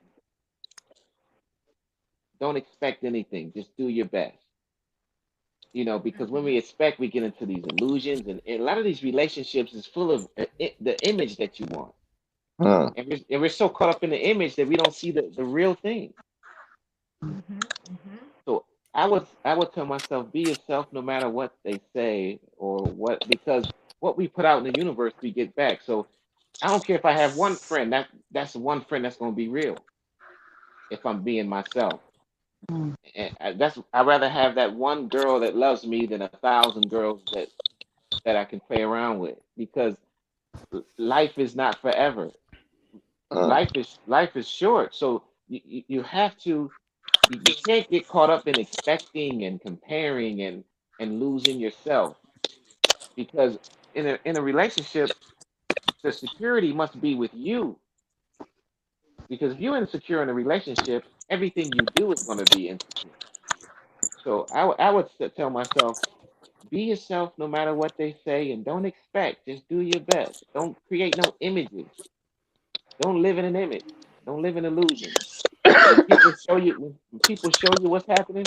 don't expect anything. Just do your best. Because when we expect, we get into these illusions, and a lot of these relationships is full of the image that you want, Hmm. and we're so caught up in the image that we don't see the real thing. Mm-hmm. Mm-hmm. So I would tell myself, be yourself no matter what they say or what, because what we put out in the universe, we get back. So I don't care if I have one friend, that's one friend that's going to be real if I'm being myself. And I'd rather have that one girl that loves me than 1,000 girls that I can play around with, because life is not forever. Hmm. Life is short. So you have to you can't get caught up in expecting and comparing and losing yourself, because in a relationship the security must be with you, because if you're insecure in a relationship everything you do is going to be insecure. So I would tell myself, be yourself no matter what they say, and don't expect, just do your best. Don't create no images. Don't live in an image. Don't live in illusion. When people show you what's happening,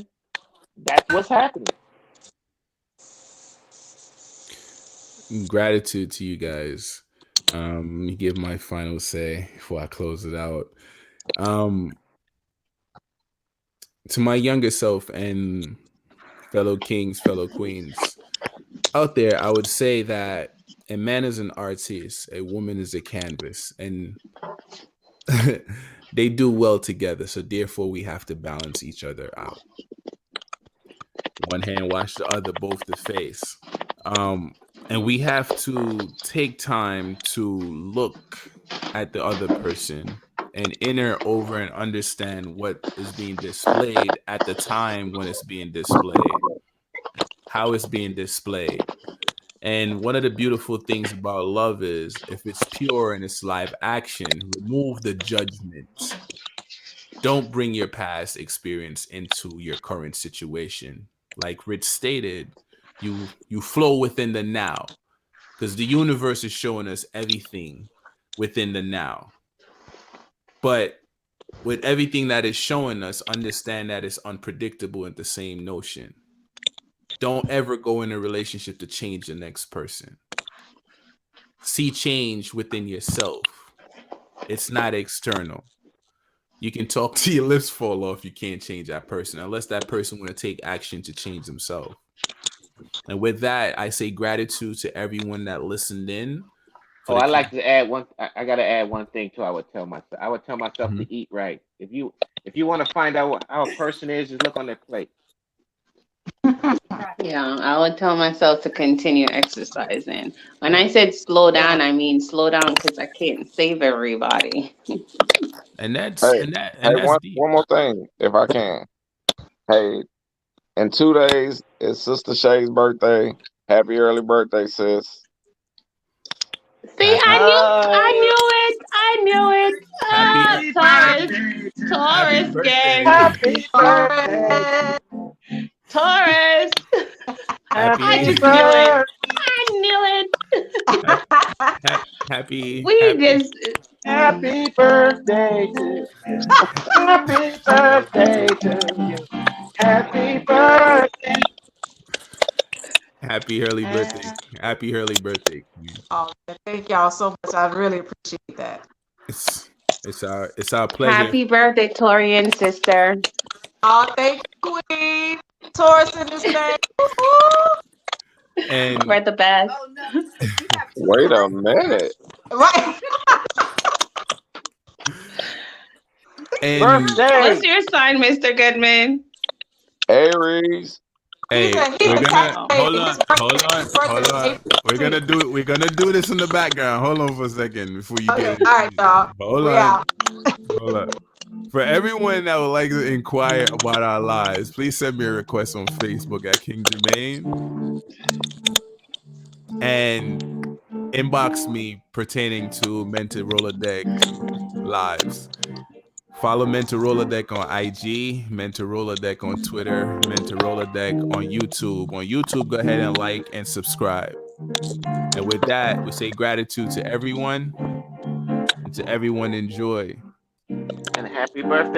that's what's happening. Gratitude to you guys. Let me give my final say before I close it out. Um, to my younger self and fellow kings, fellow queens out there, I would say that a man is an artist, a woman is a canvas, and they do well together. So therefore, we have to balance each other out. One hand wash the other, both the face. Um, and we have to take time to look at the other person and inner over and understand what is being displayed at the time when it's being displayed, how it's being displayed. And one of the beautiful things about love is if it's pure and it's live action, remove the judgment. Don't bring your past experience into your current situation. Like Rich stated, you flow within the now, because the universe is showing us everything within the now. But with everything that is showing us, understand that it's unpredictable in the same notion. Don't ever go in a relationship to change the next person. See change within yourself. It's not external. You can talk till your lips fall off. You can't change that person unless that person want to take action to change themselves. And with that, I say gratitude to everyone that listened in for Oh, the I key. like to add one. I got to add one thing too. I would tell myself Mhm. to eat right. If you want to find out how a person is, just look on their plate. Right. Yeah, I would tell myself to continue exercising. When I said slow Yeah. down, I mean slow down because I can't save everybody. And that's Hey, and that hey, and that's deep. one more thing, if I can. Hey, in 2 days, it's Sister Shay's birthday. Happy early birthday, sis. See, Happy I Hi. knew it. I knew it. Ah, happy Happy Taurus, birthday happy Taurus gang, birthday. Happy birthday. Taurus. I Happy happy just knew it. birthday. I knew it. hap, happy We happy just Happy birthday to you. Happy birthday to you. Happy birthday. Happy early birthday. Happy early birthday, Queen. Oh, thank y'all so much. I really appreciate that. It's our pleasure. Happy birthday, Torian sister. Oh, thank you, Queen. Taurus in this thing. Woo-hoo. And We're the best. Oh no, we have two Wait a Tauruses. minute. Right. and Birthday. What's your sign, Mr. Goodman? Aries. hey, He we're was gonna calculating. His birthday is We're gonna do this in the background. Hold on for a second before you Okay, get. all right, y'all. Hold We on. out. Hold on. For everyone that would like to inquire about our lives, please send me a request on Facebook at King Jermaine and inbox me pertaining to MEN-talRollaDeK lives. Follow MEN-talRollaDeK on IG, MEN-talRollaDeK on Twitter, MEN-talRollaDeK on YouTube. On YouTube, go ahead and like and subscribe. And with that, we say gratitude to everyone and to everyone enjoy. And happy birthday